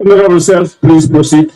Member of yourself, please proceed.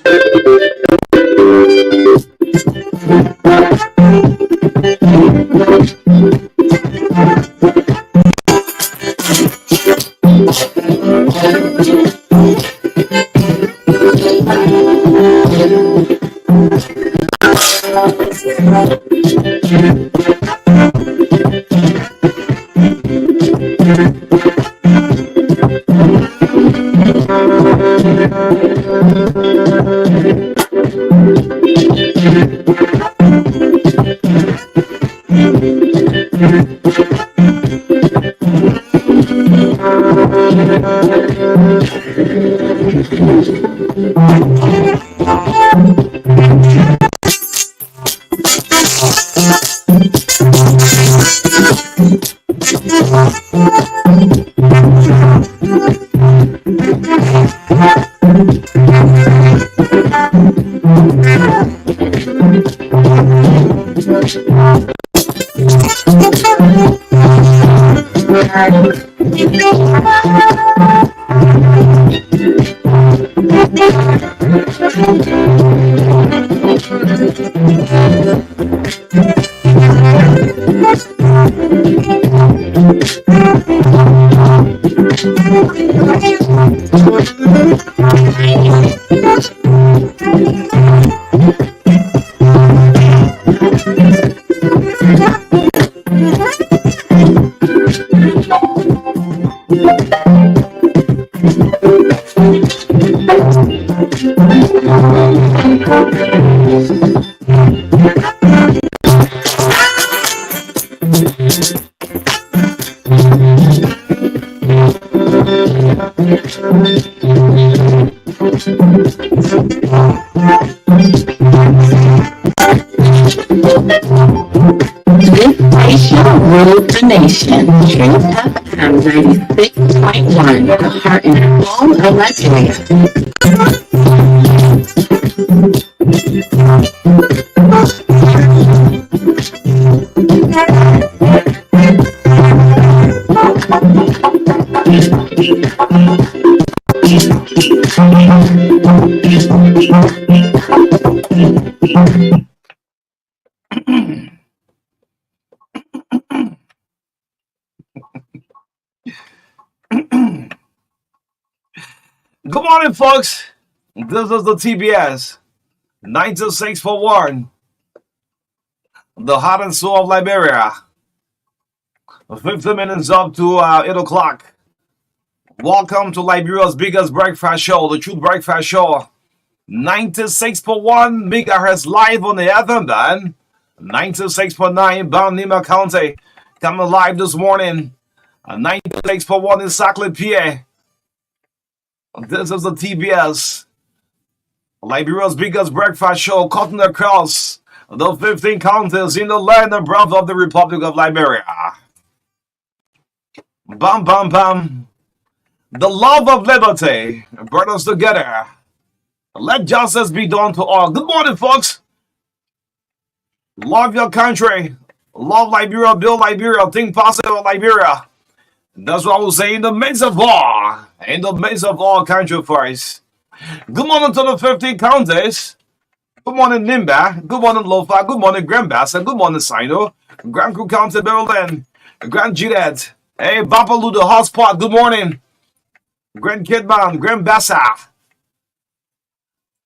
Ruled the nation. Truth FM 96.1, the heart and home of Nigeria. Good morning, folks. This is the TBS 9641, the heart and soul of Liberia. 50 minutes up to 8 o'clock. Welcome to Liberia's biggest breakfast show, the Truth Breakfast Show. 96.1 megahertz live on the FM band. 96.9 Bound Nima County. Coming live this morning. 96.1 in Saclay, PA. This is the TBS, Liberia's biggest breakfast show, cutting across the 15 counties in the land and breadth of the Republic of Liberia. Bam, bam, bam. The love of liberty brought us together. Let justice be done to all. Good morning, folks. Love your country. Love Liberia, build Liberia, think positive of Liberia. That's what I will say in the midst of all. In the midst of all country first. Good morning to the 15 counties. Good morning, Nimba. Good morning, Lofa. Good morning, Grand Bassa. Good morning, Sino. Grand Crew County, Berlin. Grand Judet. Hey, Bapalu, the hotspot. Good morning. Grand Kidman. Grand Bassa.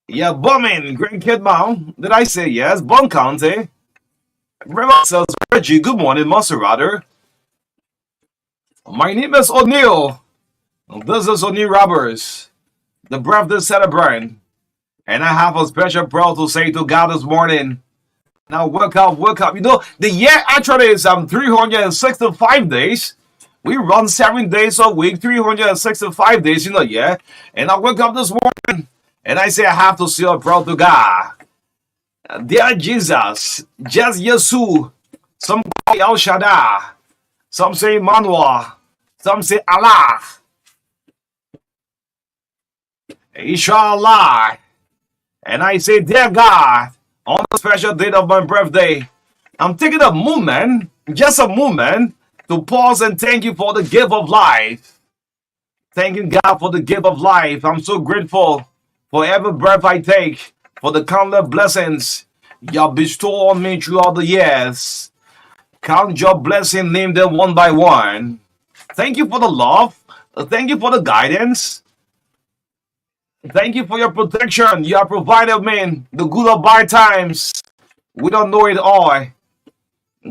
Yeah, Bumming. Grand Kidman. Did I say yes? Bum County. Reverend Reggie. Good morning, Maserati. My name is O'Neill. This is O'Neill Roberts, the breath that celebrant. And I have a special prayer to say to God this morning. Now, wake up, wake up. You know, the year actually is 365 days. We run 7 days a week, 365 days in a year. And I wake up this morning and I say I have to say a prayer to God. Dear Jesus, just Yesu, some call El Shaddai. Some say Emmanuel. Some say Allah. Inshallah. And I say, dear God, on the special date of my birthday, I'm taking a moment, just a moment, to pause and thank you for the gift of life. Thanking God for the gift of life. I'm so grateful for every breath I take, for the countless blessings you bestow on me throughout the years. Count your blessing, name them one by one. Thank you for the love. Thank you for the guidance. Thank you for your protection. You have provided me the good or bad times. We don't know it all.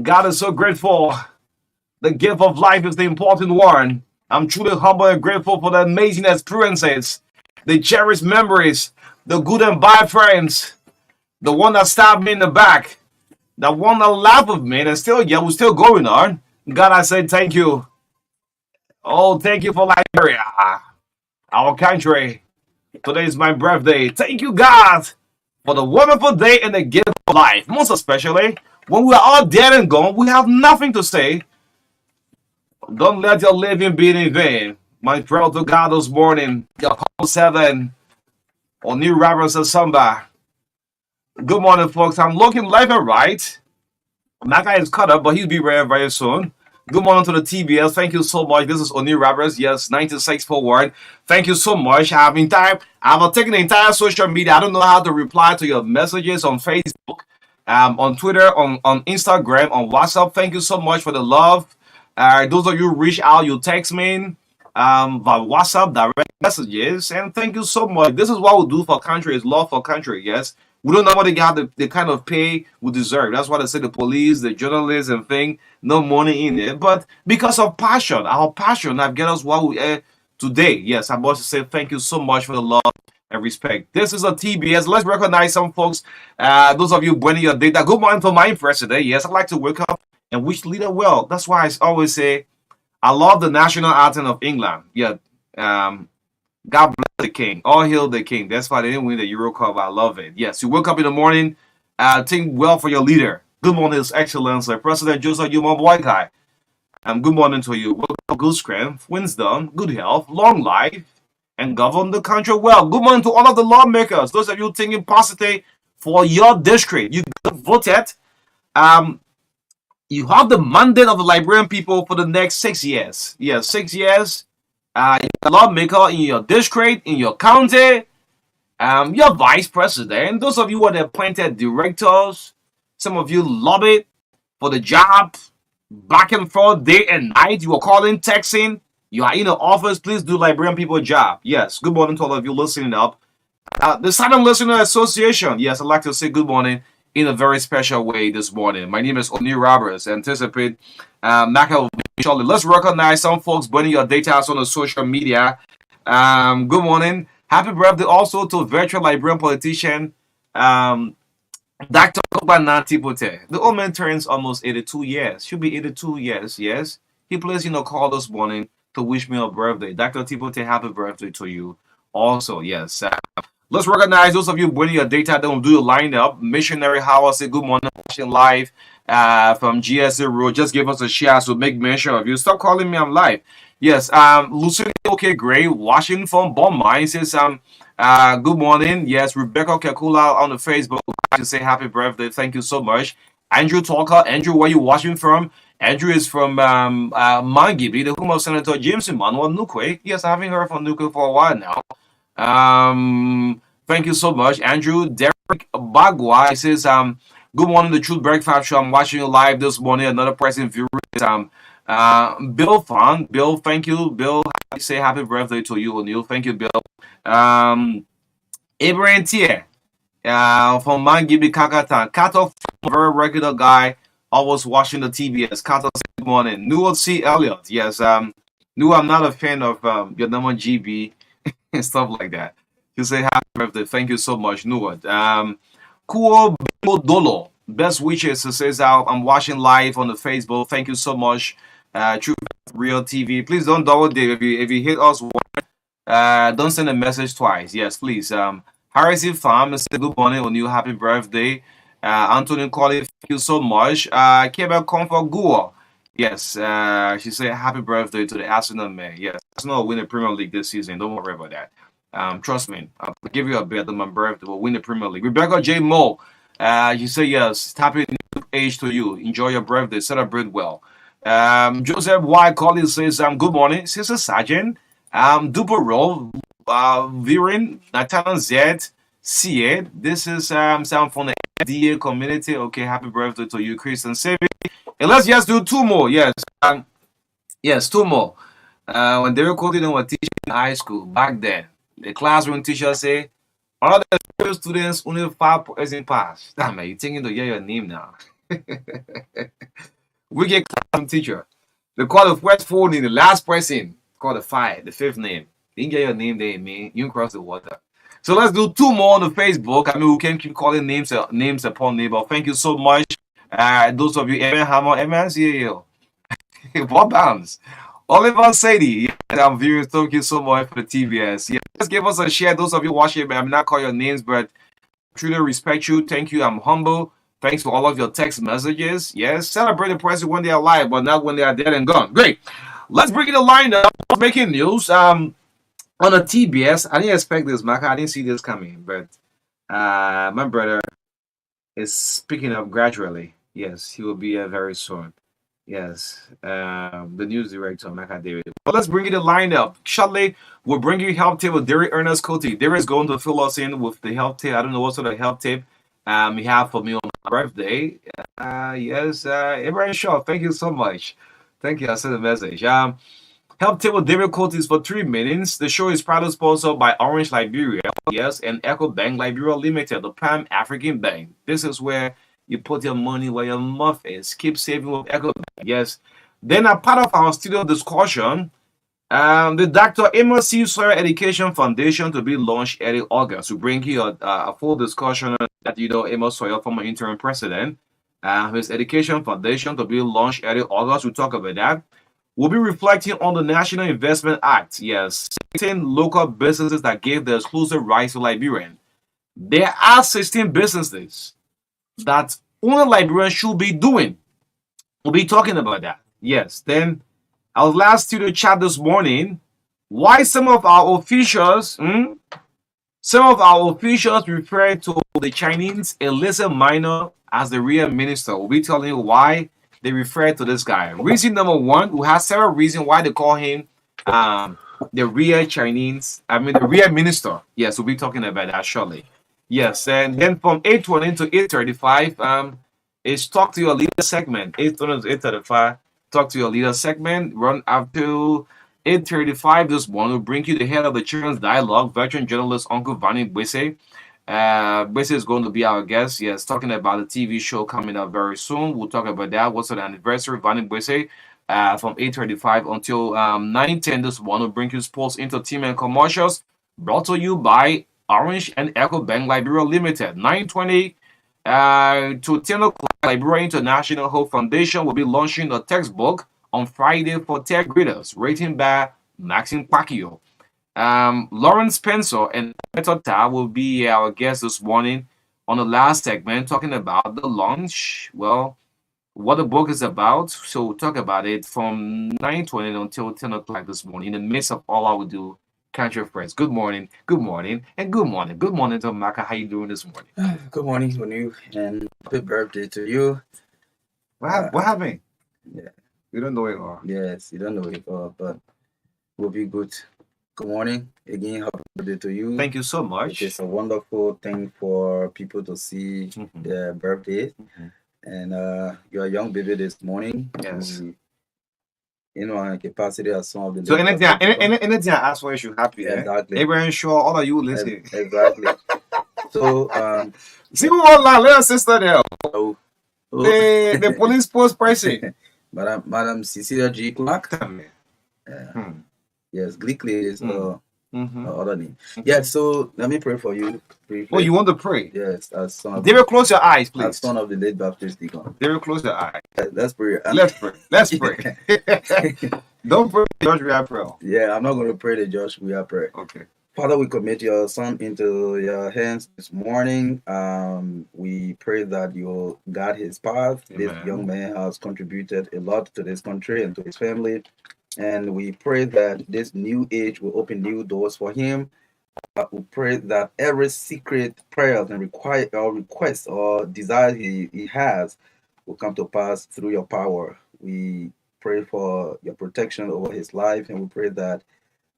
God is so grateful. The gift of life is the important one. I'm truly humble and grateful for the amazing experiences, the cherished memories, the good and bad friends, the one that stabbed me in the back, the one that laughed with me and still, yeah, we're still going on. God, I say thank you. Oh, thank you for Liberia, our country. Today is my birthday. Thank you, God, for the wonderful day and the gift of life. Most especially, when we are all dead and gone, we have nothing to say. Don't let your living be in vain. My prayer to God this morning, your call 7 on New Rappers and Samba. Good morning, folks. I'm looking left and right. Marka is caught up, but he'll be very, very soon. Good morning to the TBS. Thank you so much. This is Oni Rappers. Yes, 96 forward. Thank you so much. I've taken the entire social media. I don't know how to reply to your messages on Facebook, on Twitter, on Instagram, on WhatsApp. Thank you so much for the love. Those of you who reach out, you text me by WhatsApp, direct messages, and thank you so much. This is what we do for country, is love for country. Yes, we don't normally get the kind of pay we deserve. That's why they say the police, the journalists, and thing, no money in it. But because of passion, our passion have get us what we are today. Yes, I must say thank you so much for the love and respect. This is a TBS. Let's recognize some folks. Those of you winning your data. Good morning to my president. Yes, I'd like to wake up and wish leader well. That's why I always say I love the national anthem of England. Yeah. God bless the king. All hail the king. That's why they didn't win the Euro Cup. I love it. Yes, you wake up in the morning, think well for your leader. Good morning, His Excellency President Joseph Yuma Boykai. Good morning to you. Welcome, good strength, wisdom, good health, long life, and govern the country well. Good morning to all of the lawmakers. Those of you thinking positive for your district. You voted. You have the mandate of the Liberian people for the next 6 years. Yes, 6 years. You're a lawmaker in your district, in your county, your vice president. Those of you who are the appointed directors, some of you lobbied for the job, back and forth, day and night. You are calling, texting. You are in the office. Please do Liberian people a job. Yes, good morning to all of you listening up. The Silent Listener Association. Yes, I'd like to say good morning in a very special way this morning. My name is Oni Roberts. Anticipate Marka will be shortly. Let's recognize some folks burning your data on the social media. Good morning. Happy birthday also to virtual Liberian politician Dr. Kobana Tipote. The old man turns almost 82 years. Should be 82 years, yes. He plays in a call this morning to wish me a birthday. Dr. Tipote, happy birthday to you. Also, yes. Let's recognize those of you bringing your data. Don't do the lineup. Missionary Howard say good morning, watching live from GSA Road. Just give us a share so make mention of you. Stop calling me. I'm live. Yes. Lucinda okay, great. Washington from Beaumont says good morning. Yes. Rebecca Kekula on the Facebook to say happy birthday. Thank you so much. Andrew Talker. Andrew, where you watching from? Andrew is from Mangibi, the home of Senator James Emmanuel Nukwe. Yes, I haven't heard from Nukwe for a while now. Thank you so much, Andrew. Derek Bagua says, good morning, the Truth Breakfast Show. I'm watching you live this morning. Another person viewer is Bill Fan. Bill, thank you. Bill, say happy birthday to you, O'Neill. Thank you, Bill. Abraham Tier from Mangibi Kakatan. Kato, very regular guy, always watching the TBS. Kato, good morning. Newell C. Elliott. Yes, New, I'm not a fan of your number GB and stuff like that. You say happy birthday. Thank you so much, Nuad. Kuo Dolo. Best wishes. Says I'm watching live on the Facebook. Thank you so much. True Real TV. Please don't double dip. If you hit us, don't send a message twice. Yes, please. Harrison Farm say good morning on you. Happy birthday. Anthony Colley, thank you so much. Keba Comfort Guo. Yes, she said happy birthday to the Arsenal man. Yes, Arsenal will win the Premier League this season. Don't worry about that. Trust me, I'll give you a bet that my birthday will win the Premier League. Rebecca J. Mo, you say yes. Happy new age to you. Enjoy your birthday. Celebrate well. Joseph Y. Collins says, good morning. Sister Sergeant. Duper Roll. viewing Nathaniel Z. See it. This is sound from the DA community. Okay, happy birthday to you, Christian Savior. And let's just do two more. Yes, yes, two more. When they were quoting was teaching in high school back then, the classroom teacher say, all the students only 5% pass. Damn man, you thinking to hear your name now. We get classroom teacher. They call the first four name, the last person, call the five, the fifth name. You can get your name there, man. You can cross the water. So let's do two more on the Facebook. I mean, we can keep calling names upon name. But thank you so much. Those of you, Evan Hammer, MSCAO, Bob Bounds, Oliver Sadie. Yes, I'm viewing. Thank you so much for the TBS. Yeah, just give us a share. Those of you watching, I'm not call your names, but truly respect you. Thank you. I'm humble. Thanks for all of your text messages. Yes, celebrate the president when they are alive, but not when they are dead and gone. Great. Let's bring it a line up. Making news. On a TBS, I didn't expect this, Marka. I didn't see this coming, but my brother is picking up gradually. Yes, he will be here very soon. Yes, the news director, Marka David. But let's bring it a line up. Shortly, we'll bring you help tip with Derry Ernest Coty. Derry is going to fill us in with the help tip. I don't know what sort of help tip you have for me on my birthday. Yes, Abraham Shaw, thank you so much. Thank you. I sent a message. Help table difficulties for 3 minutes. The show is proudly sponsored by Orange Liberia, yes, and Echo Bank Liberia Limited, the Pan African Bank. This is where you put your money where your mouth is. Keep saving with Echo Bank, yes. Then, a part of our studio discussion, the Dr. Amos C. Sawyer Education Foundation to be launched early August. We bring you a full discussion that Amos Sawyer, former interim president, his Education Foundation to be launched early August. We'll talk about that. We'll be reflecting on the National Investment Act. Yes, 16 local businesses that gave the exclusive rights to Liberian. There are 16 businesses that only Liberians should be doing. We'll be talking about that. Yes. Then our last studio chat this morning, why some of our officials refer to the Chinese illicit minor as the real minister. We'll be telling you why they refer to this guy. Reason number one, we have several reasons why they call him the real Chinese, the real minister. Yes, we'll be talking about that shortly. Yes, and then from 8:20 to 8:35, is talk to your leader segment. 8:20 to 8:35, talk to your leader segment. Run up to 8:35 this morning. Will bring you the head of the Children's Dialogue, veteran journalist Uncle Vani Bwese. Bwese is going to be our guest. Yes, talking about the TV show coming up very soon. We'll talk about that. What's the anniversary? Vani Bwese from 8:35 until 9:10 this morning. Will bring you sports, entertainment, commercials brought to you by Orange and Echo Bank Liberia Limited. 9:20 to 10 o'clock, Liberia International Hope Foundation will be launching a textbook on Friday for tech graders, written by Maxine Pacquiao. Lawrence Spencer and Metota will be our guests this morning on the last segment, talking about the launch. Well, what the book is about. So we'll talk about it from 9:20 until 10 o'clock this morning. In the midst of all I will do, country friends. Good morning, good morning, and good morning. Good morning to Marka. How you doing this morning? Good morning to you and happy birthday to you. What happened? Yeah. You don't know it all. Yes, you don't know it all, but we'll be good. Good morning again. Happy birthday to you. Thank you so much. It's a wonderful thing for people to see their birthday. And you're a young baby this morning. Yes. Capacity as some of the. So anything I ask for, you should happy. Exactly. Abraham Shaw, all of you listen. Exactly. So see who online, little sister there. Oh. The police post person. Madam Cecilia G. Clark. Yes, Glickley is other name. Yeah, so let me pray for you briefly. Oh, you want to pray? Yes, as son of David, close your eyes, please. as son of the late Baptist deacon. David, close your eyes. Let's pray. Let's pray. Let's pray. Don't pray, George. We are prayer. Yeah, I'm not going to pray the Josh. We are prayer. Okay. Father, we commit your son into your hands this morning. We pray that you'll guide his path. Amen. This young man has contributed a lot to this country and to his family. And we pray that this new age will open new doors for him. We pray that every secret prayers and requests or desires he has will come to pass through your power. We pray for your protection over his life, and we pray that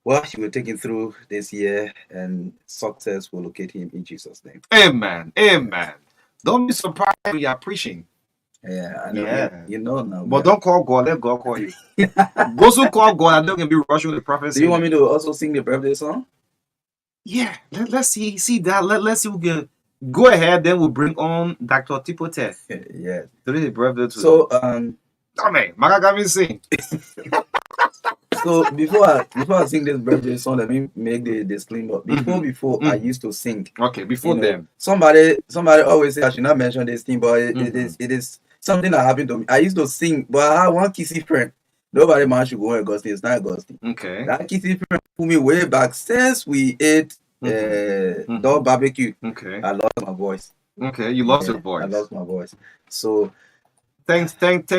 Well, he will take him through this year, and success will locate him in Jesus' name. Amen. Amen. Don't be surprised when you are preaching. Yeah, I know. Yeah. You know now. But don't call God, let God call you. Those who call God, I know can be rushing with the prophecy. Do you want me to also sing the birthday song? Yeah, let's see that. Let's see who can go ahead, then we'll bring on Dr. Tipote. Yes. Today is birthday too. So oh man, Marka got me sing. So before I sing this birthday song, let me make the disclaimer. Before I used to sing. Okay, before them. Somebody always say I should not mention this thing, but it is something that happened to me. I used to sing, but I had one kissy friend. Nobody man should go Augustine. It's not Augustine. Okay. That kissy friend put me way back since we ate dog barbecue. Okay. I lost my voice. Okay, you lost your voice. I lost my voice. So thanks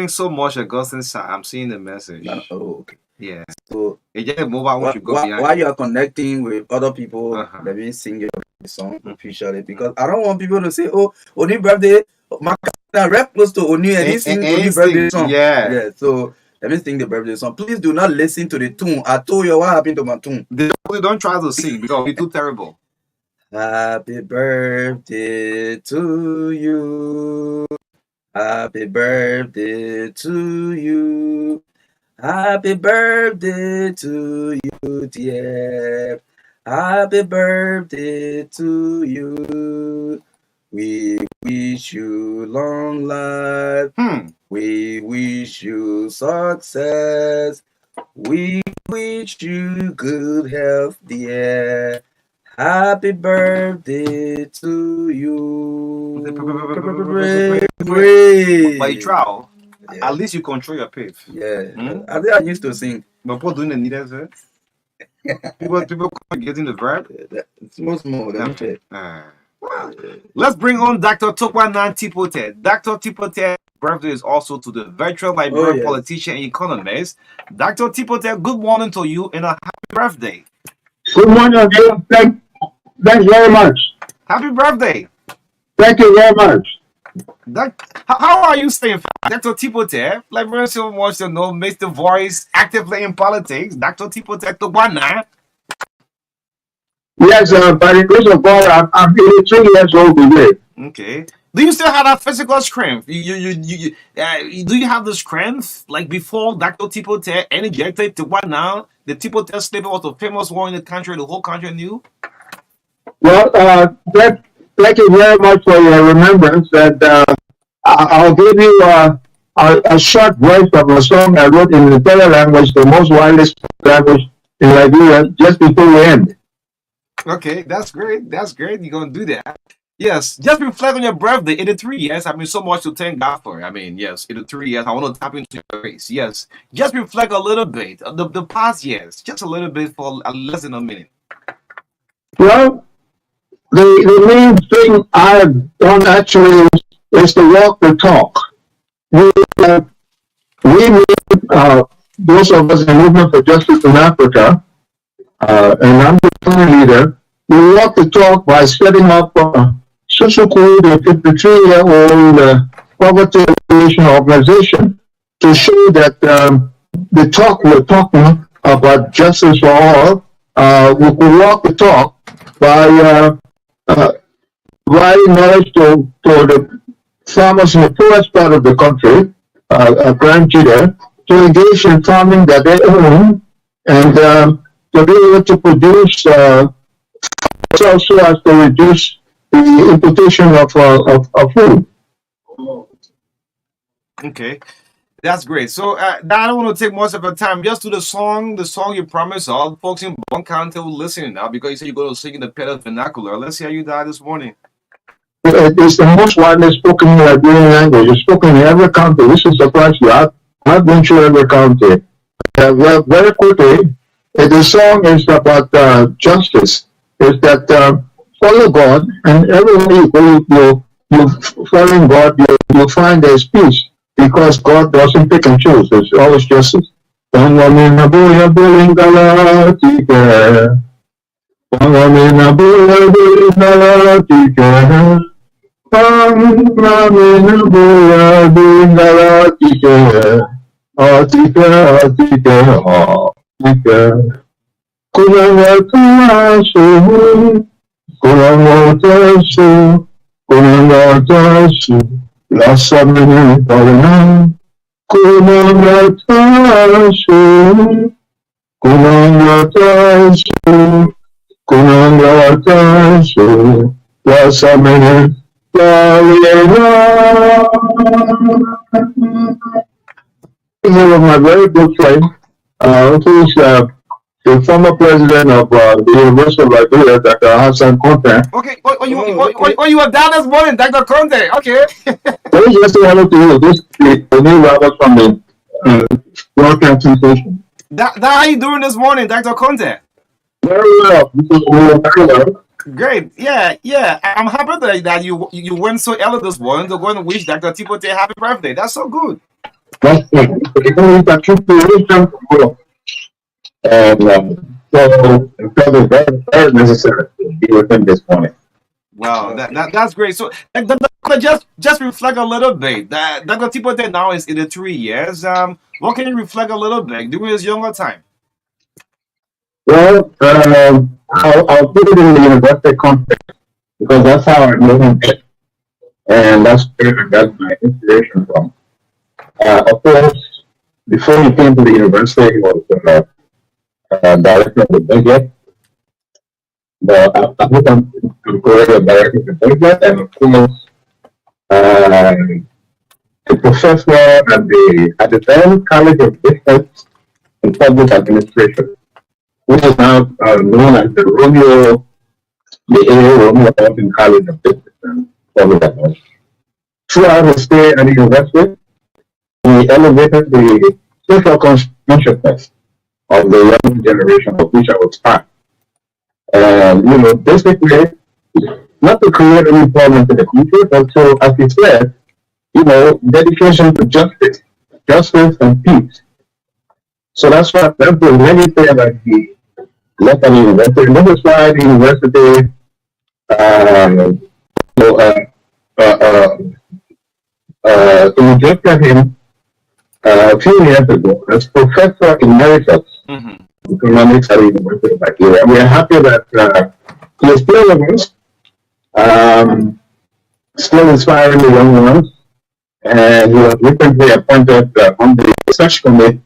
so much, Augustine. I'm seeing the message. Oh, okay. Yeah. So while you are connecting with other people, let me sing your song officially, because I don't want people to say, "Oh, Oni birthday, Marka rap close to Oni and he sing Oni birthday song." Yeah. So let me sing the birthday song. Please do not listen to the tune. I told you what happened to my tune. Don't try to sing because it's too terrible. Happy birthday to you. Happy birthday to you. Happy birthday to you, dear. Happy birthday to you. We wish you long life. We wish you success. We wish you good health, dear. Happy birthday to you. But you try. Yeah. At least you control your pace. Yeah. I think I used to sing. But people doing the needed people getting the verb. Small. Let me check. Let's bring on Dr. Tokwanan Tipote. Dr. Tipote's birthday is also to the veteran Liberian politician and economist. Dr. Tipote, good morning to you and a happy birthday. Good morning again. Thanks very much. Happy birthday. Thank you very much. How are you staying? Dr. Tipote, Liberian so much to know, makes the voice actively in politics. Dr. Tipote Tokwanan. Yes, by the grace of God, I'm 83 years old today. Okay. Do you still have that physical strength? Do you have the strength like before Dr. Tipote injected to what now? The Tipote slipper was the famous one in the country, the whole country knew? Well, thank you very much for your remembrance. And I'll give you a short voice of a song I wrote in the Tele language, the most widely spoken language in Liberia, just before we end. Okay, that's great. That's great. You're going to do that. Yes, just reflect on your birthday, 83 years. I mean, so much to thank God for. I mean, yes, 83 years. I want to tap into your grace. Yes, just reflect a little bit. The past years, just a little bit for less than a minute. Well, the main thing I've done actually is to walk the talk. We those of us in the Movement for Justice in Africa, and I'm the current leader, we walk the talk by setting up Susuku, the 53-year-old poverty alleviation organization, to show that the talk we're talking about justice for all, we could walk the talk by providing knowledge to the farmers in the poorest part of the country, grandchildren, to engage in farming that they own, and to be able to produce so as to reduce the importation of food. Okay, that's great. So I don't want to take much of your time. Just do the song you promised all folks in Bon County will listen now, because you said you're going to sing in the Pedal vernacular. Let's see how you die this morning. It's the most widely spoken Liberian language. It's spoken in every county. This is surprise you. I've been through every county. Well, very quickly, the song is about justice. Is that follow God, and everywhere you follow God, you find there's peace, because God doesn't pick and choose. It's always justice. Kunangatasu, kunangatasu, kunangatasu, lasamene parana. Kunangatasu, kunangatasu, kunangatasu, lasamene parana. One of my very good friend, who's the former president of the University of Liberia, Dr. Hassan Conte. Okay. You were down this morning, Dr. Conte. Okay. I was just saying hello to you. This is the new Robert from the broadcasting station. That how you doing this morning, Dr. Conte? Very well. This is very well. Great. Yeah. I'm happy that you went so early this morning to go and wish Dr. Tipote happy birthday. That's so good. That's it. It's a true creation from work. And so it felt very, very necessary to be with him this morning. Wow, that's great. So just reflect a little bit. That Dr. Tipote now is 83 years. What can you reflect a little bit during his younger time? Well, I'll put it in the university context because that's how I know him. And that's where I got my inspiration from. Of course, before he came to the university, he was director of the budget. But after I'm director of the budget, and of course, a professor at the then College of Business and Public Administration, which is now known as the Romeo Austin College of Business and Public Administration. Throughout his stay at the university, he elevated the social consciousness of the young generation of which I was part. And, basically, not to create any problem to the country, but to, as he said, dedication to justice and peace. So that's the legacy that he left at the university. And this is why the university rejected him a few years ago as professor emeritus economics at the University of Nigeria. We are happy that he is still with us, still inspiring the young ones, and he was recently appointed on the research committee,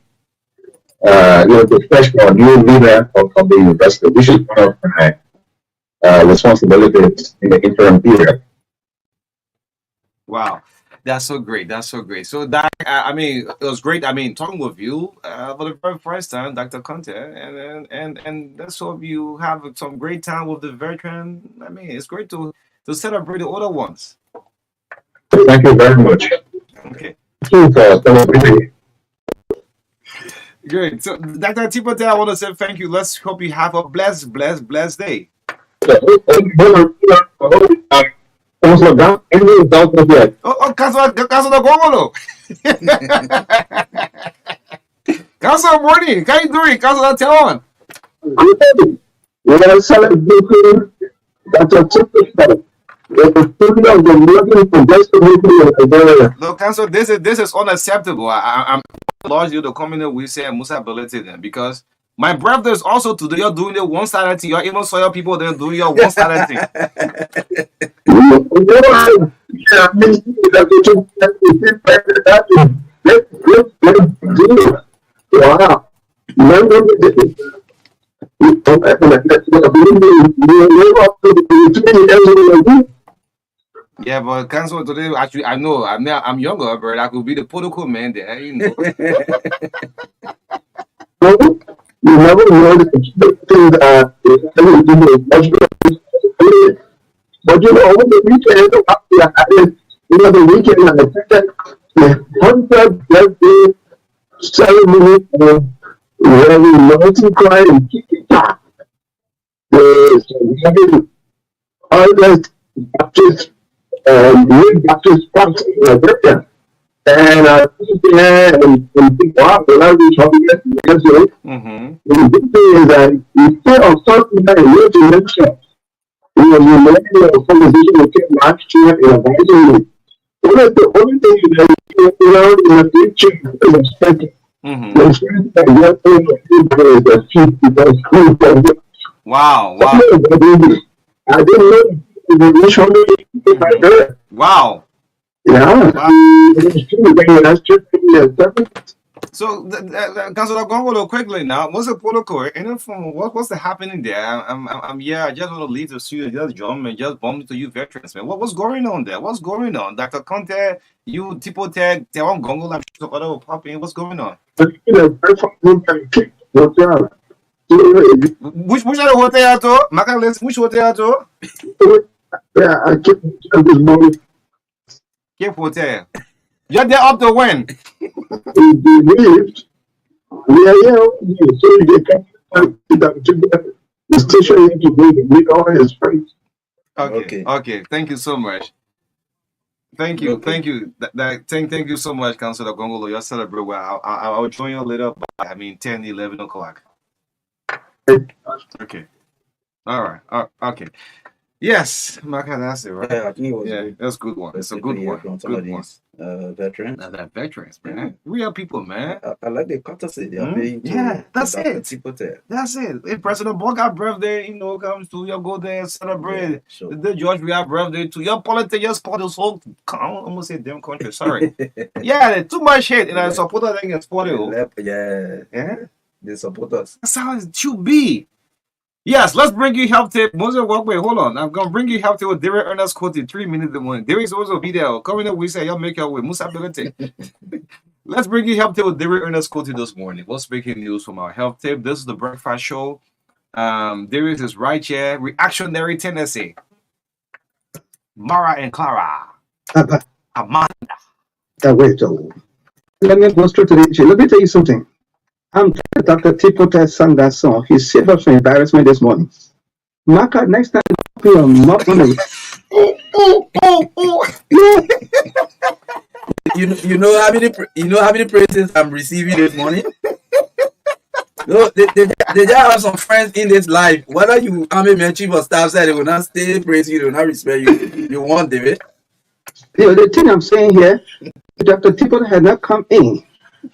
to search for a new leader of the university, which is one of my responsibilities in the interim period. Wow. That's so great. So that it was great. Talking with you for the very first time, Dr. Conte, and let's hope you have some great time with the veteran. It's great to celebrate the older ones. Thank you very much. Okay. Thank you for celebrating. Great. So, Dr. Tipote, I want to say thank you. Let's hope you have a blessed day. Caso da Gomolo. Caso morning. How you doing? Caso da Telon. Good. We are celebrating Dr. Tipote. No, Council, this is unacceptable. I'm urge you to come in with say Musa ability then, because my birthday is also today. You're doing the one-sided thing. You're even saw your people then doing your one-sided thing. Yeah, but Council today, actually, I know I'm younger, but I could be the protocol man there, You never know the things but over the weekend, the weekend and the 100th birthday ceremony where we multi cry and kick it back. The others Baptist Baptist birthday. And think, wow, the language of the yesterday. The big thing is that instead of something that you to mention, we were relating a conversation with Kim last year in advisory. One of the only thing that you learn in a teaching is respect Mm-hmm. The friend that you're in the cheap because Wow, wow, I didn't know the wish on me right mm-hmm. there. Wow, Yeah. wow. That's just So, Councilor Gongolo, quickly now, what's the protocol? What's the happening there? Yeah, I just want to leave the studio, just jump and just bump into you veterans, man. What's going on there? What's going on? Dr. Conte, you, Tipo Tech, Tewan Gongolo, I'm sure other will pop in. What's going on? Which other hotel to? Maka, which hotel to? Yeah, I keep this moment. Cape Hotel. You're there up to when? Believed. Yeah, yeah. So you can Oh, the station you to go to meet all his friends. okay, Okay. okay. Thank you so much. Thank you, Okay. thank you. Thank you so much, Councilor Gongolo. You're celebrating well. I'll join you later by, 10, 11 o'clock. Okay. All right. Okay. Yes, Marka, that's it, right? Yeah, I think it was Yeah, good. that's a good one. It's a Especially good to hear one. from some Good of one. these veterans. Now that veterans, Yeah. man. Real people, man. I like the courtesy they are Hmm? paying to Yeah, that's Dr. it. Tipote. That's it. If President Boga birthday, comes to you go there and celebrate. Yeah, sure. The day George we have birthday too. Your politics just spoil this whole I almost say damn country. Sorry. Yeah, too much hate and I support that thing and spoil it. Yeah, Yeah. they support us. That's how it should be. Yes, let's bring you health tip. Moses Walkway, hold on. I'm gonna bring you health tip with Derek Ernest Cote in 3 minutes in the morning. There is also a video coming up. We say y'all make your way. Musa Ability. Let's bring you health tip with Derek Ernest Cote this morning. What's making news from our health tip? This is the breakfast show. Darius is right here. Reactionary tendency. Mara and Clara. Amanda. Wait, let me go straight to the issue. Let me tell you something. I'm glad Dr. Tipote sang that song. He saved us from embarrassment this morning. Marka, next time, put your mouth on it. Oh. You know how many praises I'm receiving this morning? No, they just have some friends in this life. Whether you army man, chief of staff said they will not stay praise you, they will not respect you. You want David? The thing I'm saying here, if Dr. Tipote had not come in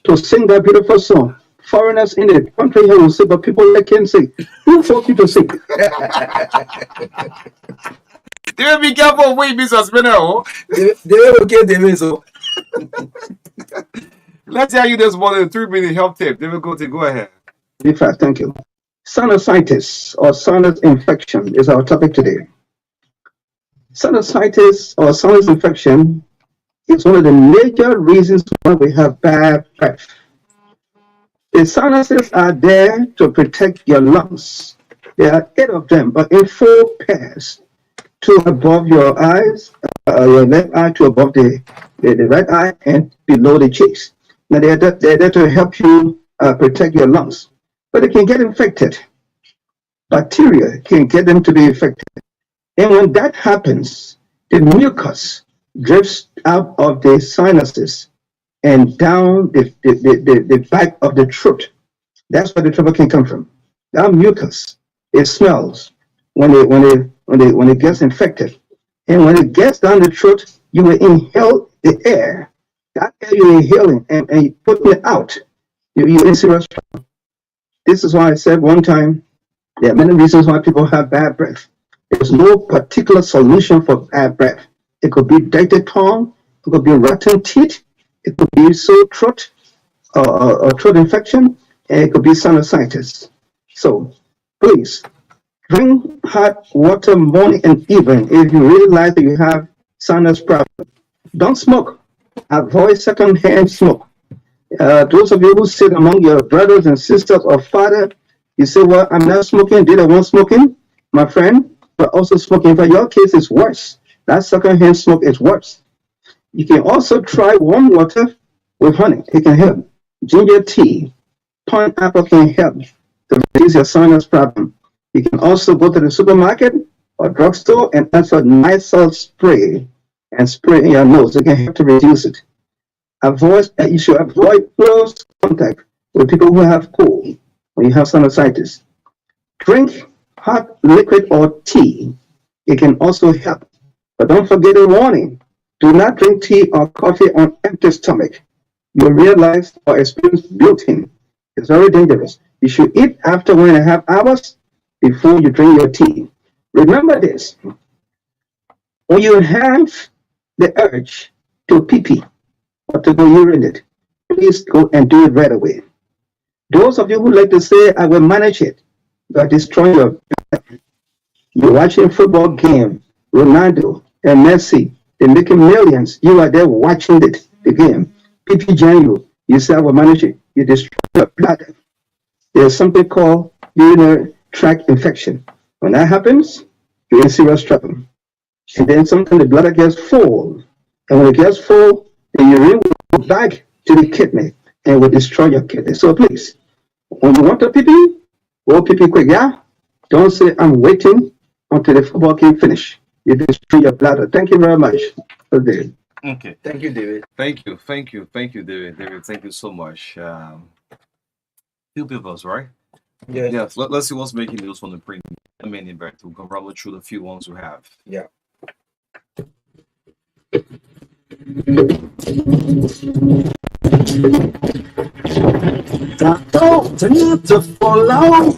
to sing that beautiful song, foreigners in the country here will say, but people like him sing. Who forced you to sing? David, be careful of what you be suspended. They okay, David. So Let's tell you this morning 3-minute health tip. David, go ahead. Be fast, thank you. Sinusitis or sinus infection is our topic today. Sinusitis or sinus infection is one of the major reasons why we have bad breath. The sinuses are there to protect your lungs. There are 8 of them, but in 4 pairs. 2 above your eyes, your left eye, 2 above the right eye, and below the cheeks. Now they're there to help you protect your lungs, but they can get infected. Bacteria can get them to be infected, and when that happens, the mucus drifts out of the sinuses and down the back of the throat. That's where the trouble can come from. That mucus, it smells when it gets infected. And when it gets down the throat, you will inhale the air. That air you're inhaling and you putting it out. You're in serious trouble. This is why I said one time, there are many reasons why people have bad breath. There's no particular solution for bad breath. It could be dirty tongue, it could be rotten teeth, it could be sore throat or throat infection, and it could be sinusitis. So please drink hot water morning and evening if you realize that you have sinus problem. Don't smoke. Avoid secondhand smoke. Those of you who sit among your brothers and sisters or father, you say, well, I'm not smoking, did I want smoking? My friend, but also smoking. But your case is worse. That secondhand smoke is worse. You can also try warm water with honey. It can help. Ginger tea, pineapple can help to reduce your sinus problem. You can also go to the supermarket or drugstore and ask for Lysol spray and spray in your nose. It can help to reduce it. You should avoid close contact with people who have cold when you have sinusitis. Drink hot liquid or tea. It can also help. But don't forget a warning. Do not drink tea or coffee on empty stomach. you realize or experience bloating. It's very dangerous. You should eat after 1.5 hours before you drink your tea. Remember this: when you have the urge to pee pee or to go urinate, please go and do it right away. Those of you who like to say, I will manage it, you are destroying your. You're watching football game, Ronaldo and Messi, they're making millions. You are there watching the game. PP join you. You say, I will manage it. You destroy your bladder. There's something called urinary tract infection. When that happens, you're in serious trouble. And then sometimes the bladder gets full. And when it gets full, the urine will go back to the kidney and will destroy your kidney. So please, when you want to pee pee, go pee pee quick, yeah? Don't say, I'm waiting until the football game finish. You destroy your bladder. Thank you very much. Okay. Okay. Thank you, David. Thank you, David. David, thank you so much. Few people, right? Yes. Yes. Let's see what's making news from the print. A minute back to go run through the few ones we have. Yeah. To follow,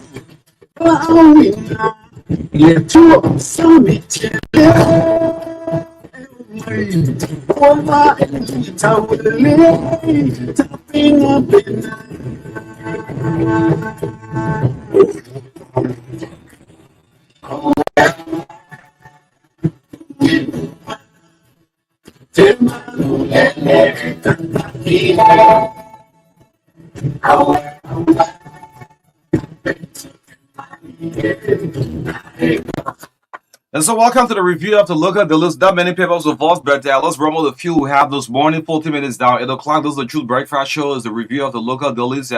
yet to summit. Over and tapping up And so, welcome to the review of the local deals. Not many papers of us, but let's run with a few we have this morning. 40 minutes down, 8 o'clock. This is the Truth Breakfast Show. Is the review of the local deals.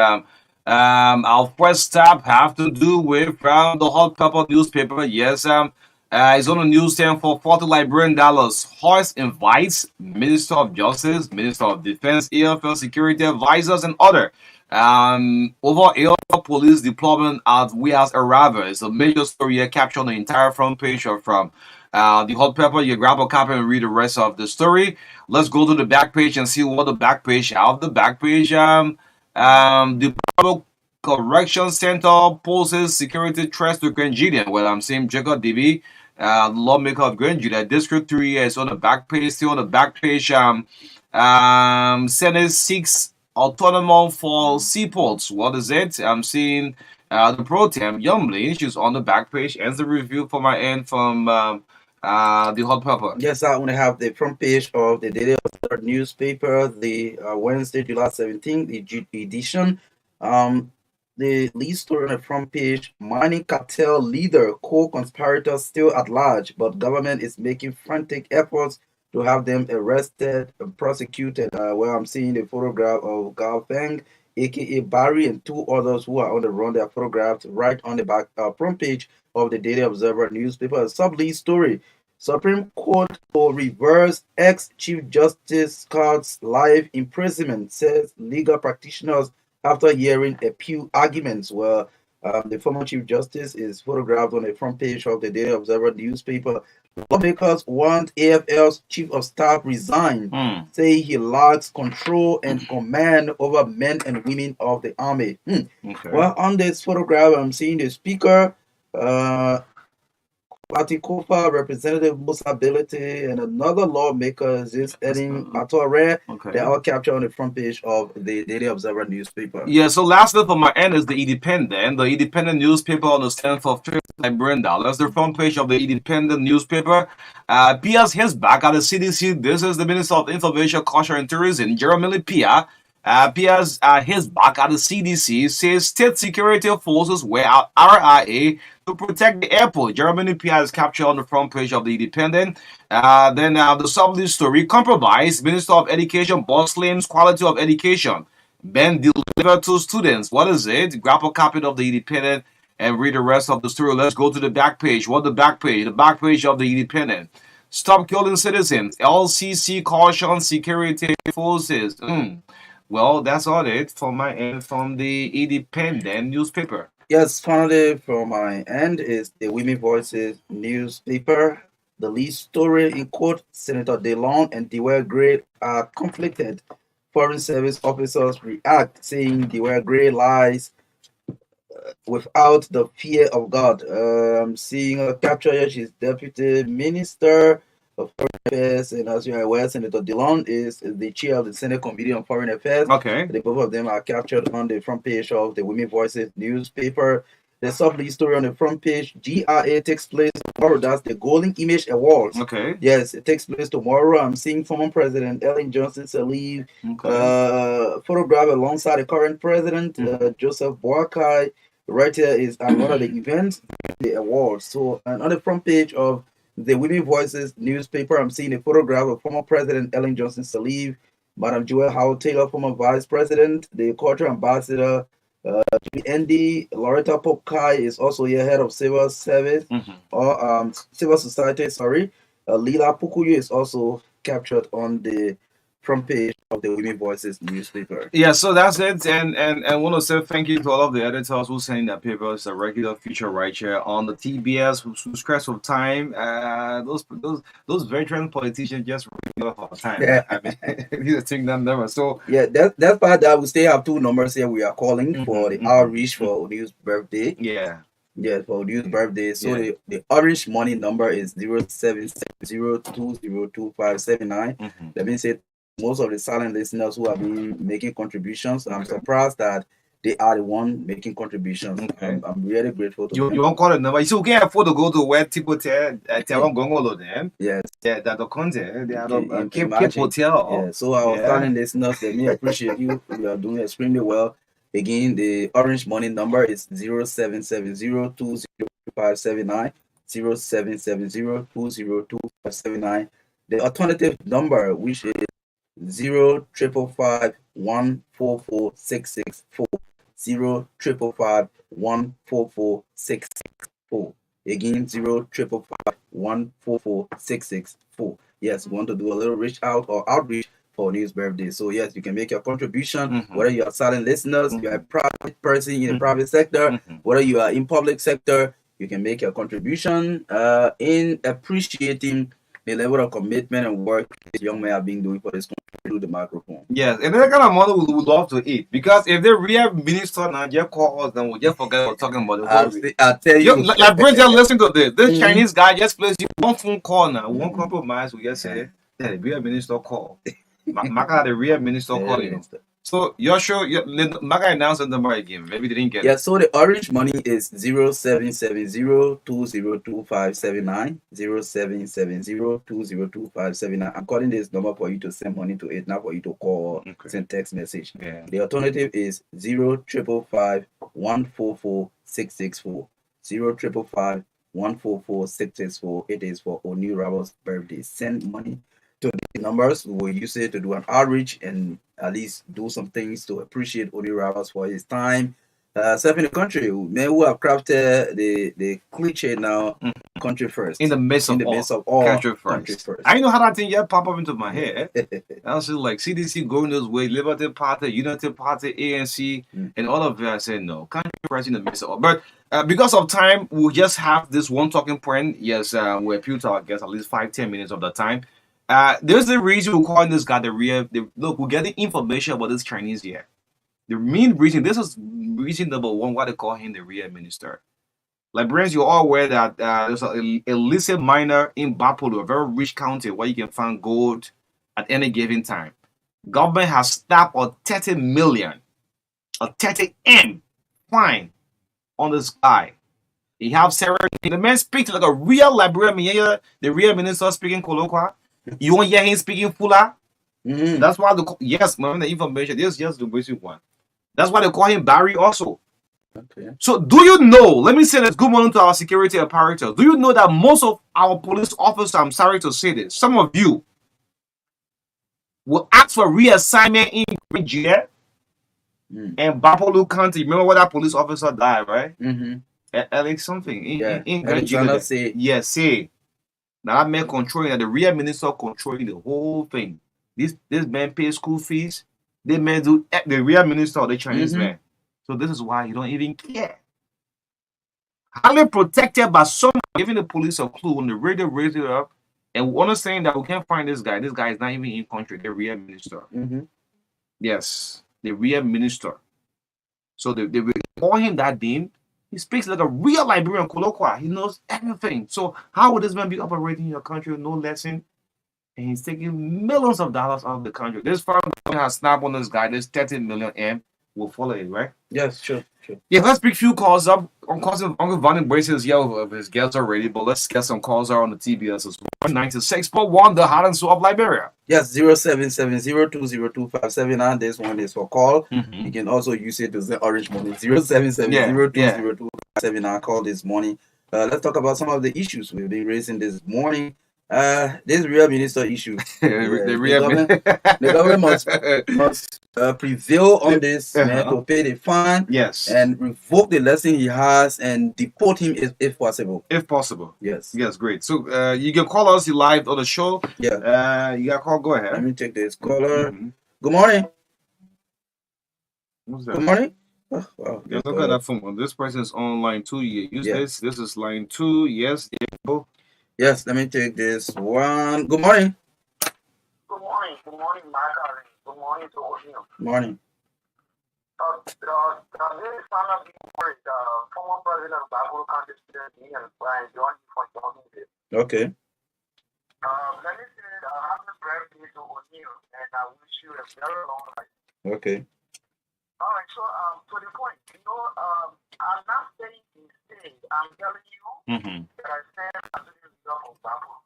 Our first stop have to do with the Hot Pepper newspaper. Yes, it's on the newsstand for $40 Horse invites Minister of Justice, Minister of Defense, AFL security advisors, and other over air police deployment as we as arrival. It's a major story here captured on the entire front page of from the Hot Pepper. You grab a copy and read the rest of the story. Let's go to the back page and see what the back page have. The back page, the Correction Center poses security threats to Grand Julian. Well, I'm saying Jacob DB, lawmaker of Grand Julian District 3 is on the back page. Still on the back page, Senate seeks autonomy for seaports. What is it? I'm seeing the pro tem Yumley. She's on the back page. Ends the review for my end from the Hot Pepper. Yes, I want to have the front page of the Daily Observer newspaper, the Wednesday, July 17th, the June edition. The lead story on the front page: mining cartel leader, co-conspirators still at large, but government is making frantic efforts to have them arrested and prosecuted. Where I'm seeing the photograph of Gao Feng, aka Barry, and two others who are on the run. They are photographed right on the back front page of the Daily Observer newspaper. A sub-lead story: Supreme Court will reverse ex-Chief Justice Scott's life imprisonment, says legal practitioners after hearing appeal arguments. Well, the former Chief Justice is photographed on the front page of the Daily Observer newspaper. Lawmakers want AFL's Chief of Staff resign, say he lacks control and command over men and women of the army. Okay. Well, on this photograph, I'm seeing the speaker, Atikofa, Representative Musa Ability, and another lawmaker is Edin Atore. Okay. They're all captured on the front page of the Daily Observer newspaper. Yeah, so lastly for my end is the Independent. The Independent newspaper on the stand for $50. The front page of the Independent newspaper. Pia's his back at the CDC. This is the Minister of Information, Culture and Tourism, Jeremy Pia. Pia's his back at the CDC says state security forces were at RIA to protect the airport. Jeremy Pia is captured on the front page of the Independent. Then the sub-lead story: compromise. Minister of Education boss claims quality of education been delivered to students. What is it? Grab a copy of the Independent and read the rest of the story. Let's go to the back page. What the back page? The back page of the Independent. Stop killing citizens. LCC caution security forces. Well, that's all it from my end from the Independent newspaper. Yes, finally, from my end is the Women Voices newspaper. The lead story in court: Senator DeLong and Dewey Gray are conflicted. foreign service officers react, saying they were great lies without the fear of God. I'm seeing a capture here. She's Deputy Minister of Foreign Affairs, and as you are aware, Senator Dillon is the chair of the Senate Committee on Foreign Affairs. Okay. The both of them are captured on the front page of the Women Voices newspaper. The soft story on the front page: GRA takes place tomorrow. That's the Golden Image Awards. Okay. Yes, it takes place tomorrow. I'm seeing former President Ellen Johnson Sirleaf photograph alongside the current president, Joseph Boakai. Right here is one of the events, the awards. So, and on the front page of the Women Voices newspaper, I'm seeing a photograph of former President Ellen Johnson Sirleaf, Madam Joel Howard Taylor, former Vice President, the Cultural Ambassador, Andy Loretta Popkai is also here, head of civil service or civil society. Sorry, Lila Pukuyu is also captured on the front page of the Women Voices newspaper. Yeah, so that's it, and I want to say thank you to all of the editors who send their papers a regular feature right here on the TBS who stress of time. Those veteran politicians just really off our time. Yeah. I mean, these are things that never. So yeah, that's why that we still have two numbers here. We are calling for the outreach for Odiu's birthday. Yeah. Yeah, for Odiu's birthday. So the orange money number is 0770202579. Let me say, most of the silent listeners who have been making contributions, I'm surprised that they are the one making contributions. Okay. I'm really grateful to them. You won't call the number. So we can't afford to go to where people tell going all of them. Yes. Yeah, that the content. They have a Cape Imagine. Hotel. Yeah. So our silent listeners, let me appreciate you. You are doing extremely well. Again, the orange money number is 0770202579. 0770202579. The alternative number, which is 055514466 055514466. Again, 055514466. Yes, we want to do a little reach out or outreach for Odiu's birthday. So yes, you can make your contribution, whether you are silent listeners, you are a private person in the private sector, whether you are in public sector, you can make your contribution in appreciating the level of commitment and work this young man have been doing for this country through the microphone. Yes, and that kind of money we would love to eat, because if the real minister now just call us, then we'll just forget what talking about. I'll tell you. Like Brent, just listen to this. This Chinese guy just plays you one phone call now, one compromise. We just say, the real minister call. Marka had the real minister call, you know. So you're sure Marka announced the number again. Maybe they didn't get it. So the orange money is 0770202579. 0770202579. I'm calling this number for you to send money to it, not for you to call or send text message. Yeah. The alternative is 055514466 055514466. It is for Oni Rabo's birthday. Send money to the numbers. We will use it to do an outreach and at least do some things to appreciate Odi Ravas for his time serving the country. Men who have crafted the cliche now, country first. In the midst of all, country first. I know how that thing just pop up into my head. I was just like CDC going this way, Liberty Party, Unity Party, ANC, and all of that. I said no, country first in the midst of all. But because of time, we'll just have this one talking point. Yes, we appeal to our guests at least 5-10 minutes of the time. There's the reason we're calling this guy look, we're getting information about this Chinese here. The main reason, this is reason number one why they call him the real minister. Like, Brent, you're all aware that there's an illicit miner in Bapolo, a very rich county where you can find gold at any given time. Government has slapped a 30 million, a 30M fine on this guy. He have several, the man speaks like a real librarian. The real minister speaking colloquial. You won't hear him speaking fuller. That's why the information. This is just the basic one. That's why they call him Barry also. Okay. So do you know? Let me say this. Good morning to our security apparatus. Do you know that most of our police officers, I'm sorry to say this, some of you will ask for reassignment in Virginia and Bapolo County. Remember what that police officer died, right? Alex something in Virginia. Yes, say. Now that man controlling, that the real minister controlling the whole thing. This man pays school fees. This man do the real minister of the Chinese man. So this is why you don't even care. Highly protected by someone giving the police a clue when the radio raised it up, and we understand that we can't find this guy. This guy is not even in country. The real minister. Yes, the real minister. So they will call him that name. He speaks like a real Liberian colloquial. He knows everything. So how would this man be operating in your country with no lesson? And he's taking millions of dollars out of the country. This firm has snapped on this guy. This 30 million M will follow it, right? Yes, sure. Yeah, let's pick few calls up. On calls of Uncle Van braces of his girls already, but let's get some calls out on the TBS as well. 96.1, the heart and soul of Liberia. Yes, 0770202579. This one is for call. Mhm. You can also use it to the orange money. 0770202579. Call this morning. Let's talk about some of the issues we've been raising this morning. This real minister issue. The government must prevail on this man to pay the fine. Yes. And revoke the lesson he has and deport him if possible. If possible. Yes. Yes, great. So you can call us live on the show. Yeah. You got a call, go ahead. Let me take this caller. Mhm. Good morning. What's that? Good morning. Oh, wow. Yeah, look at that phone. This person is on line 2. Use this. This is line 2. Yes. There you go. Yes, let me take this one. Good morning. Good morning. Good morning, Marka. Good morning to all of you. Morning. This is Sana Bigword, former president of Bible Congress and Brian John for joining this. Okay. Let me say happy birthday to O'Neill, and I wish you a very long life. Okay. All right, so to the point, I'm not saying he stayed. I'm telling you that I said I didn't love of Bible.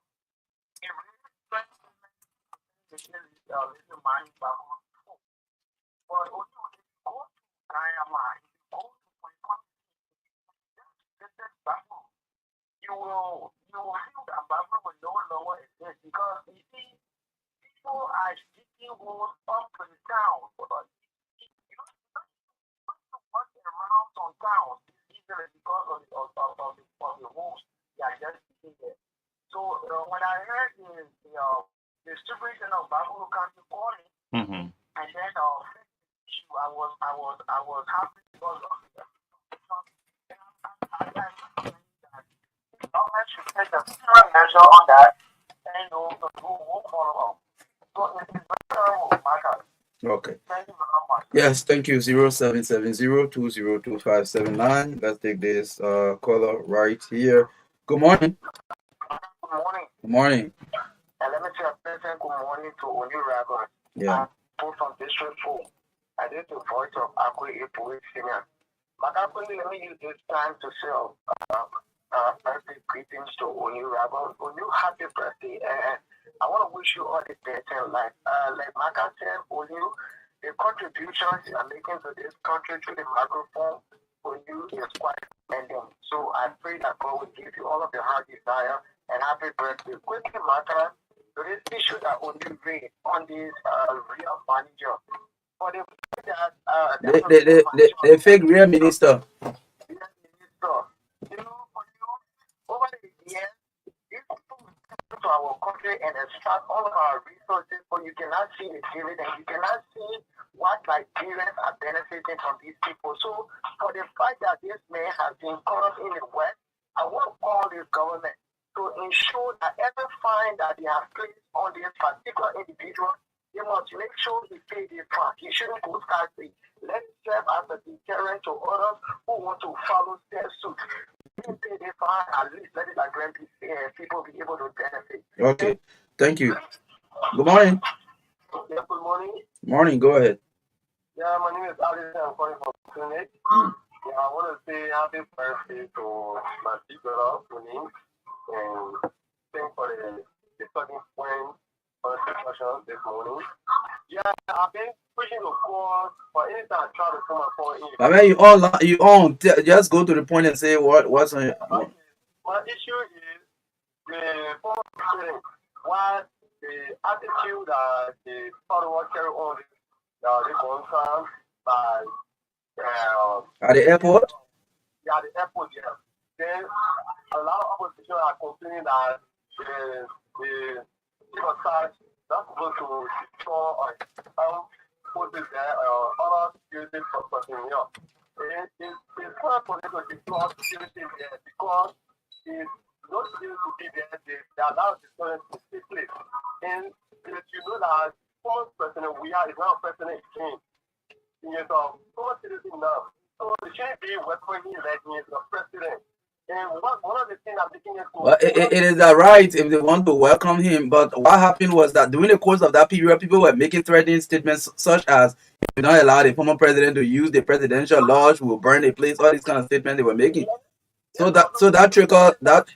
It really strengthens the little mind Bible. But O'Neill, if you go to Diamond, if you go to Bible, you will feel that Bible will no longer exist because you see, people are sticking holes up to the town. Walk around some towns easily because of the holes they are just sitting there. So when I heard the distribution of Bible Country calling, and then issue, I was happy because of it. The government should take a serious measure on that, and we'll follow up. So it is very terrible, Marka. Okay. Thank you very much. Yes, thank you. 0770202579. Let's take this caller right here. Good morning. Good morning. Good morning. And let me say a pleasant good morning to Oni Ragon. Yeah. Both from District 4. I did the voice of Akwe Epo Senior. But actually, let me use this time to say birthday greetings to Oni Ragon. Oni, happy birthday. And I want to wish you all the best in life. Like Marka said, Oni, the contributions you are making to this country through the microphone for you is quite tremendous. So I pray that God will give you all of the heart desire and happy birthday. Quickly, Marka, to this issue that Oni raised on this real manager. For the fact that The fake real minister. Over the years, these people come to our country and extract all of our resources, but you cannot see the dividend. You cannot see what Nigerians are benefiting from these people. So, for the fact that this man has been caught in the West, I want to call this government to ensure that every fine that they have placed on this particular individual, they must make sure he pays their fine. He shouldn't go scot-free. Let it serve as a deterrent to others who want to follow their suit. Pay their fine, at least let it grant people be able to benefit. Okay. Thank you. Good morning. Yeah, good morning. Morning. Go ahead. Yeah, my name is Alice. I'm calling from Tunic. Yeah, I want to say happy birthday to my big brother, Tunic, and thank for the starting point for the discussion this morning. Yeah, I've been pushing the call for anything I try to come up for. I mean, you own. Just go to the point and say what's on your. Okay. My issue is the former president. Why the attitude that the follower carry on the concern by At the airport? Yeah, the airport, yeah. Then a lot of opposition are complaining that the such not supposed to secure some forces there other security purposes. It's not for them to secure security there because if those security to be there, they allow the students to take place. And if you know that former president we are is now president again. He is a former citizen now. So it shouldn't be when he is the president. And one of the things I'm thinking is Well, it is a right if they want to welcome him. But what happened was that during the course of that period, people were making threatening statements such as, if we don't allow the former president to use the presidential lodge, we will burn the place, all these kind of statements they were making. So that triggered that,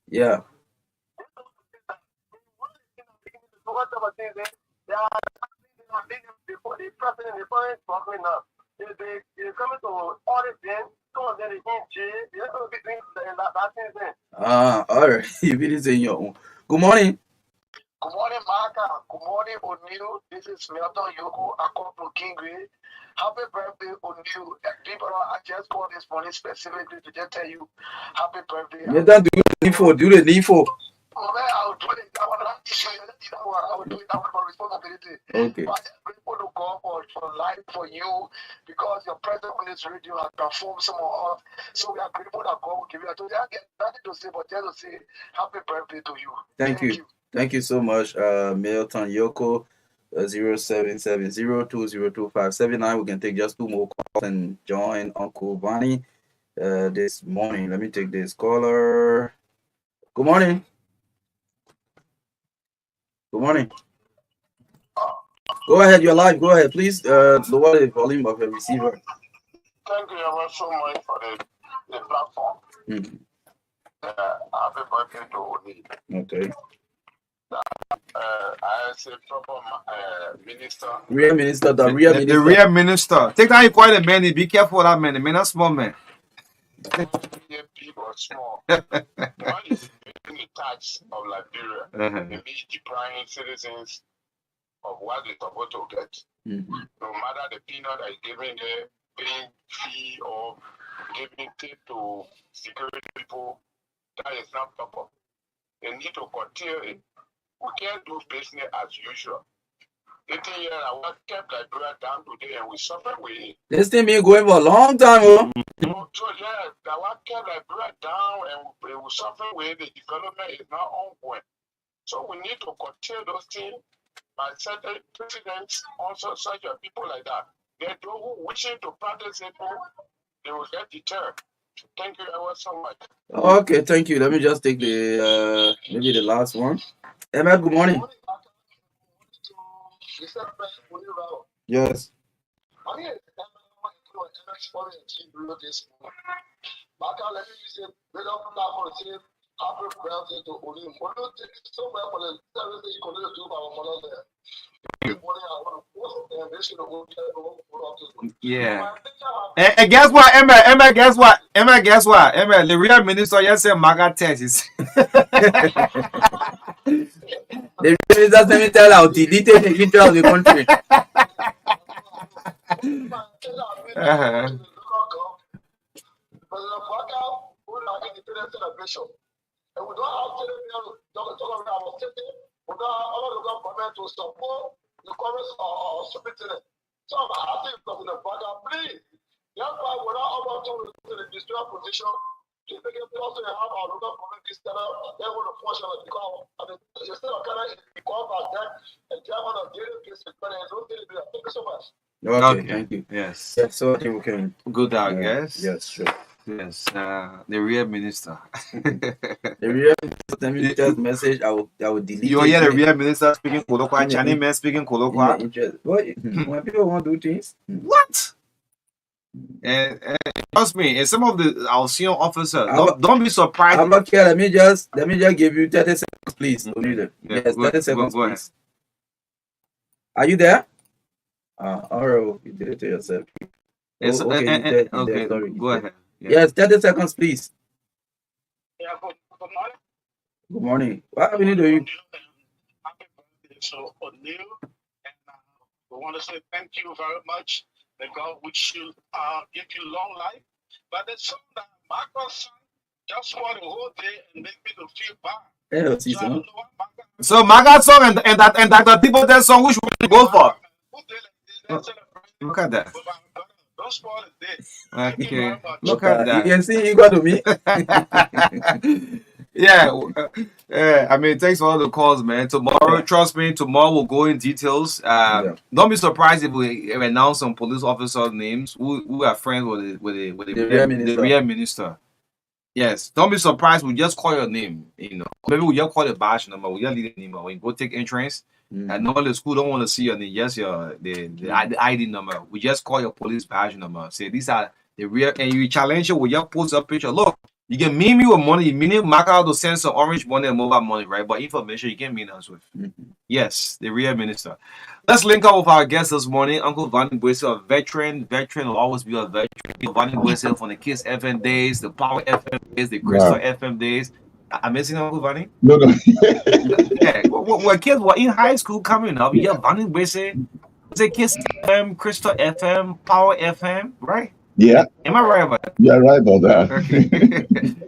yeah. All right. You didn't say your own. Good morning. Good morning, Marka. Good morning, O'Neill. This is Milton Yoko. I come from Kingsley. Happy birthday, O'Neill. People, I just called this morning specifically to just tell you happy birthday. You don't do the needful. Do the needful. Oh, man, I will do it. I will do it. I will responsibility. Okay. But I'm grateful to God for life for you because your presence on this radio has transformed some of us. So we are grateful that God will give you. I get nothing to say, but just to say happy birthday to you. Thank you. Thank you so much, Milton Yoko. 0770202579. We can take just 2 more calls and join Uncle Bonnie this morning. Let me take this caller. Good morning. Good morning. Go ahead, you're live. Go ahead, please. Lower the volume of your receiver. Thank you so much for the platform. Mm-hmm. Happy birthday to O'Neill. Okay. I say proper minister. Real minister, the real minister. Take that quite a man. Be careful of that man. The man is small man. Big or small. One is in the tax of Liberia. They be depriving citizens of what they're supposed to get. Mm-hmm. No matter the peanut I giving there, paying fee or giving tip to security people, that is not proper. They need to curtail it. We can't do business as usual. 18 years, I was kept Liberia down today and we suffer with it. This thing been going for a long time, oh. So yeah, I was kept Liberia down and we suffer with it. The development is not ongoing. So we need to curtail those things by certain presidents, also such a people like that. They do who wishing to practice it, they will get deterred. Thank you ever so much. Okay, thank you. Let me just take the maybe the last one. Emma, good morning. Yes. Yeah. And guess what, Emma, guess what? Emma, the real minister just said Marka tests. The minister let me tell how deleted the future of the country. And we don't have to talk about our city. We don't have all the government to support the chorus or stupidity. So I'm asking for the father, please. Therefore, we're not about to the district position. If we can also have our local community set up, they want to function because instead of kind of because of that, and German of daily case, but I don't think thank you so much. Okay, thank you. Yes. So I think we can go down, yes. Yes, sure. Yes, the real minister. The real minister send me just message. I will delete. You hear the real minister speaking Kolokwa, Chinese man speaking Kolokwa. When people want to do things, what? And trust me, and some of our senior officers, don't be surprised. I'm not care. Let me just give you 30 seconds, please. Yes, 30 seconds, please. Are you there? All right, you did it to yourself. Okay, sorry. Go ahead. Yes, 30 seconds, please. Yeah, good morning. Good morning. What happened to you? Happy birthday to O'Neill, and we want to say thank you very much. May God wish you, give you long life. But the song that Marka sang just for the whole day and make me to feel bad. So Marka song and that the people that song, which one you go for? Look at that. Don't spoil the day. Okay. Look at that. You can see equal to me. I mean, thanks for all the calls, man. Tomorrow, trust me, tomorrow we'll go in details. Don't be surprised if we announce some police officer names who are friends with the real minister. Yes, don't be surprised. We just call your name. Maybe we just call the badge number. We just leave the number when you go take entrance. And normally the school don't want to see your name, just the ID number. We just call your police badge number. Say these are the real, and you challenge it. We just post a picture. Look, you can meet me with money. You mean mark out to send some orange money and mobile money, right? But information you can meet us with. Yes, the real minister. Let's link up with our guest this morning, Uncle Vanny Boise, a veteran. Veteran will always be a veteran. Vanny Boise from the Kiss FM days, the Power FM days, the Crystal FM days. I'm missing Uncle Vanny? No. Yeah, when kids were in high school coming up, you have Vanny Boise, Kiss FM, Crystal FM, Power FM, right? Yeah. Am I right about that? You're right about that. Okay.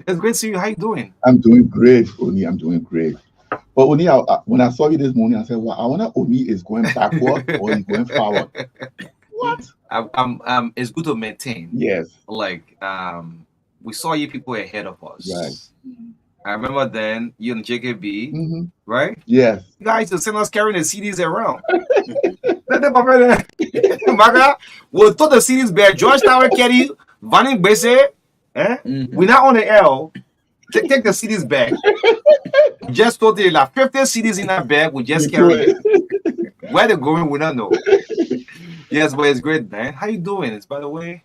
It's great to see you. How you doing? I'm doing great, Oni. I'm doing great. But Oni, when I saw you this morning, I said, "Well, I wonder Oni is going backward or he's going forward." What? It's good to maintain. Yes. Like we saw you people ahead of us. Right. I remember then you and JKB, right? Yes. You guys used to send us carrying the CDs around. Marka, we'll throw the CDs back. Georgetown carry Vanny Boise. We're not on the L. Take the CDs back. Just throw the like 50 CDs in that bag. We just carry it. Where they're going, we don't know. Yes, but it's great, man. How you doing? It's by the way.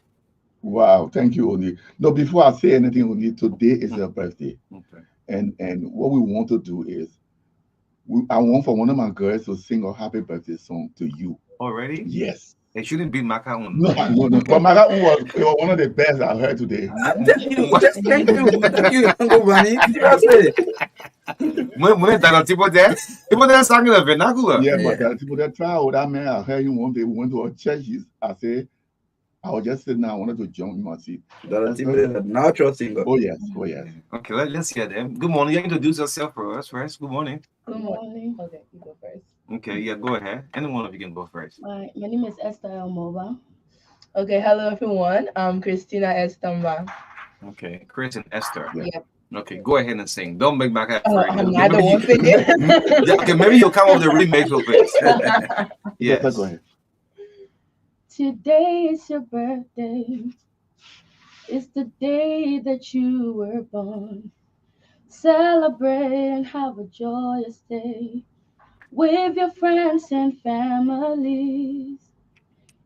Wow, thank you, Oni. No, before I say anything, Oni, today is your birthday. Okay. And what we want to do is, I want for one of my girls to sing a happy birthday song to you. Already? Yes. It shouldn't be Marka. No. But Marka was one of the best I heard today. Thank you, Uncle Vanny. When people there sang in the vernacular. Yeah, but people that try with that man, I heard him one day, we went to a church. I said, I was just sitting there, I wanted to jump in my seat. Natural singer. Oh, yes. Okay, let's hear them. Good morning. You introduce yourself for us first. Good morning. Good morning. Okay, you go first. Okay, yeah, go ahead. Any one of you can go first. My name is Esther Elmova. Okay, hello everyone. I'm Christina Estamba. Okay, Chris and Esther. Yep. Okay, go ahead and sing. Don't make Marka I'm not the one singing. Okay, maybe you'll come up with the remix of it. Yes. Go ahead. Today is your birthday. It's the day that you were born. Celebrate and have a joyous day with your friends and families.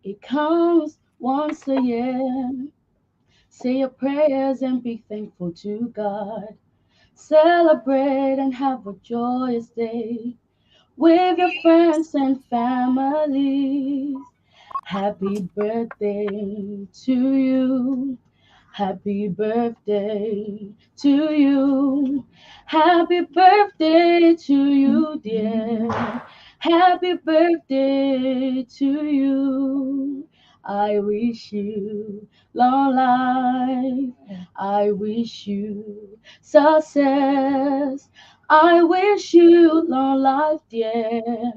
It comes once a year. Say your prayers and be thankful to God. Celebrate and have a joyous day with your friends and families. Happy birthday to you. Happy birthday to you. Happy birthday to you, dear. Happy birthday to you. I wish you long life. I wish you success. I wish you long life, dear.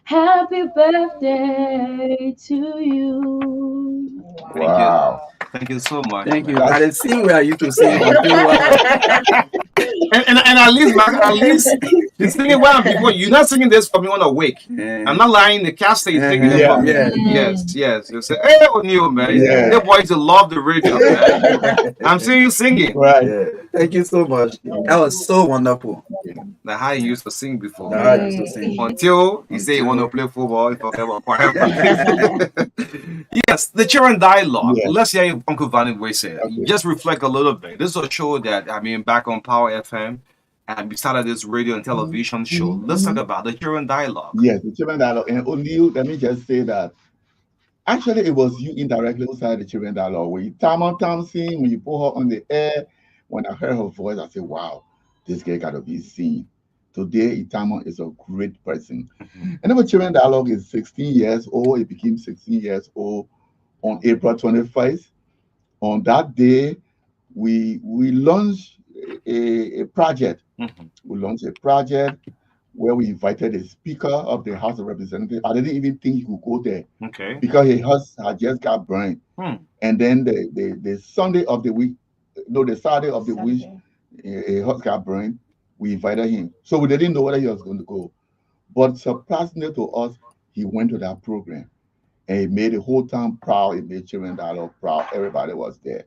Happy birthday to you. Wow. Thank you so much. Thank you. I didn't see where you to sing. And at least you're singing well before. You're not singing this for me on a wake. I'm not lying. The cast is singing it for me. Yes. You say, hey, O'Neil, man. The boys to love the radio, man. I'm seeing you singing. Right. Yeah. Thank you so much. That was so wonderful. Now, how you used to sing before. Until you say you want to play football. Yes, the children dialogue. Yes. Let's hear Uncle Vanny Boise. Just reflect a little bit. This is a show that, back on Power FM, and we started this radio and television show. Let's talk about the children dialogue. Yes, the children dialogue. And O'Neil, let me just say that actually it was you indirectly who started the children dialogue. When you Thompson, when you put her on the air, when I heard her voice, I said, wow, this girl got to be seen. Today, Itama is a great person. And our children dialogue is 16 years old. It became 16 years old on April 21st. On that day, we launched a project. We launched a project where we invited the Speaker of the House of Representatives. I didn't even think he could go there. Okay. Because his house had just got burned. And then the Sunday of the week, no, the Saturday of the week, a house got burned. We invited him. So we didn't know whether he was going to go. But surprisingly to us, he went to that program. And he made the whole town proud. He made Children Dialogue proud. Everybody was there.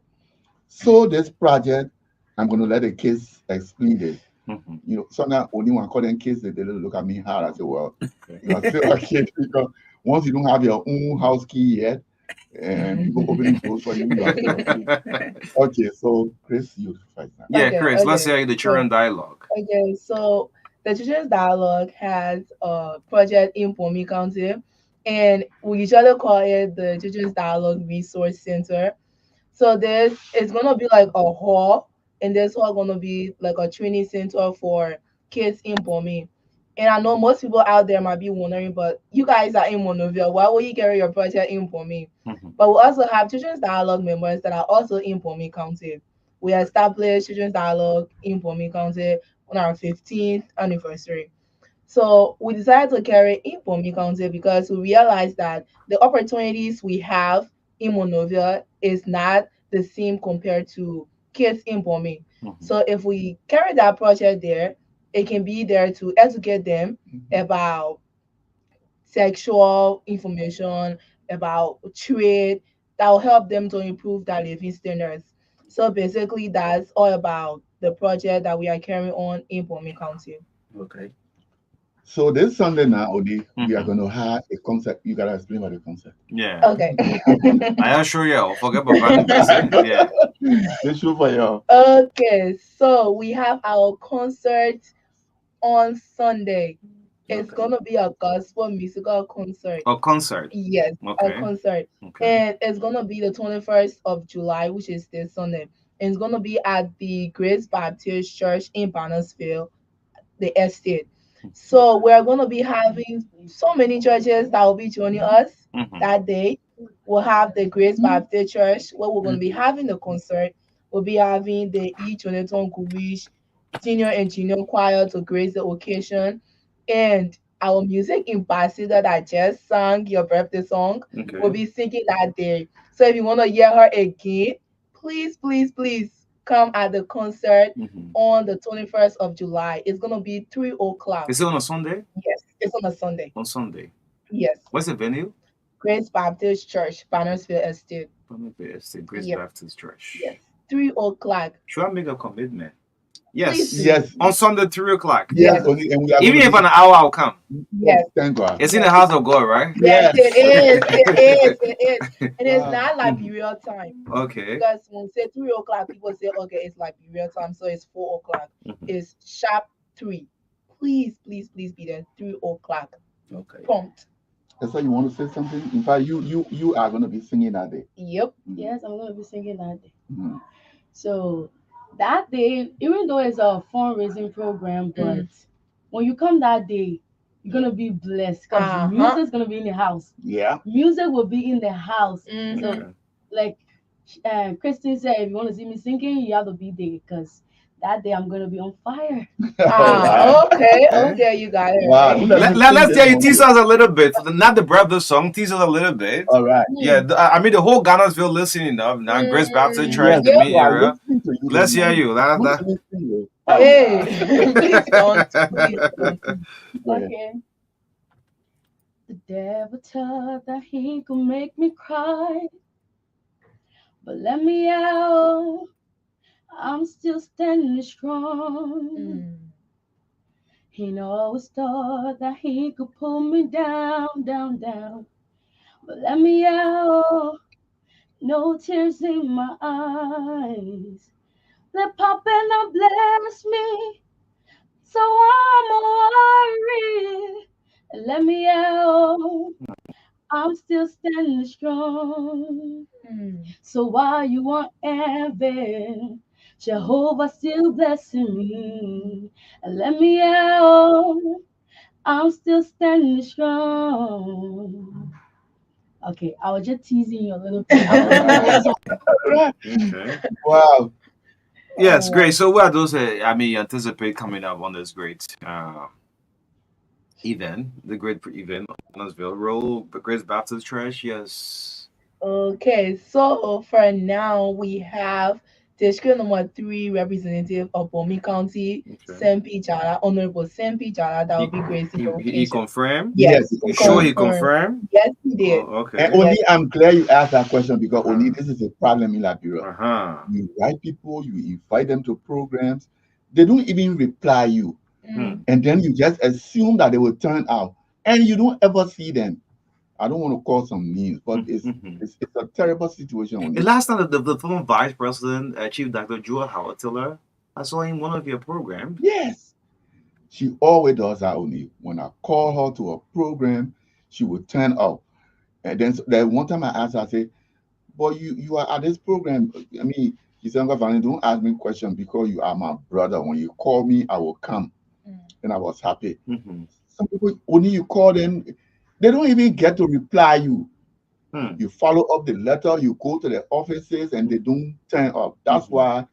So this project, I'm going to let the kids explain it. Mhm. You know, sometimes only when I call them kids, they look at me hard. I say, well, you are still a kid because once you don't have your own house key yet, and people opening doors for you, you are still a kid. Okay, so Chris, you first now. Yeah, Okay, Chris, let's okay. hear the So, children dialogue. okay, so the Children's Dialogue has a project in Pomi County, and we usually call it the Children's Dialogue Resource Center. So this is gonna be like a hall, and this hall gonna be like a training center for kids in Pomi. And I know most people out there might be wondering, but you guys are in Monrovia. Why will you carry your project in Pomi? Mhm. But we also have Children's Dialogue members that are also in Pomi County. We established Children's Dialogue in Pomi County on our 15th anniversary. So we decided to carry in Pomi County because we realized that the opportunities we have in Monrovia is not the same compared to kids in Pomi. Mhm. So if we carry that project there, it can be there to educate them about sexual information, about trade that will help them to improve their living standards. So basically, that's all about the project that we are carrying on in Pomi County. Okay. So this Sunday now, Odi, we are Mhm. going to have a concert. You gotta explain about the concert. Yeah. Okay. I assure you, I'll forget about Van Bessie. Yeah. This show for you. Okay, so we have our concert on Sunday. It's Okay. gonna be a gospel musical concert. A concert. Yes, a Okay. concert. Okay. And it's gonna be the 21st of July, which is this Sunday. And it's gonna be at the Grace Baptist Church in Bannersville, the estate. So we're going to be having so many churches that will be joining us Mhm. that day. We'll have the Grace Baptist Church where we're going to be having the concert. We'll be having the E. Jonathan Kuwish senior and junior choir to grace the occasion. And our music ambassador that just sang your birthday song will Okay. be singing that day. So if you want to hear her again, please, please, please come at the concert Mhm. on the 21st of July. It's gonna be 3 o'clock. Is it on a Sunday? Yes, it's on a Sunday. On Sunday. Yes. What's the venue? Grace Baptist Church, Bannersville Estate. It's the Grace Yep. Baptist Church. Yes. 3 o'clock. Should I make a commitment? Please Yes. do. Yes, On Sunday, 3 o'clock. yes, Yes. Odi, and we are Even going if to an hour, I'll come. Yes. thank God. It's in the house of God, right? Yes, Yes. it is. It is. It is. And it's Wow. not like real time. Okay. Because when we say 3 o'clock, people say, okay, it's like real time. So it's 4 o'clock. Mhm. It's sharp 3. Please, please, please be there. 3 o'clock. Okay. Prompt. That's why you want to say something. In fact, you are going to be singing that day. Yep. Yes, I'm gonna be singing that day. Mhm. So that day, even though it's a fundraising program, but Mm. when you come that day, you're gonna be blessed because Uh-huh. music's gonna be in the house. Yeah. Music will be in the house. Mhm. So, Okay. like Christine said, if you want to see me singing, you have to be there because that day I'm gonna be on fire. Wow. Okay. Okay, you got it Wow. right. Let's tell you, tease us a little bit. Not the birthday song, tease us a little bit. All right. Yeah, I mean the whole Ghana's listening now. Now Grace Baptist Mm, Church, the yep. main You are area. listening to you. Let's hear you. Who's listening to you? Hey, please don't. Please don't. Go ahead. Okay. The devil thought that he could make me cry, but let me out. I'm still standing strong. Mm. He always thought that he could pull me down, down, down. But let me out. No tears in my eyes. Let Papa not bless me. So I'm worried. Let me out. I'm still standing strong. Mm. So while you are heaven, Jehovah still blessing me. Let me out. I'm still standing strong. Okay, I was just teasing you a little bit. Okay. Wow. Yes, Oh, great. So what are those you anticipate coming up on this great event, the great event on Huntsville Road, the Grace Baptist Church? Yes. okay, so for now we have District number 3 representative of Bomi County, Okay. Sempi Jala, Honorable Sempi Jala, that will be gracing the He occasion. confirmed? Yes, Yes, he he You sure he confirmed. confirmed? confirmed. Yes, he did. Oh, And okay. only Yes. I'm glad you asked that question because only Uh-huh. this is a problem in Liberia. Uh-huh. You invite people, you invite them to programs, they don't even reply you. Hmm. And then you just assume that they will turn out and you don't ever see them. I don't want to call some names, but Mhm. it's a terrible situation on And it. last time, the former vice president, Chief Dr. Joel Howard Tiller, I saw him in one of your programs. Yes, she always does that only. When I call her to a program, she will turn up. And then one time I asked her, I said, but you are at this program. I mean, she said, Uncle Vanny, don't ask me questions because you are my brother. When you call me, I will come. And I was happy. Mhm. Some people, only you call them, they don't even get to reply you. Hmm. You follow up the letter, you go to the offices, and they don't turn up. That's why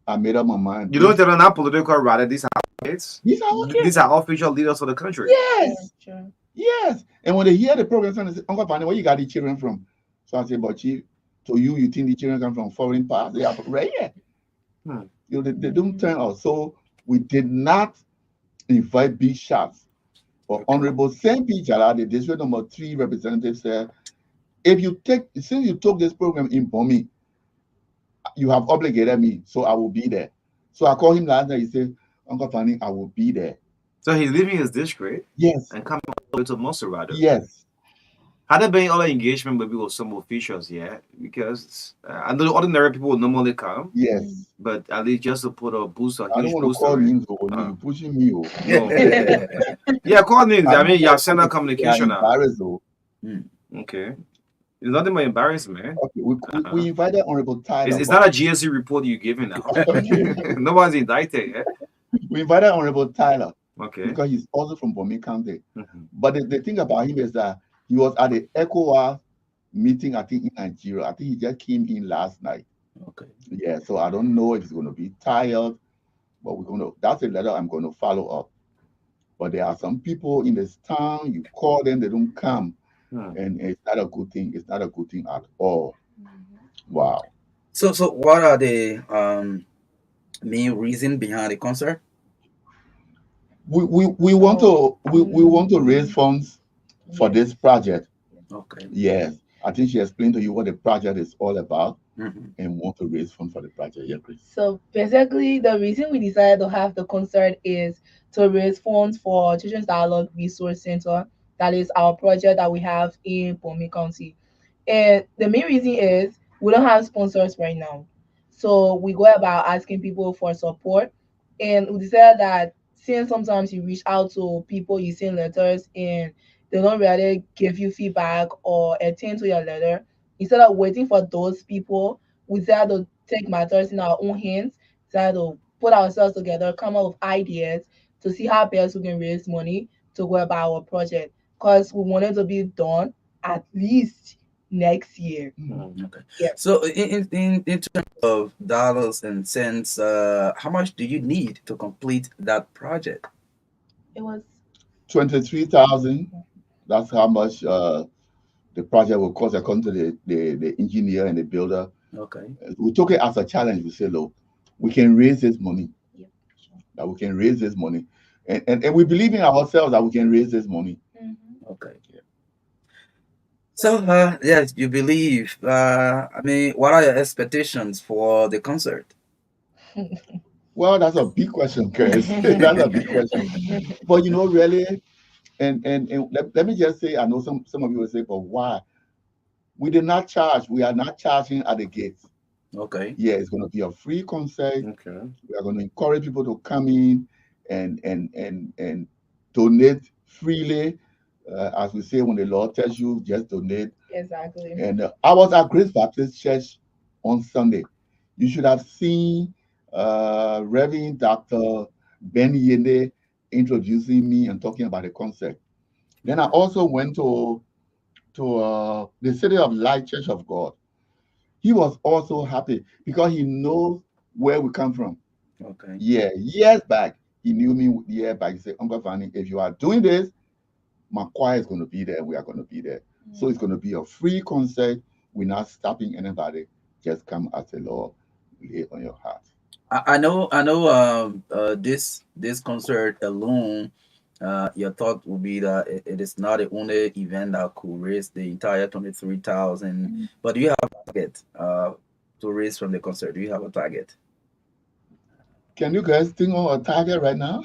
I made up my mind. You don't tell them not political rally. These are kids. These are our kids. These are official leaders of the country. Yes, Sure. yes. And when they hear the program, they say, Uncle Fanny, where you got the children from? So I say, but Chief, to you think the children come from foreign parts? They are right here. Hmm. You know, they don't turn out. So we did not invite big shots. But Okay. Honorable Sempi Jala, the district number 3 representative, said, if you take, since you took this program in for me, you have obligated me, so I will be there. So I called him last night. He said, Uncle Fanny, I will be there. So he's leaving his district Yes, and coming all the way to Monserrate. yes. Had there been other engagement maybe with some officials yet? Because I know the ordinary people would normally come, Yes. but at least just to put a booster, I don't huge want to booster call in. names, only you pushing me. Oh. No. Yeah, call names. I mean, you have sent out They are communication now. embarrassed, though. Okay. It's nothing but embarrassment. Okay, we invited Honorable Tyler. It's but- not a GSC report you're giving now. Okay. Nobody's indicted yet. We invited Honorable Tyler Okay. because he's also from Bomi County. Mhm. But the thing about him is that he was at the ECOWAS meeting, I think, in Nigeria. I think he just came in last night. Okay. Yeah, so I don't know if he's going to be tired, but that's a letter I'm going to follow up. But there are some people in this town, you call them, they don't come. And it's not a good thing. It's not a good thing at all. Wow. So what are the main reason behind the concert? We want to raise funds for this project. Okay. Yes. I think she explained to you what the project is all about Mhm. and want to raise funds for the project. Yeah, Chris. So basically, the reason we decided to have the concert is to raise funds for Children's Dialogue Resource Center. That is our project that we have in Bomi County. And the main reason is we don't have sponsors right now. So we go about asking people for support. And we decided that since sometimes you reach out to people, you send letters and they don't really give you feedback or attend to your letter, instead of waiting for those people, we decided to take matters in our own hands, decided to put ourselves together, come up with ideas to see how best we can raise money to go about our project. Because we wanted to be done at least next year. Okay. Yeah. So in terms of dollars and cents, how much do you need to complete that project? It was 23,000. That's how much the project will cost according to the engineer and the builder. Okay. We took it as a challenge. We said, look, we can raise this money. Yeah, sure. That we can raise this money. And we believe in ourselves that we can raise this money. Okay. Yeah. So yes, you believe. I mean, what are your expectations for the concert? Well, that's a big question, Chris. That's a big question. But really, and let me just say, I know some of you will say, but why? We did not charge. We are not charging at the gates. Okay. Yeah, it's going to be a free concert. Okay. We are going to encourage people to come in and donate freely. As we say, when the Lord tells you, just donate. Exactly. And I was at Grace Baptist Church on Sunday. You should have seen Reverend Dr. Ben Yende introducing me and talking about the concert. Then I also went to the City of Light Church of God. He was also happy because he knows where we come from. Okay. Yeah, years back, he knew me years back. He said, Uncle Fanny, if you are doing this, my choir is going to be there. We are going to be there. So it's going to be a free concert. We're not stopping anybody. Just come as the Lord lay on your heart. I know this concert alone, your thought would be that it is not the only event that could raise the entire 23,000, but do you have a target to raise from the concert? Do you have a target? Can you guys think on a target right now?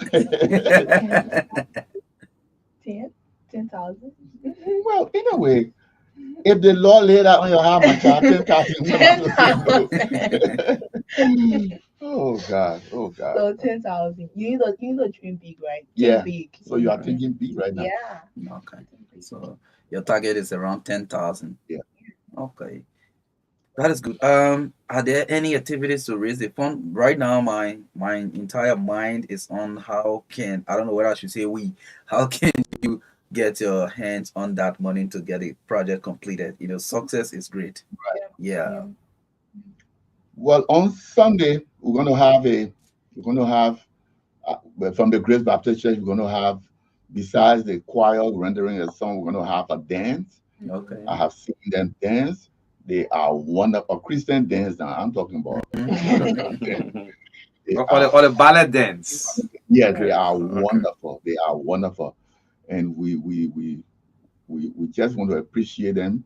10,000. Well, in a way, if the Lord laid out on your heart, my child, 10,000, you don't have to say no. 10,000. Oh God, oh God. So 10,000. You need to dream big, right? Yeah. Dream big. So you are thinking big right now. Yeah. Okay. So your target is around 10,000. Yeah. Okay. That is good. Are there any activities to raise the fund? Right now, my entire mind is on how can, I don't know what I should say, how can you get your hands on that money to get the project completed? Success is great. Yeah. Well, on Sunday we're gonna have well, from the Grace Baptist Church, we're gonna have, besides the choir rendering a song, we're gonna have a dance. Okay. I have seen them dance. They are wonderful Christian dance. Now I'm talking about. They Or the ballet dance. Yeah, they are Okay. wonderful. They are wonderful, and we just want to appreciate them,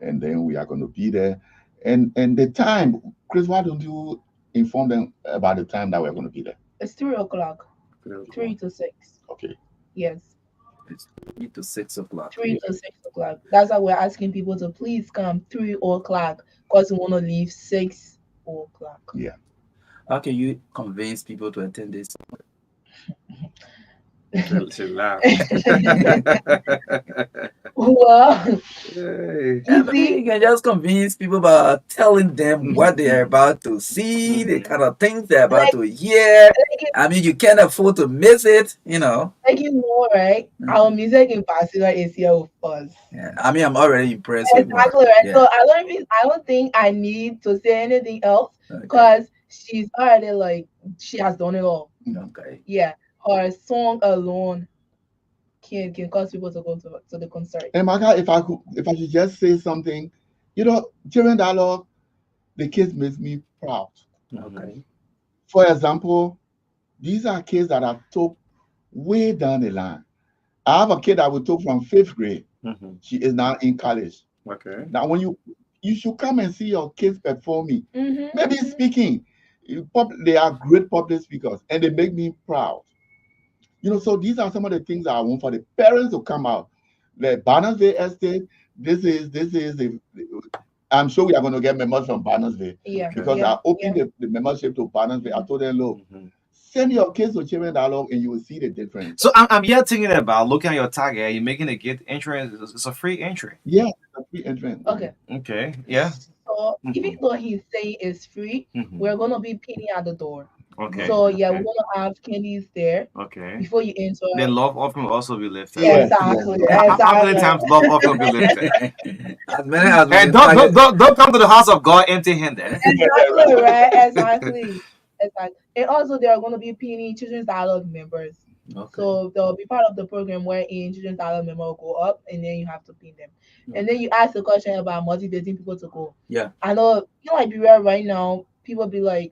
and then we are going to be there, and the time. Chris, why don't you inform them about the time that we're going to be there? It's 3 o'clock. 3 to 6. Okay. Yes. It's 3 to 6 o'clock. 3 to 6 o'clock. That's why we're asking people to please come 3 o'clock because we want to leave 6 o'clock. Yeah. How can you convince people to attend this? To laugh. Well, Hey. I mean, you can just convince people by telling them what they are about to see, the kind of things they're about to hear. I mean, you can't afford to miss it. like you know, right? Our music in Barcelona is here with us. Yeah. I mean, I'm already impressed with Exactly right. Yeah. So I don't think I need to say anything else Okay. because she's already like she has done it all. Okay. Yeah, her song alone can cause people to go to the concert. And Marka, if I should just say something, during dialogue, the kids make me proud. Okay. For example, these are kids that I took way down the line. I have a kid that we took from 5th grade. She is now in college. Okay. Now, when you should come and see your kids performing, Mm-hmm. maybe speaking. They are great public speakers, and they make me proud. So these are some of the things that I want for the parents to come out. The Barnesville Estate, this is I'm sure we are going to get members from Barnesville. Yeah. Because I opened the membership to Barnesville. I told them, look, send your kids to Children Dialogue and you will see the difference. So I'm here thinking about looking at your target. You're making a gate entry. It's a free entry. Yeah, it's a free entrance. Okay. Okay. Yeah. So even though he's saying it's free, we're gonna be pinning at the door. Okay. So yeah, we're gonna have candies there Okay. before you enter. Then love offering will also be lifted. Yeah. Exactly. How many times love offering will be lifted? As many as we And can don't come to the house of God empty-handed. Exactly right. Exactly. And also there are gonna be pinning Children's Dialogue members. Okay. So they'll be part of the program wherein Children's Dialogue member will go up and then you have to pin them. And then you ask the question about motivating people to go. Yeah. I know Liberia right now, people be like,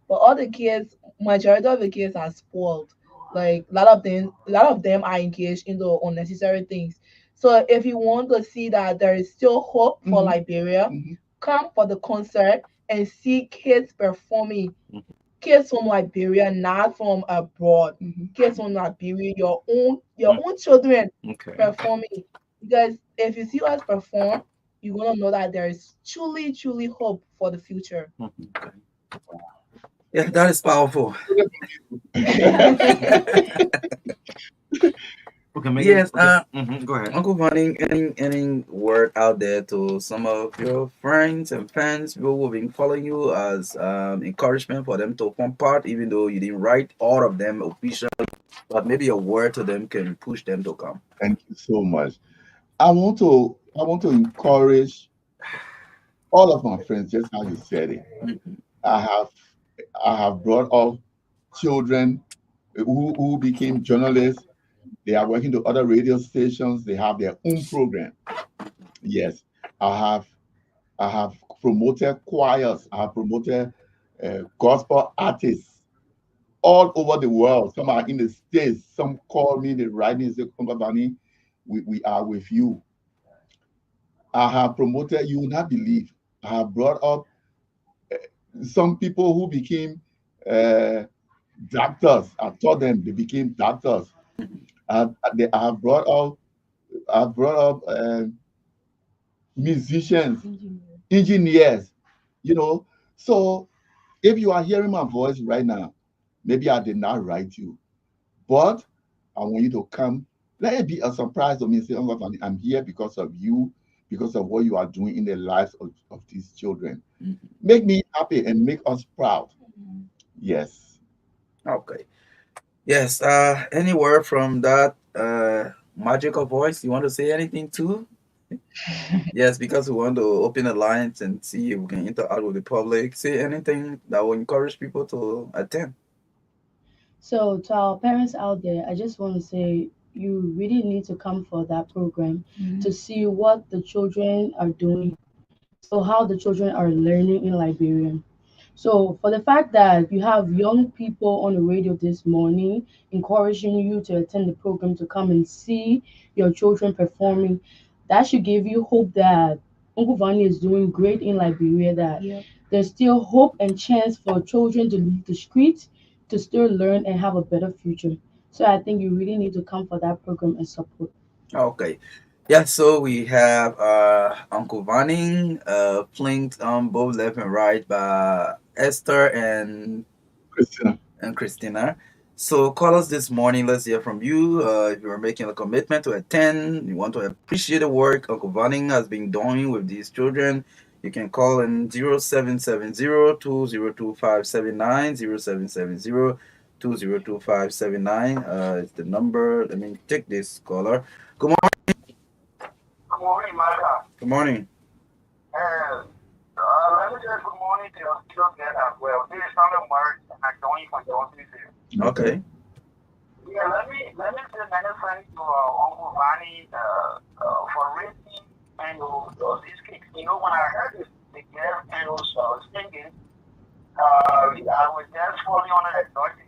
but all the kids, majority of the kids are spoiled. Like a lot of them are engaged in the unnecessary things. So if you want to see that there is still hope for Liberia, come for the concert and see kids performing. Kids from Liberia, not from abroad. Kids from Liberia, your own children performing. Because if you see us perform, you're gonna know that there is truly, truly hope for the future. Okay. Yeah, that is powerful. Okay, yes. Go ahead. Uncle Vonnie, any word out there to some of your friends and fans, people who have been following you as encouragement for them to form part, even though you didn't write all of them officially, but maybe a word to them can push them to come. Thank you so much. I want to encourage all of my friends, just how you said it. I have brought up children who became journalists. They are working to other radio stations. They have their own program. Yes, I have promoted choirs. I have promoted gospel artists all over the world. Some are in the States. Some call me, they write me and say, Uncle Vani, we are with you. I have promoted, you will not believe. I have brought up some people who became doctors. I taught them they became doctors. I have brought up musicians, engineers, you know. So if you are hearing my voice right now, maybe I did not write you, but I want you to come. Let it be a surprise to me. Say, Uncle Fanny, I'm here because of you, because of what you are doing in the lives of these children. Make me happy and make us proud. Yes. Okay. Yes. Any word from that magical voice? You want to say anything too? Yes, because we want to open the lines and see if we can interact with the public. Say anything that will encourage people to attend. So, to our parents out there, I just want to say you really need to come for that program to see what the children are doing. So, how the children are learning in Liberia. So, for the fact that you have young people on the radio this morning encouraging you to attend the program to come and see your children performing, that should give you hope that Uncle Vani is doing great in Liberia, that there's still hope and chance for children to leave the streets to still learn and have a better future. So, I think you really need to come for that program and support. Okay. Yeah, so we have Uncle Vanning flanked on both left and right by Esther Christina. and Christina. So call us this morning. Let's hear from you. If you're making a commitment to attend, you want to appreciate the work Uncle Vanning has been doing with these children, you can call in 0770-202579, 0770-202579. It's the number. Let me take this caller. Good Good morning, Marka. morning. And let me say good morning to your children as well. This is Sunday Mark, and I'm joining from Johnson here. Okay. Yeah, let me say many thanks to Uncle Vani for raising and these kids. You know, when I heard the girl and was singing, I was just falling on the anointing.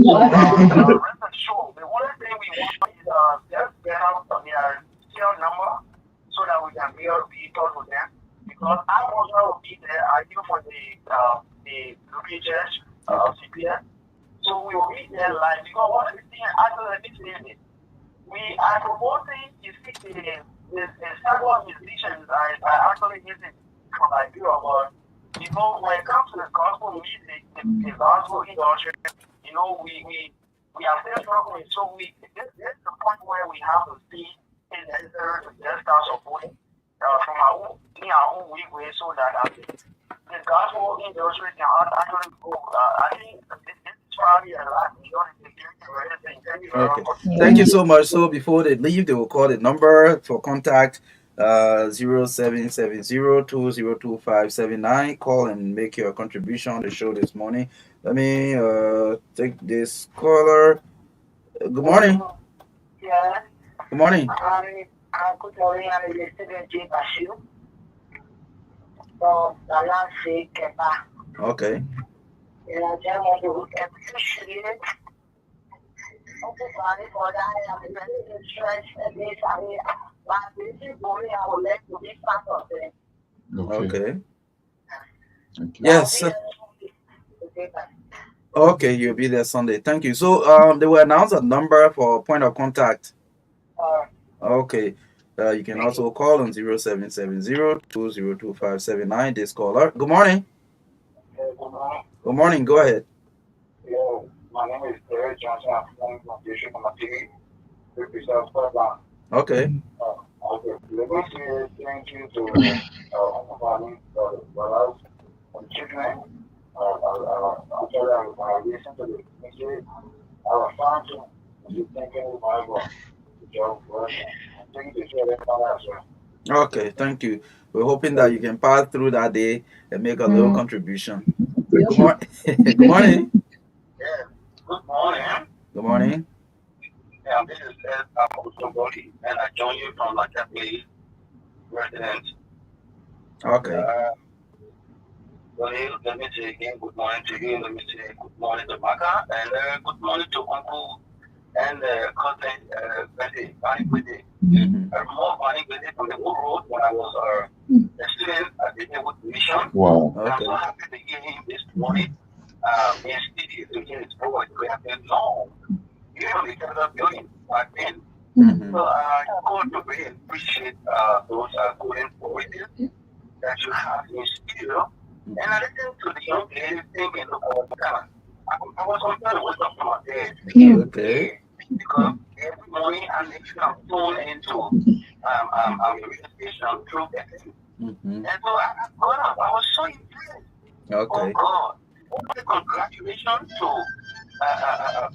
Rest assured, the only thing we want is just get out of their serial number so that we can be able to be in touch with them. Because I also will be there. I do for the church, CPS. So we will be there live. Because what is the thing actually this we are promoting the several musicians are actually using from Nigeria, but you know, when it comes to the gospel music, the gospel industry, you know, we are still struggling. So this is the point where we have to see in necessary to just start supporting from our own weak way so that the gospel industry can actually go. I think this is probably a lot beyond the security. Thank you very Okay. much. Thank you so much. So before they leave, they will call the number for contact 0770-202579. Call and make your contribution on the show this morning. Let me take this caller. Good morning. Yeah. Good morning. Good morning. I'm the student J. Bashir from Dalasi, Keba. Okay. And I just want to appreciate Uncle Vani for that. I'm very interested in this. I mean, my basic only I would like to be part of it. Okay. Thank you. Yes. Okay, you'll be there Sunday. Thank you. So they will announce a number for point of contact. Okay. You can also call on 0770-202579. This caller. Good morning. Good morning. Good morning. Go ahead. Yeah, my name is Terry Johnson. I'm calling from District Number 3, Scotland. Okay. Okay. Let me say thank you to Uncle Vani for us and children. Actually, I listen to the message. I was found to thank you, Bible. Job working. Thank you to share that as well. Okay. Thank you. We're hoping that you can pass through that day and make a little contribution. Good morning. Good morning. Yeah. Good morning. Good morning. Yeah, this is Ed Somebody, and I join you from Lakapli residence. Okay. Let me say again, good morning to you. Let me say good morning to Marka, and good morning to Uncle and cousin Betty, Bonnie Betty. Mhm. I remember Bonnie Betty from the Wood Road when I was a student at the Wood Mission. Wow. And I'm so Okay. happy to hear him this morning. In studio to hear his voice. We have been long. You know, the Canada building back then. Mhm. So I called to really appreciate those golden voices that you have in studio. And I listened to the young lady singing the kind I was compared with wisdom from my dad. Okay. Yeah, because every morning I make sure I'm tuned into the radio station through FM. Mhm. And so I got up. I was so impressed. Oh Okay. God. Congratulations to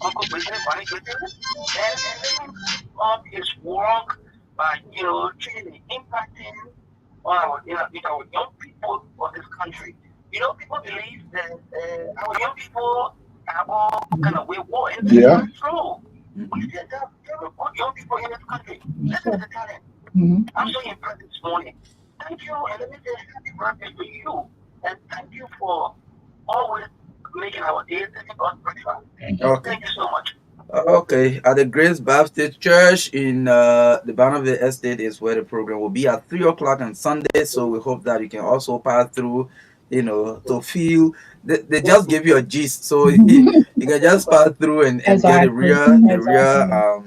Uncle Bridget, Bonnie Bridget, and letting up his work by, truly impacting on our young people of this country. People believe that our young people are all kind of wayward, and that's Yeah. not true. We Mhm. still have good young people in this country. Listen to the talent. Mm-hmm. I'm so impressed this morning. Thank you, and let me say happy birthday to you, and thank you for always making our days and us breakfast. Okay. Thank you so much. Okay, at the Grace Baptist Church in the Barnaville Estate is where the program will be at 3 o'clock on Sunday. So we hope that you can also pass through, to feel. They just give you a gist, so you can just pass through and get Exactly. the real Exactly.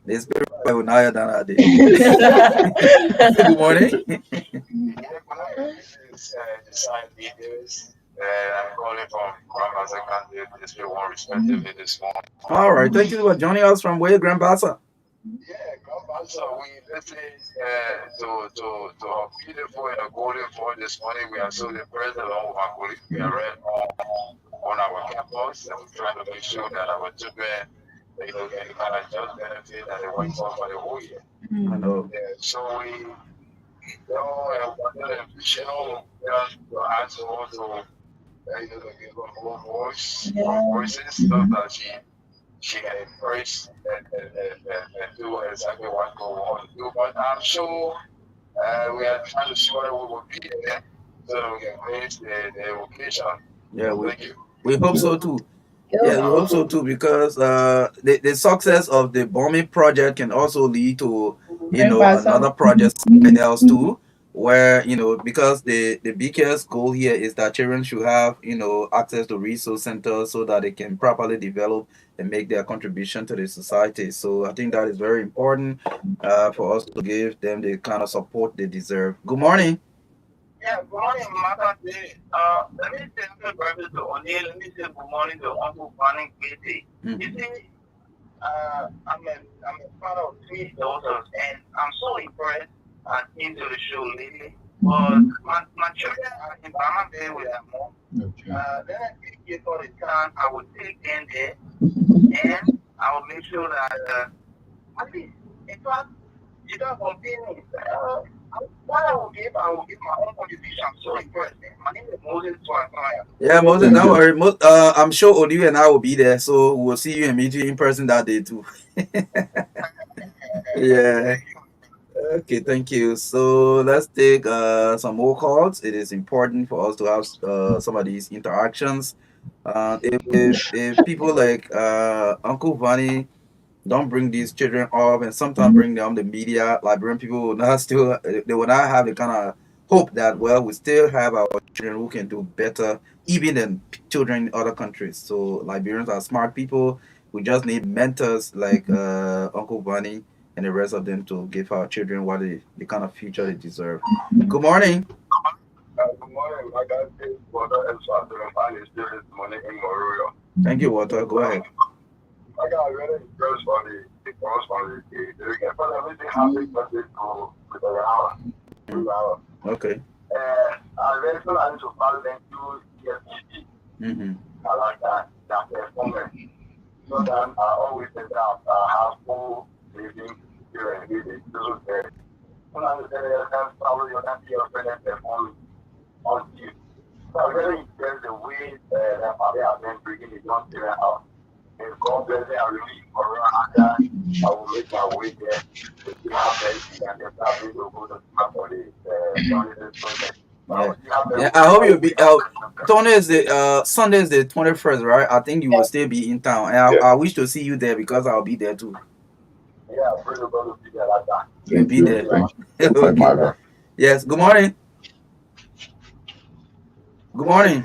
the spirit of Unaya than I did. Good morning. Yeah, good This is Design Leaders. I'm calling from Grandma's Country, District 1, respectively, this morning. All right, thank you for joining us from where, Grandpasa. Yeah, Grandma, so we listen to our beautiful and a golden voice this morning. We are so impressed along with our colleagues. We are right on our campus, and we're trying to make sure that our children, get the kind of just benefit that they work for the whole year. I know. Yeah, so we wanted to appreciate all your answer also, to give her more voices, so that she can embrace and do exactly what we want to do. But I'm sure we are trying to see whether we will be there so that we can grace the occasion. Yeah, Thank you. we hope so too. Yeah, we hope so too because the success of the bombing project can also lead to Grandpasa. another project somewhere else too, where because the biggest goal here is that children should have access to resource centers so that they can properly develop and make their contribution to the society. So I think that is very important for us to give them the kind of support they deserve. Good morning. Yeah, good morning, Marka. Let me say happy birthday to O'Neill. Let me say good morning to Uncle Fanning Katie. You Mhm. see, I'm a father of three daughters, and I'm so impressed into the show lately. But my children are in Bama Bay with their mom. Okay. Then I think if for the time, I would take them there, and I will make sure that at least, in fact, you don't compare. What I will give my own contribution. I'm so impressed. My name is Moses Tuakaya. Yeah, Moses, Thank don't you. worry. I'm sure Olu and I will be there, so we'll see you and meet you in person that day too. Yeah. Okay, thank you. So let's take some more calls. It is important for us to have some of these interactions. If people like Uncle Vani don't bring these children up and sometimes bring them the media, Liberian people will not still they will not have the kind of hope that well we still have our children who can do better even than children in other countries. So Liberians are smart people. We just need mentors like Uncle Bunny and the rest of them to give our children what the kind of future they deserve. Good morning. Good morning. My God is Water and Father and Finance still this morning in Moroyo. Thank you, Walter. Go ahead. I got really impressed by the cross by the again. But everything happy birthday to with an hour. 2 hours. Okay. And I really feel I need to follow them to EFTP. Mm-hmm. I like that. That's their moment. So then I always say that have full living here and here. This was there. When I was there, I can follow your friend and their family on you. So I really impressed the way that father has been bringing the young children out. And God bless them, I really around that. I will make my way there to see how best and then probably will go to Smart for the Johnny project. Yeah, yeah. I hope you'll be. Tony is the Sunday is the 21st, right? I think you will still be in town, and I wish to see you there because I'll be there too. Yeah, pretty well to be there like that. You'll Thank be you. there. Thank you. Bye, Okay. Marka. Yes. Good morning. Good morning.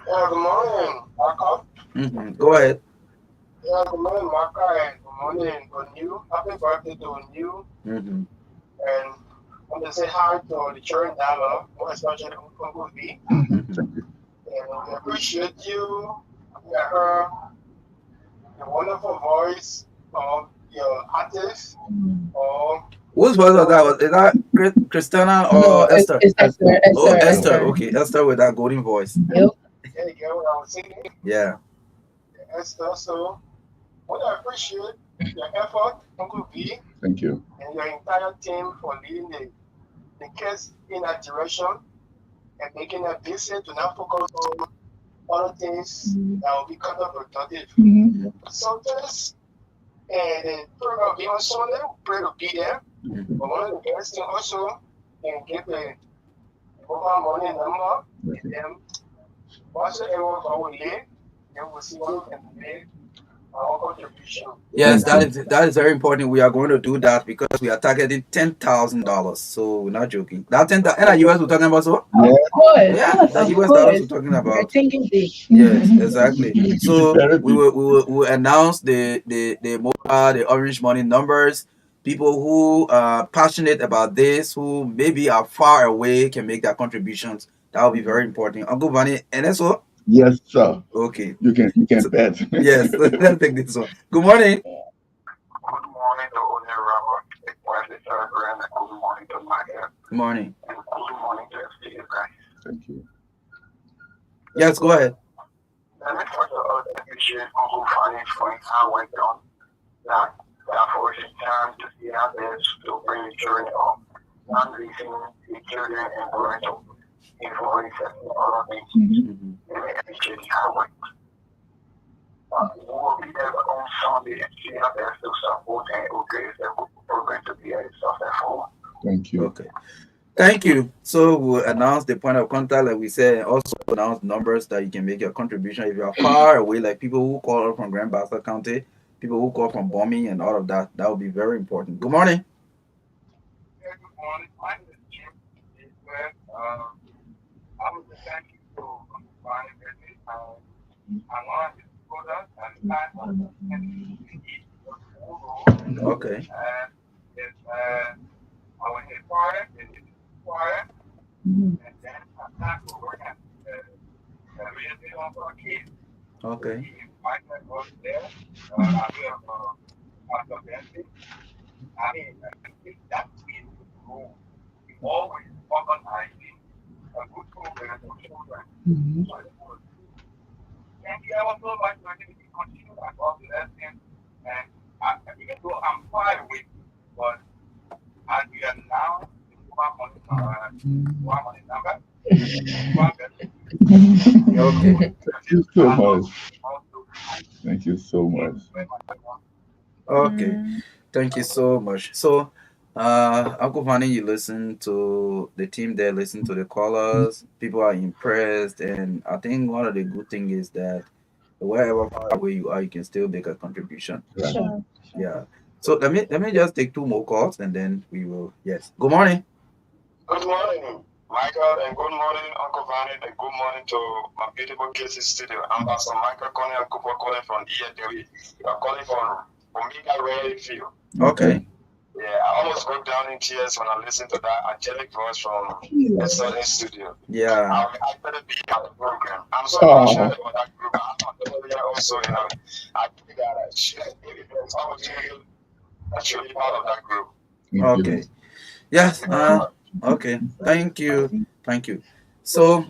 Yeah, good morning, Marka. Go ahead. Yeah, good morning, Marka, and good morning on you. Happy birthday to you. Mm-hmm. And I want to say hi to the children Dala, more especially Uncle V. Mm-hmm. Thank you. And we appreciate you. I heard the wonderful voice of your artist or Whose voice was that? Is that Christina No, or Esther? it's Esther, Oh, Esther, Esther. Esther. Okay, Esther with that golden voice. Yep. there you go, what I was singing. Yeah. Esther, so what I appreciate your effort, Uncle V, Thank you. and your entire team for leading the case in that direction and making a visit to not focus on other things that will be counterproductive. So just the program will be on Sunday, we pray to be there. Mm-hmm. But one of the best things also, you can get the mobile money number and then once everyone will leave, then we'll see what we can make our contribution. Yes, Thank you. that is very important. We are going to do that because we are targeting $10,000. So we're not joking. That 10,000 and the US we're talking about so Yeah. Of course. yeah, the Of US dollars we're course. talking We're about. thinking big. Yes, exactly. So we Therapy. will announce the mobile, the orange money numbers. People who are passionate about this, who maybe are far away, can make their contributions. That will be very important. Uncle Vanny, and also Yes, sir. okay. You can So, bet. yes, let's take this one. Good morning. Good morning to Oni Robert, the Wesley Celebrant, and good morning to Marka, Good morning. and good morning to FCA guys. Thank you. Yes, go ahead. Let me first of all appreciate Uncle Fanny for how went on that for his time to see how best to bring the children up, not leaving the children and parental influence and other things. Mhm. Let me appreciate how went. We will be there on Sunday and see how best to support and organize the program to be a successful. Thank you. Okay. Thank you. So we'll announce the point of contact, like we said, and also announce numbers that you can make your contribution. If you are far away, like people who call from Grand Bassa County, people who call from Bombing and all of that, that will be very important. Good morning. Yeah, good morning. My name is Jim. I would say thank you for finding business. I want to go down and find and Okay. and it's I went to choir and it's choir and then I time for work and really on for kids. So Okay. he invited us there. I mean Pastor Benson. I mean that is the rule. We always organizing a good program for children. So it was thank you ever so much for letting me continue my God lesson. And even though I'm far away, but as we are now, the mobile money number, mobile Okay. Thank you so much. also Thank you so much. Okay. Thank you so much. So, Uncle Fanny, you listen to the team there, listen to the callers. People are impressed, and I think one of the good thing is that wherever far away you are, you can still make a contribution. Right. Sure. Yeah. So let me just take two more calls, and then we will. Yes. Good morning. Good morning, Michael, and good morning, Uncle Vanny, and good morning to my beautiful Casey studio. I'm Pastor Michael calling and Cooper calling from EAW. I'm calling from Omega Ray Field. Okay. Yeah, I almost broke down in tears when I listened to that angelic voice from the Southern studio. Yeah. I better be at the program. I'm so Oh, passionate about that group. I'm on the area also, I think that I should give this opportunity that should be part of that group. thank Okay. you. Yes. Thank you very much. Okay. Thank you. Thank you. So,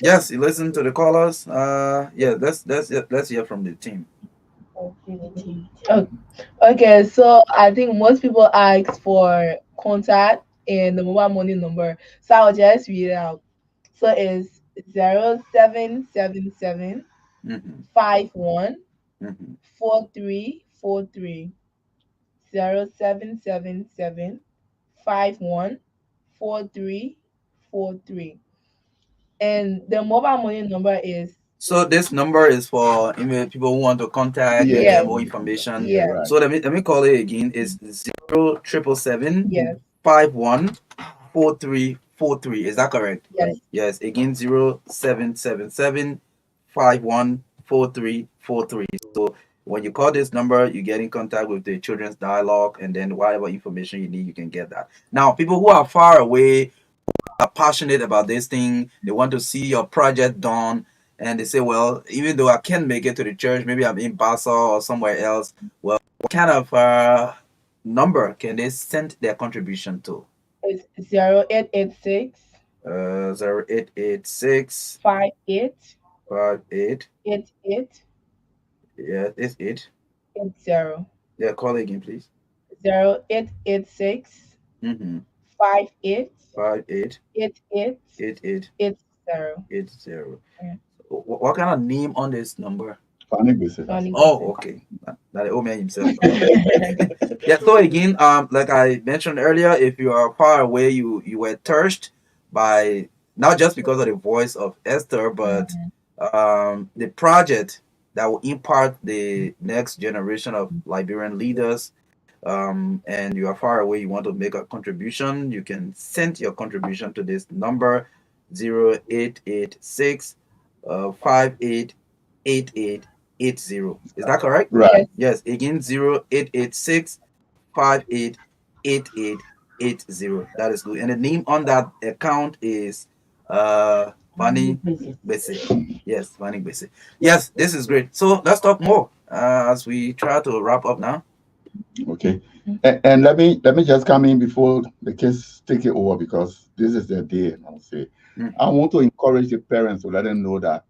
yes, you listen to the callers. Yeah. Let's hear from the team. Oh, okay, so I think most people ask for contact and the mobile money number. So I'll just read it out. So it's 0777 Mm-hmm. 51 Mm-hmm. 4343. 0777 51 4343. 4343. And the mobile money number is So this number is for email people who want to contact, give Yeah, yes, them more yeah, information. yeah, yes, right. So let me call it again. It's 0777 yes, 514343. Is that correct? yes. Yes. Again, 0777 514343. So when you call this number, you get in contact with the Children's Dialogue, and then whatever information you need, you can get that. Now, people who are far away are passionate about this thing. They want to see your project done. And they say, well, even though I can't make it to the church, maybe I'm in Basel or somewhere else. Well, what kind of number can they send their contribution to? It's 0886 0886 58 58. 88 Yeah, it's it. 80. Yeah, call again, please. 0886 Mm-hmm. 58 58 88 88 80. 80. Yeah. What kind of name on this number? Funny business. Funny Oh, person. okay. Now the old man himself. Yeah. So again, like I mentioned earlier, if you are far away, you were touched by not just because of the voice of Esther, but the project that will impart the next generation of Liberian leaders. And you are far away, you want to make a contribution, you can send your contribution to this number 0886 588880. Is that correct? Right. Yes. Yes, again 0886 588880. That is good. And the name on that account is Fanny Bese. Yes, Fanny Bese. Yes, this is great. So let's talk more as we try to wrap up now. Okay. And let me just come in before the kids take it over because this is their day. I'll say, Mm. I want to encourage the parents to let them know that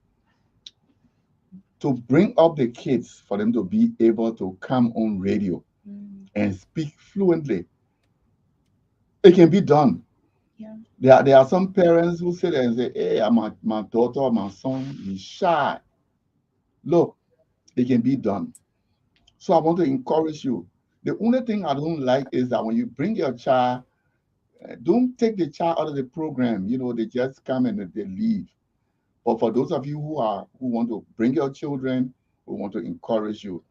to bring up the kids for them to be able to come on radio and speak fluently, it can be done. Yeah. There are some parents who sit there and say, hey, my daughter or my son is shy. Look, it can be done. So I want to encourage you. The only thing I don't like is that when you bring your child, don't take the child out of the program. You know, they just come and they leave. But for those of you who want to bring your children, we want to encourage you.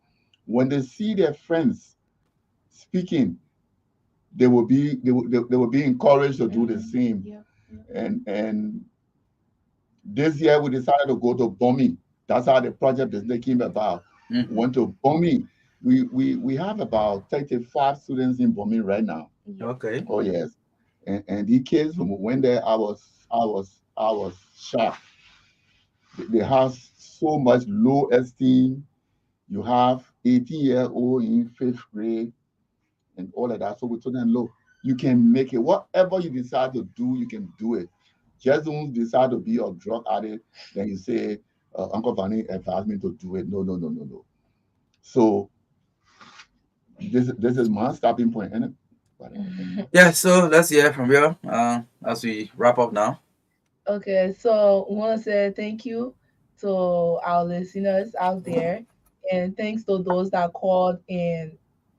When they see their friends speaking, they will be encouraged to do the same. Yeah. And this year we decided to go to Bomi. That's how the project business came about. Mhm. Went to Bomi. We have about 35 students in Bomi right now. Okay. Oh yes. And the kids when we went there, I was shocked. They have so much low esteem. You have 18-year-old in fifth grade and all of that. So we told them, look, you can make it. Whatever you decide to do, you can do it. Just don't decide to be a drug addict. Then you say, Uncle Vanny advised me to do it. No, no, no, no, no. So this is my stopping point, isn't it? Yeah, so let's hear from you as we wrap up now. Okay, so we want to say thank you to our listeners out there, and thanks to those that called and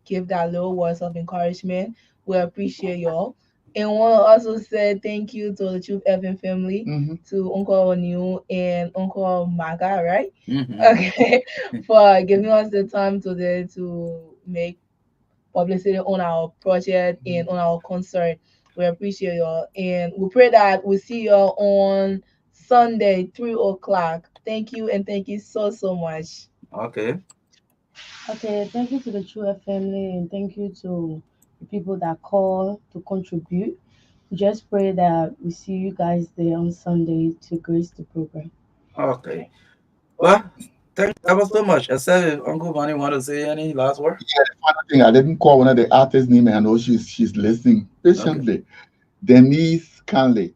give that little words of encouragement. We appreciate y'all. And want to also say thank you to the Truth Evan family, Mm-hmm. to Uncle O'Neill and Uncle Marka, right? Mhm. Okay, for giving us the time today to make publicity on our project and on our concert. We appreciate y'all. And we pray that we see y'all on Sunday, 3 o'clock. Thank you and thank you so so much. Okay. Okay, thank you to the True F family and thank you to the people that call to contribute. We just pray that we see you guys there on Sunday to grace the program. Okay. Well, thank you ever so much. Except if Uncle Bonnie want to say any last word. Final thing, I didn't call one of the artists' name, and I know she's listening patiently. Denise Canley.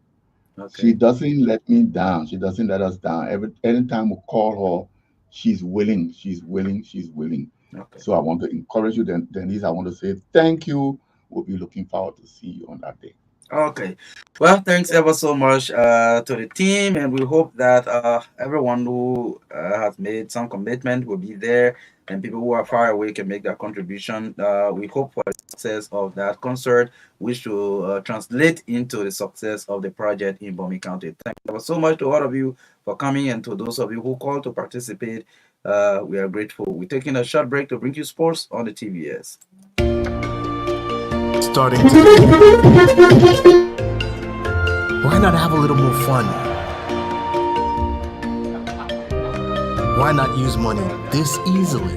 She Okay. doesn't let me down. She doesn't let us down. Anytime we call her, she's willing. She's willing. She's willing. Okay. So I want to encourage you, Denise. I want to say thank you. We'll be looking forward to see you on that day. Okay. Well, thanks ever so much to the team, and we hope that everyone who has made some commitment will be there, and people who are far away can make their contribution. We hope for the success of that concert, which will translate into the success of the project in Bomi County. Thank you ever so much to all of you for coming, and to those of you who called to participate. We are grateful. We're taking a short break to bring you sports on the TVS. Starting today, why not have a little more fun? Why not use money this easily?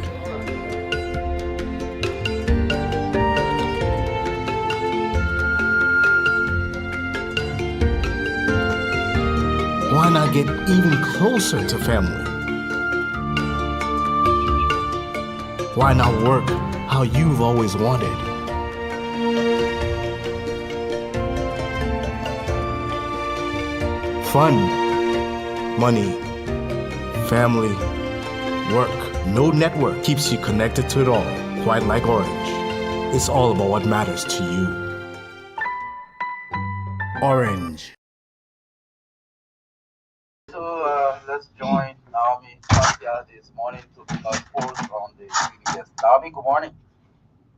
Why not get even closer to family? Why not work how you've always wanted? Fun, money, family, work. No network keeps you connected to it all, quite like Orange. It's all about what matters to you. Orange. So let's join Naomi Kasia this morning to bring us sports on the TVS. Naomi, good morning.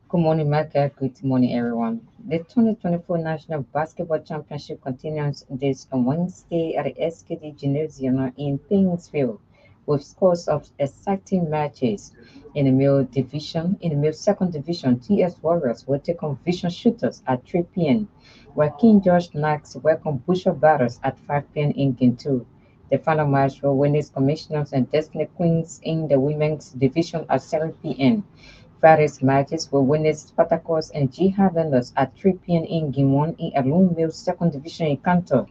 Good morning, Marka. Good morning, everyone. The 2024 National Basketball Championship continues this Wednesday at the SKD Gymnasium in Painesville, with scores of exciting matches. In the male division, in the male second division, TS Warriors will take on Vision Shooters at 3 p.m., while King George Knights welcome Butcher Batters at 5 p.m. in Gintu. The final match will Winners Commissioners and Destiny Queens in the women's division at 7 p.m. Friday's matches will witness Spartacus and G Highlanders at 3 p.m. in Gimon in Alone Mills Second Division in Canton.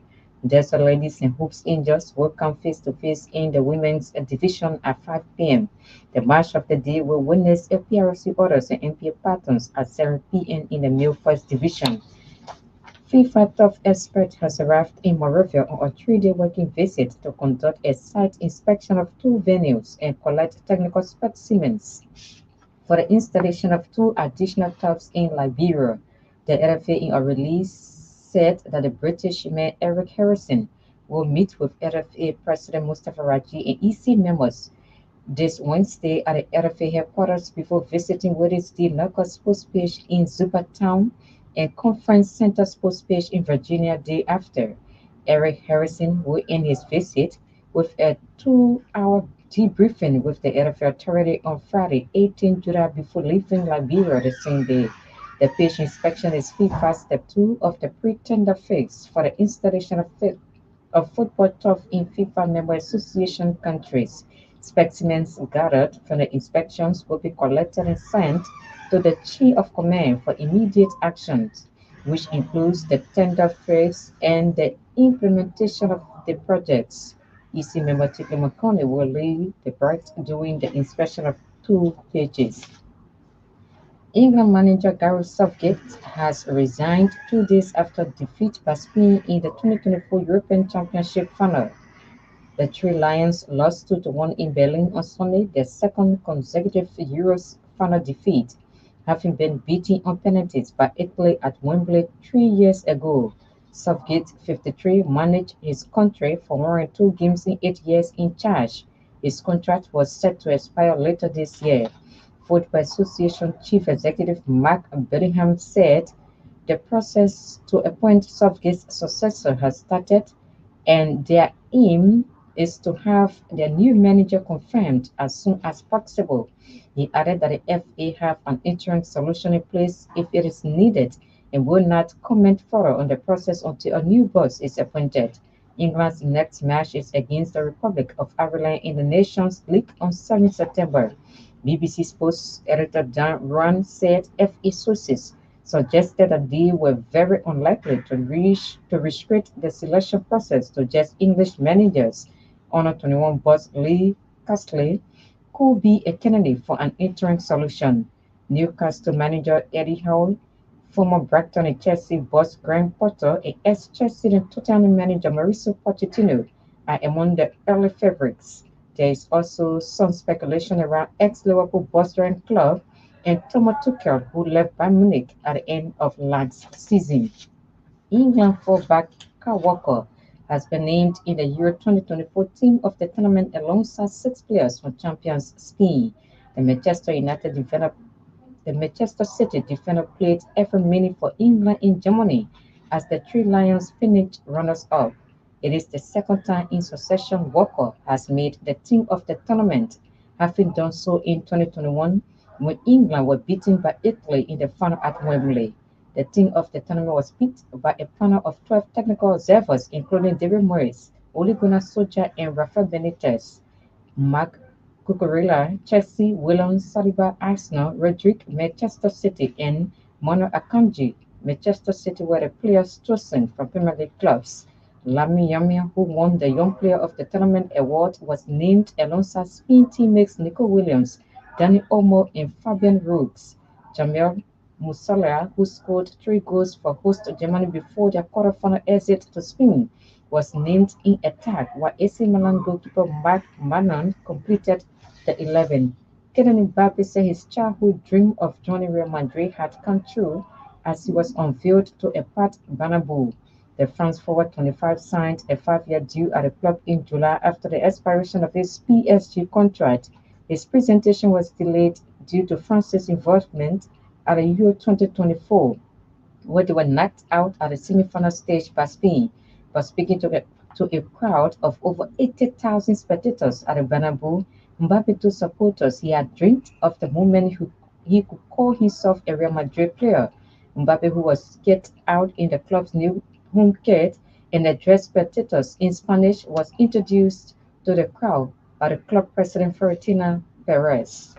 Desert Ladies and Hoops Angels will come face to face in the women's division at 5 p.m. The match of the day will witness APRC Orders and MPA Patterns at 7 p.m. in the male first division. FIFA top expert has arrived in Moravia on a 3-day working visit to conduct a site inspection of two venues and collect technical specimens for the installation of two additional taps in Liberia. The LFA in a release said that the British Mayor Eric Harrison will meet with LFA President Mustafa Raji and EC members this Wednesday at the LFA headquarters before visiting Wednesday local sports page in Zuppertown and Conference Center sports page in Virginia day after. Eric Harrison will end his visit with a 2-hour debriefing with the LFA authority on Friday, 18 July, before leaving Liberia the same day. The page inspection is FIFA Step 2 of the pre-tender phase for the installation of football turf in FIFA member association countries. Specimens gathered from the inspections will be collected and sent to the Chief of Command for immediate actions, which includes the tender phase and the implementation of the projects. EC member Tito McConnell will lead the project during the inspection of two pages. England manager Gareth Southgate has resigned 2 days after defeat by Spain in the 2024 European Championship final. The Three Lions lost 2-1 in Berlin on Sunday, their second consecutive Euros final defeat, having been beaten on penalties by Italy at Wembley 3 years ago. Southgate, 53, managed his country for more than 2 games in 8 years in charge. His contract was set to expire later this year. Football Association Chief Executive Mark Bellingham said the process to appoint Southgate's successor has started and their aim is to have their new manager confirmed as soon as possible. He added that the FA have an interim solution in place if it is needed and will not comment further on the process until a new boss is appointed. England's next match is against the Republic of Ireland in the Nations League on 7 September. BBC Sports editor Dan Run said FA sources suggested that they were very unlikely to restrict the selection process to just English managers. Honor 21 boss Lee Castley could be a candidate for an interim solution. Newcastle manager Eddie Howe, former Brighton and Chelsea boss Graham Potter, and ex-Chelsea and Tottenham manager Mauricio Pochettino are among the early favorites. There is also some speculation around ex-Liverpool boss Jurgen Klopp and Thomas Tuchel, who left Bayern Munich at the end of last season. England fullback Kyle Walker has been named in the Euro 2024 team of the tournament alongside 6 players from champions Spain. The Manchester City defender played every minute for England in Germany as the Three Lions finished runners-up. It is the second time in succession Walker has made the team of the tournament, having done so in 2021 when England were beaten by Italy in the final at Wembley. The team of the tournament was picked by a panel of 12 technical observers, including David Moyes, Ole Gunnar Solskjaer, and Rafael Benitez. Mark Cucurella, Chelsea, Williams, Saliba, Arsenal, Rodrigue, Manchester City, and Mono Akanji. Manchester City were the players chosen from Premier League clubs. Lami Yamia, who won the Young Player of the Tournament award, was named alongside Spain teammates Nico Williams, Dani Olmo, and Fabian Ruiz. Jamel Musala, who scored 3 goals for host Germany before their quarterfinal exit to Spain, was named in attack, while AC Milan goalkeeper Mark Manon completed the 11. Kylian Mbappe said his childhood dream of joining Real Madrid had come true as he was unveiled to a Pat Bernabeu. The France forward 25 signed a 5-year deal at the club in July after the expiration of his PSG contract. His presentation was delayed due to France's involvement at the Euro 2024, where they were knocked out at the semi-final stage by Spain. But speaking to a crowd of over 80,000 spectators at the Bernabeu, Mbappe told supporters he had dreamed of the moment he could call himself a Real Madrid player. Mbappe, who was kicked out in the club's new home kit and addressed spectators in Spanish, was introduced to the crowd by the club president Florentino Perez.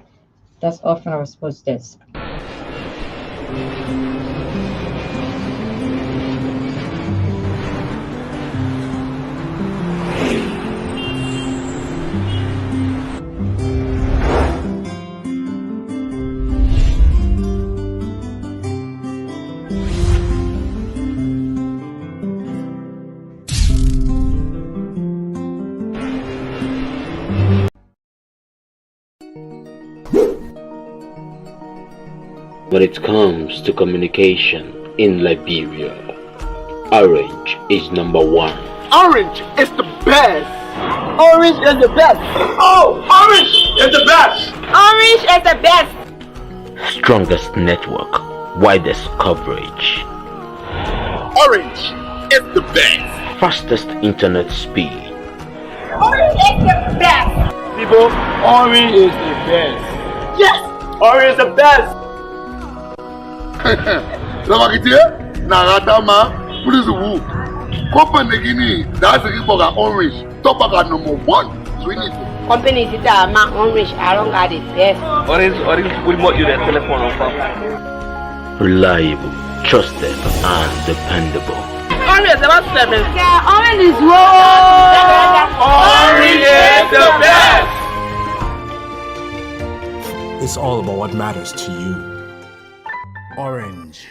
That's all from our sports desk. When it comes to communication in Liberia, Orange is number 1. Orange is the best. Orange is the best. Oh, Orange is the best. Orange is the best. Strongest network, widest coverage. Orange is the best. Fastest internet speed. Orange is the best. People, Orange is the best. Yes, Orange is the best. Lamakite, Naratama, please woo. Company that's a for orange. Top of number 1. Swing it. Company is the Orange. I don't got it best. Orange will make you the telephone on. Reliable, trusted, and dependable. Orange is about 7. Yeah, Orange is Orange is the best. It's all about what matters to you. Orange.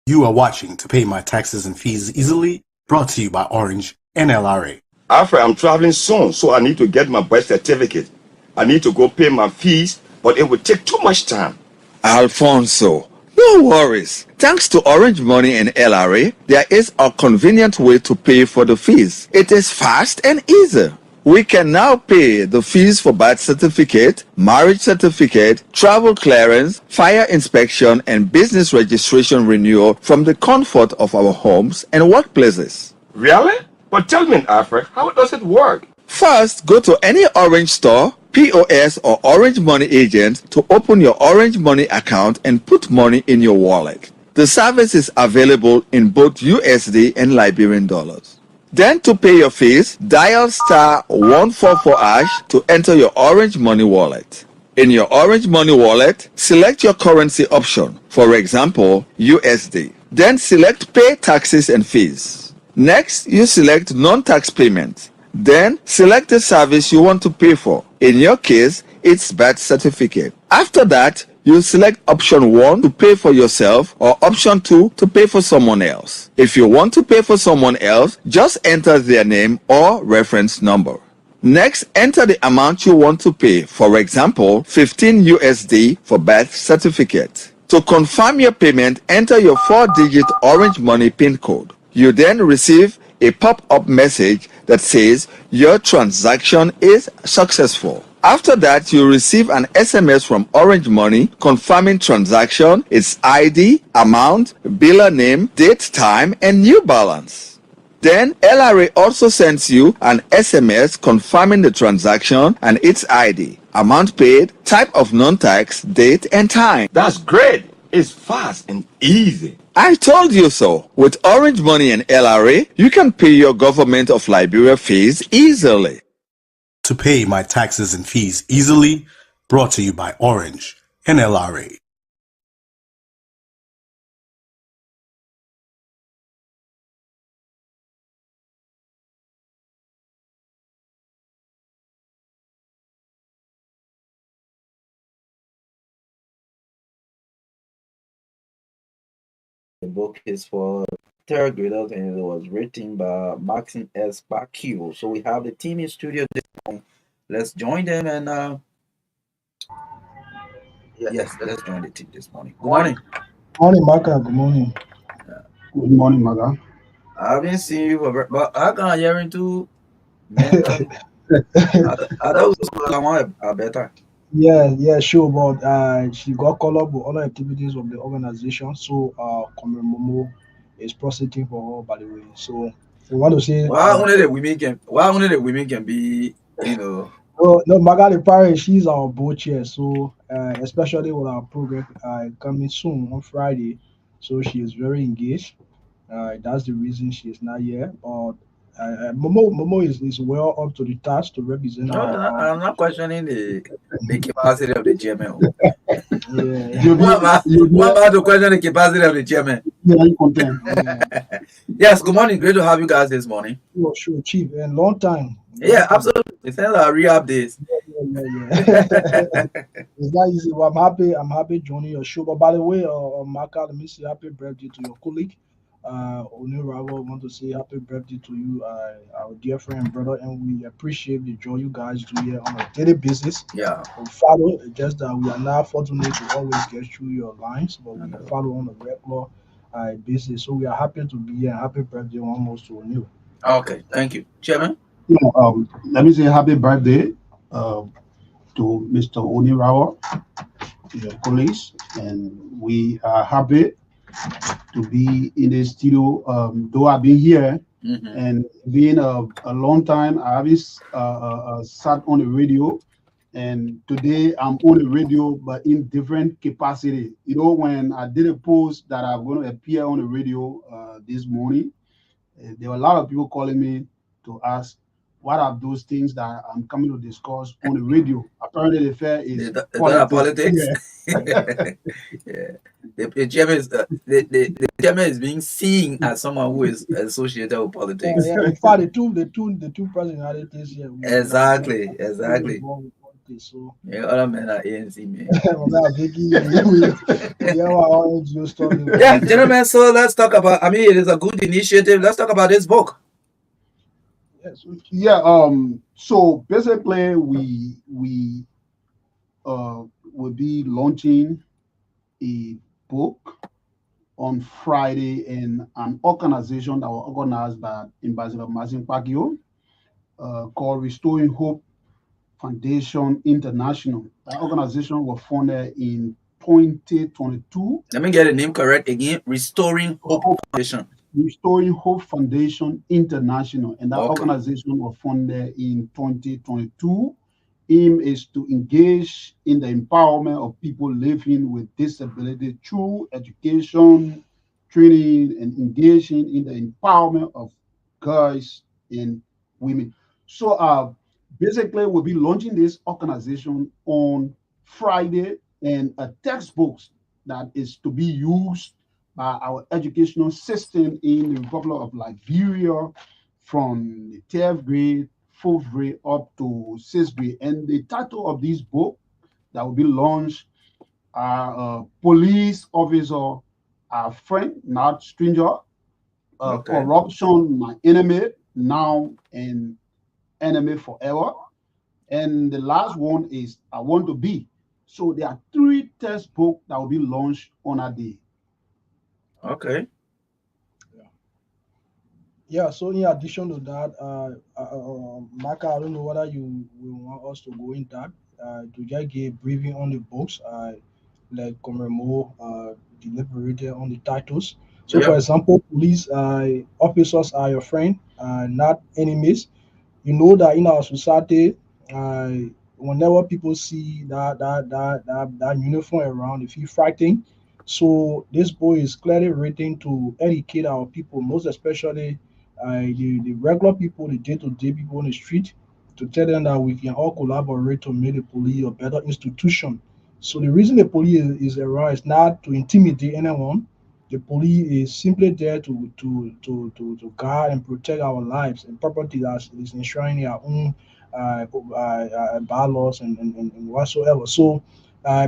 You are watching To Pay My Taxes and Fees Easily, brought to you by Orange and LRA. Alfred, I'm traveling soon, so I need to get my birth certificate. I need to go pay my fees, but it will take too much time. Alfonso, no worries. Thanks to Orange Money and LRA, there is a convenient way to pay for the fees. It is fast and easy. We can now pay the fees for birth certificate, marriage certificate, travel clearance, fire inspection, and business registration renewal from the comfort of our homes and workplaces. Really? But tell me, Alfred, how does it work? First, go to any Orange store, POS, or Orange Money agent to open your Orange Money account and put money in your wallet. The service is available in both USD and Liberian dollars. Then to pay your fees, dial *144# to enter your Orange Money wallet. In your Orange Money wallet, select your currency option, for example, USD. Then select Pay Taxes and Fees. Next, you select Non-Tax Payment. Then select the service you want to pay for. In your case, it's birth certificate. After that, You select option 1 to pay for yourself or option 2 to pay for someone else. If you want to pay for someone else, just enter their name or reference number. Next, enter the amount you want to pay, for example, 15 USD for birth certificate. To confirm your payment, enter your 4-digit Orange Money PIN code. You then receive a pop-up message that says your transaction is successful. After that, you receive an SMS from Orange Money confirming transaction, its ID, amount, biller name, date, time, and new balance. Then LRA also sends you an SMS confirming the transaction and its ID, amount paid, type of non-tax, date, and time. That's great. It's fast and easy. I told you so. With Orange Money and LRA, you can pay your Government of Liberia fees easily. To pay my taxes and fees easily, brought to you by Orange and LRA. The book is for third graders and it was written by Maxine S. Bakio. So we have the team in studio this morning. Let's join them and yes, let's join the team this morning. Good morning. Morning, Marka. Good morning. Good morning, Marka. I haven't seen you for but I can't hear into mentally. I thought was better. Yeah, sure. But she got caught up with other activities of the organization. So, Comrade Momo is prosecuting for her, by the way. So, we want to say. Why only the women can be, No, Marka, the parent, she's our board chair. So, especially with our program coming soon on Friday. So, she is very engaged. That's the reason she is not here. But Momo is well up to the task to represent No, our. I'm not questioning the capacity of the chairman. Yeah. What about to question the capacity of the chairman? Yes, good morning. Great to have you guys this morning. Sure, Chief. And long time. Yeah, absolutely. It sounds like rehab days. Yeah. It's not easy. Well, I'm happy joining your show. But by the way, Marka, let me say happy birthday to your colleague. Oni Ravel, want to say happy birthday to you, our dear friend and brother, and we appreciate the joy you guys do here on a daily basis. Yeah. We follow, just that we are not fortunate to always get through your lines, but we follow on a regular basis. So we are happy to be here. Happy birthday almost to Oni. Okay, thank you. Chairman? Let me say happy birthday to Mr. Oni Rawa, your colleagues, and we are happy to be in the studio. Though I've been here and being a long time, I haven't sat on the radio, and today I'm on the radio, but in different capacity. You know, when I did a post that I'm going to appear on the radio this morning, there were a lot of people calling me to ask what are those things that I'm coming to discuss on the radio. Apparently, the fair is politics. Yeah. The chairman is the chairman is being seen as someone who is associated with politics. Yeah, in fact, the two personalities here. Exactly. So yeah, other men are ANC men. Yeah, gentlemen. So let's talk about. I mean, it is a good initiative. Let's talk about this book. Yeah. So basically, we will be launching a book on Friday in an organization that was organized by Ambassador Maxine Bakio called Restoring Hope Foundation International. That organization was founded in 2022. Let me get the name correct again. Restoring Hope Foundation. Restoring Hope Foundation International, and that organization was founded in 2022. Aim is to engage in the empowerment of people living with disability through education, training, and engaging in the empowerment of girls and women. So basically, we'll be launching this organization on Friday, and a textbook that is to be used by our educational system in the Republic of Liberia from the 10th grade, 4th grade up to 6th grade. And the title of this book that will be launched Police officer, our friend, not stranger. Okay. Corruption, my enemy, now and enemy forever. And the last one is I want to be. So there are three textbooks that will be launched on a day. Okay. Yeah, so in addition to that, Marka, I don't know whether you will want us to go in that to just give briefing on the books, like Comremo deliberated on the titles. So, for Yep. example, police officers are your friend, not enemies. You know that in our society, uh, whenever people see that uniform around, they feel frightened. So this boy is clearly written to educate our people, most especially the regular people, the day-to-day people on the street, to tell them that we can all collaborate to make the police a better institution. So the reason the police is around is not to intimidate anyone. The police is simply there to guard and protect our lives and property that is enshrined in our own bylaws and whatsoever. So,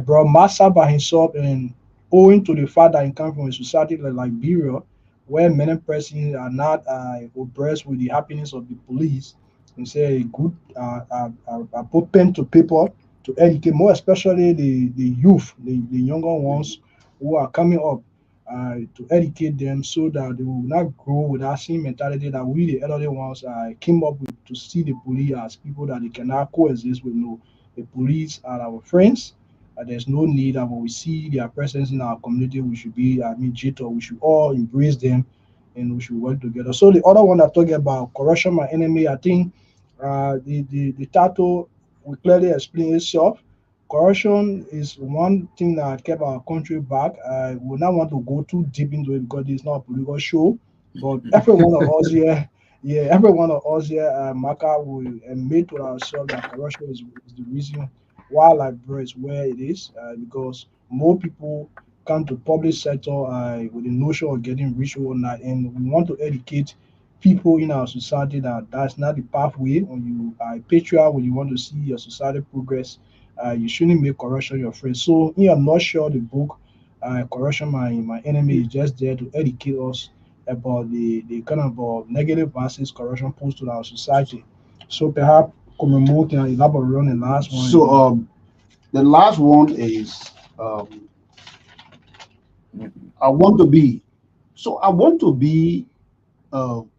bro, Massa by himself, and owing to the fact that he comes from a society like Liberia, where many persons are not oppressed with the happiness of the police, and say a good put pen to paper to educate, more especially the youth, the younger ones who are coming up, to educate them so that they will not grow with that same mentality that we, the elderly ones, came up with, to see the police as people that they cannot coexist with. No, the police are our friends. There's no need that when we see their presence in our community, we should be immediate, or we should all embrace them and we should work together. So the other one that talking about corruption, my enemy, I think the title will clearly explain itself. Corruption is one thing that kept our country back. I will not want to go too deep into it because it's not a political show. But every one of us here, yeah, every one of us here, Maka, will admit to ourselves that corruption is the reason why Liberia is where it is. Because more people come to public sector with the notion of getting rich overnight, and we want to educate people in our society that that's not the pathway. When you are a patriot, when you want to see your society progress, you shouldn't make corruption your friend. So, in a nutshell, the book, Corruption, My Enemy, is just there to educate us about the kind of negative versus corruption posed to our society. So, perhaps Komemo can elaborate on the last one. So the last one is I want to be. So I want to be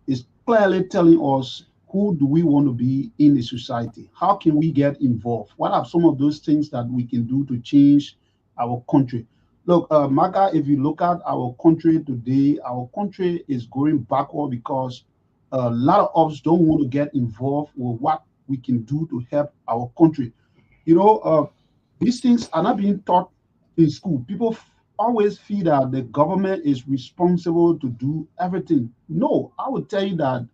is clearly telling us who do we want to be in the society? How can we get involved? What are some of those things that we can do to change our country? Look, Maka, if you look at our country today, our country is going backward because a lot of us don't want to get involved with what we can do to help our country. You know, these things are not being taught in school. People always feel that the government is responsible to do everything. No, I would tell you that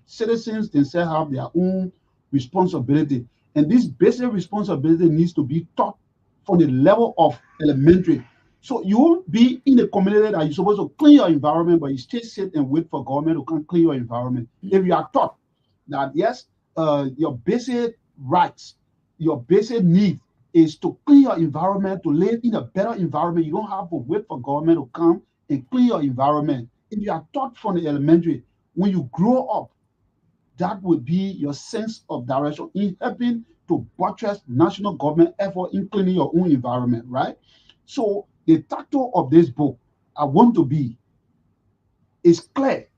citizens themselves have their own responsibility, and this basic responsibility needs to be taught from the level of elementary. So you won't be in a community that you're supposed to clean your environment, but you still sit and wait for government to come clean your environment. If you are taught that yes, your basic rights, your basic need is to clean your environment, to live in a better environment. You don't have to wait for government to come and clean your environment. If you are taught from the elementary, when you grow up, that will be your sense of direction in helping to buttress national government effort in cleaning your own environment, right? So the title of this book, I Want to Be, is clear.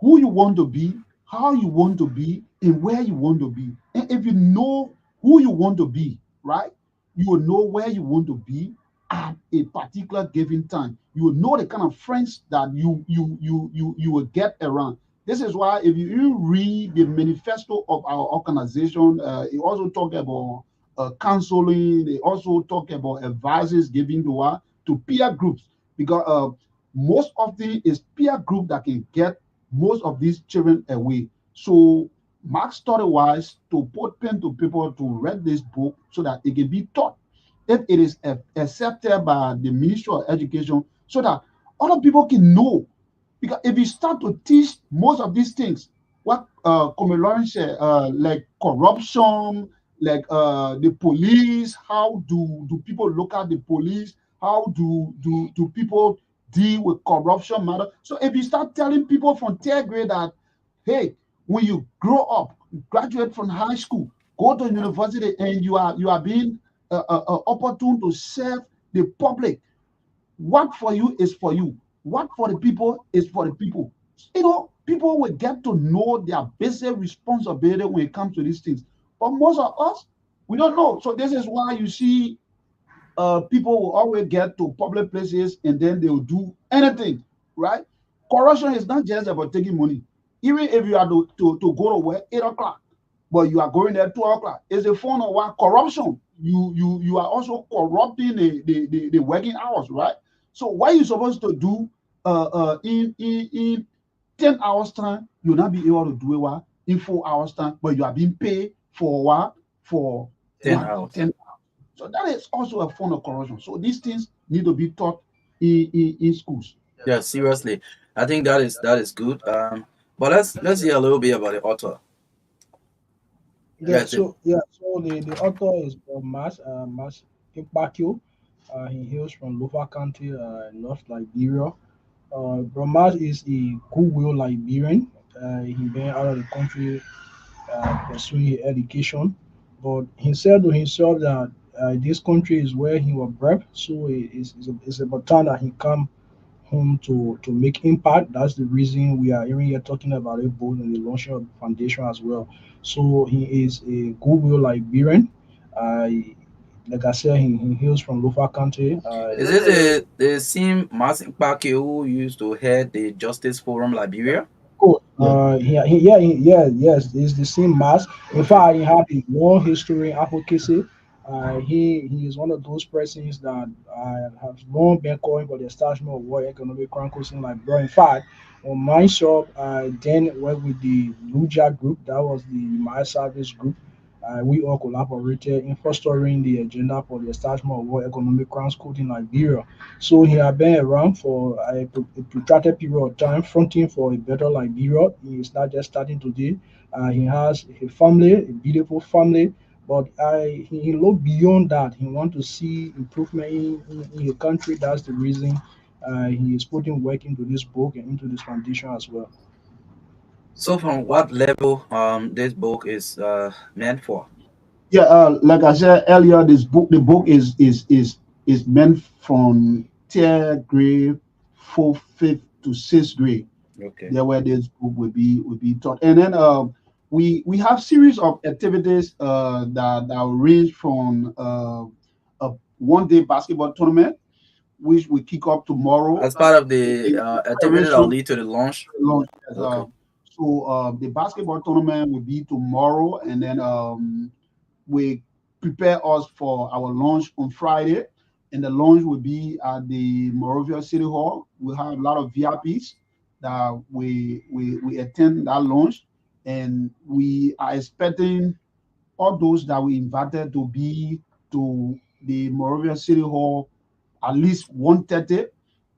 Who you want to be, how you want to be, and where you want to be. And if you know who you want to be, right, you will know where you want to be at a particular given time. You will know the kind of friends that you will get around. This is why if you read the manifesto of our organization, it also talk about counseling. They also talk about advices given to peer groups, because most often it's peer group that can get most of these children away. So Mark study wise to put pen to paper to read this book so that it can be taught if it is accepted by the Ministry of Education, so that other people can know. Because if you start to teach most of these things, what Lawrence said, like corruption, like the police. How do people look at the police? How do people deal with corruption matter? So if you start telling people from third grade that, hey, when you grow up, graduate from high school, go to university, and you are being opportune to serve the public. What for you is for you. What for the people is for the people. People will get to know their basic responsibility when it comes to these things. But most of us, we don't know. So this is why you see people will always get to public places and then they will do anything, right? Corruption is not just about taking money. Even if you are to go to work 8 o'clock, but you are going there 12 o'clock, it's a form of what corruption. You are also corrupting the working hours, right? So what you supposed to do in 10 hours time, you'll not be able to do it what in 4 hours time, but you are being paid for what for 10 what for hours. 10. So that is also a form of corruption. So these things need to be taught in schools. Yeah, seriously. I think that is good. But let's hear a little bit about the author. Yeah, Yes, it, so yeah, so the author is Mas Impakio. He hails from Lofa County, North Liberia. Bromas is a goodwill Liberian. He been out of the country pursuing his education, but he said to himself that this country is where he was bred, so it's about time that he come home to make impact. That's the reason we are even here talking about it both in the launching of the foundation as well. So he is a goodwill Liberian. Uh, like I said, he hails from Lofa County. is it the same Martin Pake who used to head the Justice Forum Liberia? Cool. Yeah. Yes, it's the same mass. In Okay. fact, he had a long history in advocacy. He is one of those persons that have long been calling for the establishment of World Economic Council in Liberia. In fact, on my shop, then worked with the Luja group, that was the my service group. We all collaborated in fostering the agenda for the establishment of World Economic Council in Liberia. So he had been around for a protracted period of time, fronting for a better Liberia. He is not just starting today. He has a family, a beautiful family, but he looked beyond that. He wants to see improvement in the country. That's the reason he is putting work into this book and into this foundation as well. So from what level this book is meant for? Yeah, like I said earlier, the book is meant from third grade, fourth, fifth to sixth grade. Okay. There where this book would be taught, and then we have series of activities that range from a 1 day basketball tournament, which we kick off tomorrow. As part of And the then activity that will preparation lead to the launch. launch. Yes, Okay. so the basketball tournament will be tomorrow, and then we prepare us for our launch on Friday, and the launch will be at the Morovia City Hall. We have a lot of VIPs that we attend that launch, and we are expecting all those that we invited to be to the Morovia City Hall at least 1:30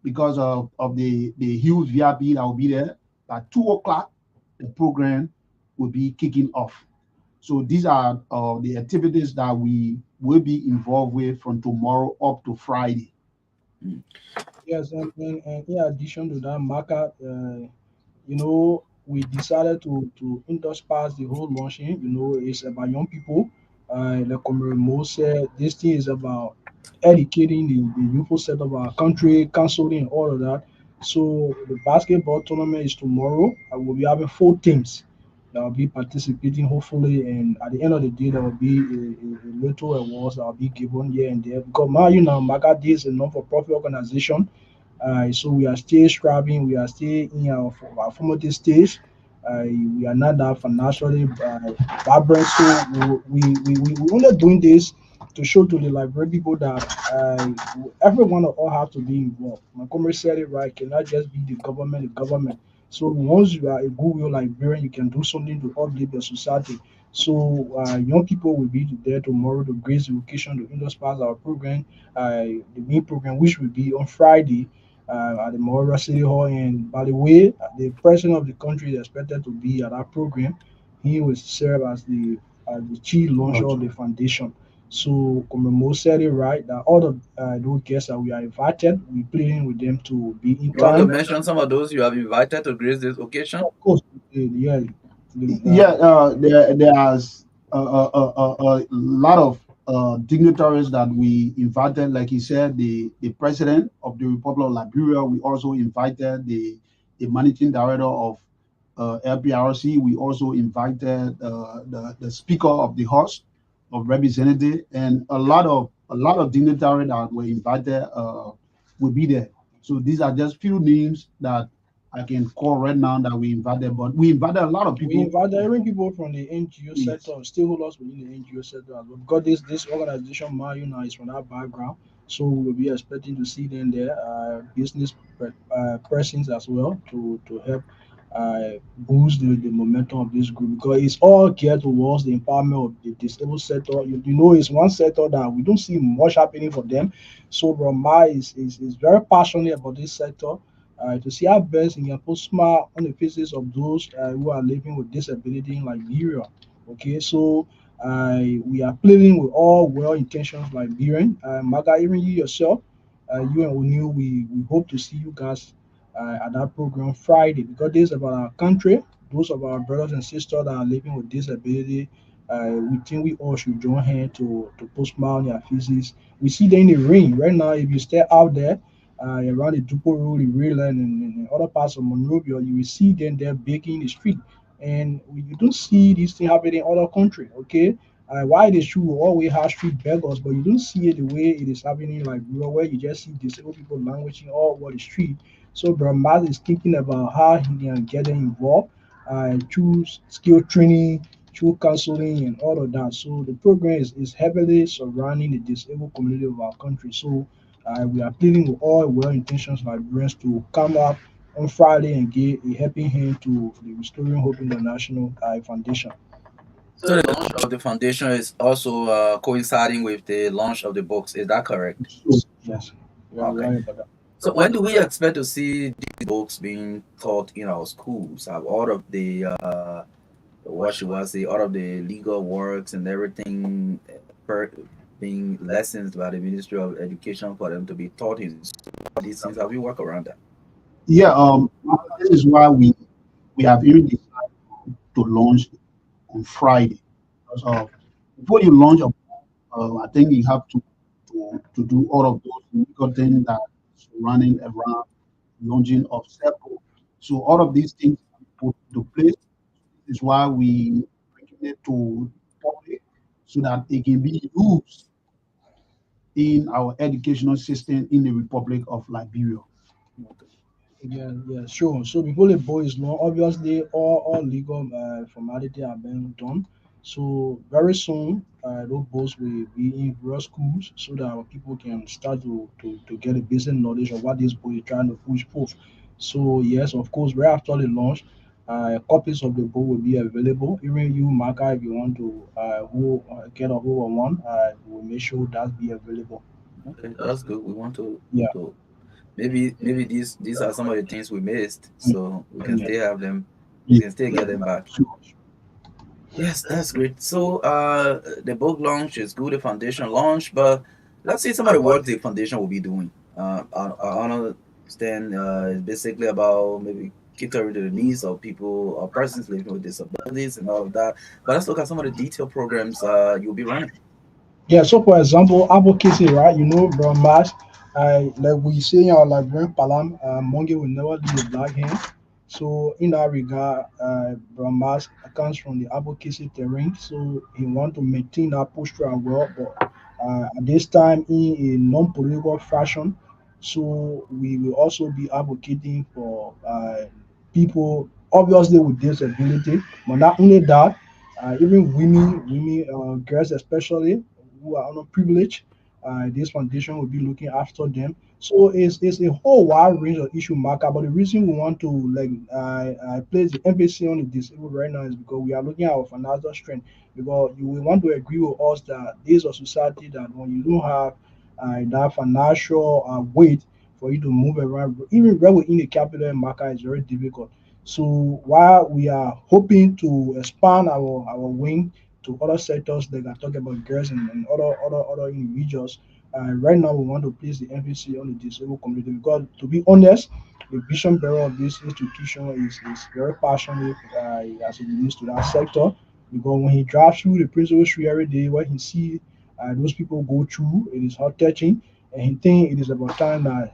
because of the huge VIP that will be there. At 2 o'clock, the program will be kicking off. So these are the activities that we will be involved with from tomorrow up to Friday. Mm. Yes, and in addition to that, Marka, we decided to intersperse the whole launching. It's about young people. Like Comrade Mo said, this thing is about educating the youthful set of our country, counseling, all of that. So the basketball tournament is tomorrow. I will be having 4 teams that will be participating, hopefully, and at the end of the day, there will be a little awards that will be given here and there. Because now, Maga is a non-for-profit organization, so we are still striving. We are still in our formative stage. We are not that financially vibrant, so we only doing this to show to the library people that everyone of all have to be involved. My comrade said it right. Cannot just be the government. The government. So once you are a goodwill librarian, you can do something to uplift the society. So young people will be there tomorrow to grace education to intersperse our program, the main program which will be on Friday at the Moira City Hall. And by the way, the president of the country is expected to be at that program. He will serve as the the chief launcher of the foundation. So, Komemo said it right that all the those guests that we are invited, we pleading with them to be in You want to time. mention some of those you have invited to grace this occasion? Of course, yeah, Yeah, there's a lot of dignitaries that we invited. Like he said, the president of the Republic of Liberia. We also invited the managing director of LPRC. We also invited the speaker of the House of Representatives, and a lot of dignitaries that were invited will be there. So these are just few names that I can call right now that we invited, but we invited a lot of we people. invite even people from the NGO Yes. sector, stakeholders within the NGO sector as well. Because this organization, Mayuna, is from that background, so we will be expecting to see them there, business persons as well to help boost the momentum of this group because it's all geared towards the empowerment of the disabled sector. You know, it's one sector that we don't see much happening for them. So, Brahma is very passionate about this sector to see how best he can put smile on the faces of those who are living with disability in Liberia. Okay, so we are pleading with all well intentions Liberian. Maga, even you yourself, you and O'Neill, we hope to see you guys at that program Friday because this is about our country, those of our brothers and sisters that are living with disability. We think we all should join hands to put smile on their faces. We see them in the rain right now. If you stay out there, around the Dupo Road, the Rayland, and other parts of Monrovia, you will see them there baking in the street. And you don't see this thing happening in other countries, okay? Why they should always have street beggars, but you don't see it the way it is happening like real, where you just see disabled people languishing all over the street. So Brahma is thinking about how he can get them involved, through skill training, through counseling, and all of that. So the program is heavily surrounding the disabled community of our country. So we are pleading with all well-intentioned Liberians to come up on Friday and give a helping hand to the Restoring Hope International Foundation. So the launch of the foundation is also coinciding with the launch of the books. Is that correct? Yes, you are Okay. right about that. So when do we expect to see these books being taught in our schools? Have all of the what should I say, all of the legal works and everything per, being lessons by the Ministry of Education for them to be taught in school? These things, have you worked around that? Yeah, this is why we have even decided to launch on Friday. Because before you launch, I think you have to do all of those legal things that is running around launching of SEPO. So all of these things are put into place. This is why we bring it to public so that it can be used in our educational system in the Republic of Liberia. Yeah, yeah, sure. So before the boy is law, obviously all legal formality are being done. So very soon, those boys will be in rural schools so that our people can start to get a basic knowledge of what this boy is trying to push forth. So yes, of course, right after the launch, copies of the book will be available. Even you, Marka, if you want to get a hold of one, we'll make sure that be available. Okay, that's good. We want Yeah. to maybe these are some of the things we missed, so we can Yeah. still have them. We Yeah. can still get them back. Sure. Yes, that's great. So the book launch is good, the foundation launch, but let's see some of the work the foundation will be doing. I understand it's basically about maybe catering to the needs of people or persons living with disabilities and all of that. But let's look at some of the detailed programs you'll be running. Yeah, so for example, advocacy, right? You know, bro, Max, like we say in our Liberian Palam, monkey will never leave a black hand. So in that regard, bro, Max comes from the advocacy terrain. So he want to maintain that posture as well, but at this time in a non-political fashion. So we will also be advocating for people, obviously with disability, but not only that, even women, girls especially who are underprivileged. This foundation will be looking after them. So it's a whole wide range of issue marker. But the reason we want to place the emphasis on the disabled right now is because we are looking at our financial strength. Because you will want to agree with us that this is a society that when you don't have that financial weight for you to move around, even right within the capital market is very difficult. So while we are hoping to expand our wing to other sectors like I talk about girls and other individuals. Right now, we want to place the emphasis on the disabled community because, to be honest, the vision bearer of this institution is very passionate as it relates to that sector. Because when he drives through the principal street every day, what he see those people go through, it is heart touching, and he think it is about time that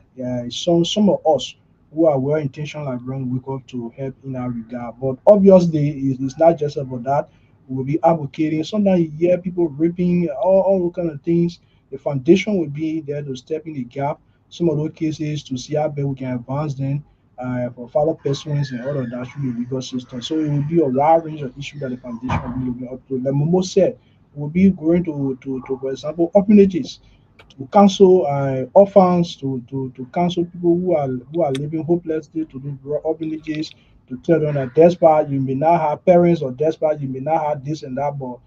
some of us who are well intentioned like Brian wake up to help in that regard. But obviously, it's not just about that. We'll be advocating. Sometimes you hear people ripping all those kind of things. The foundation will be there to step in the gap. Some of those cases to see how best we can advance them for further pursuance and all of that through the legal system. So it will be a wide range of issues that the foundation will be looking up to. Like Momo said, we'll be going to for example, orphanages to counsel orphans, to counsel people who are living hopelessly, to do orphanages, to tell them that despite you may not have parents or despite you may not have this and that, but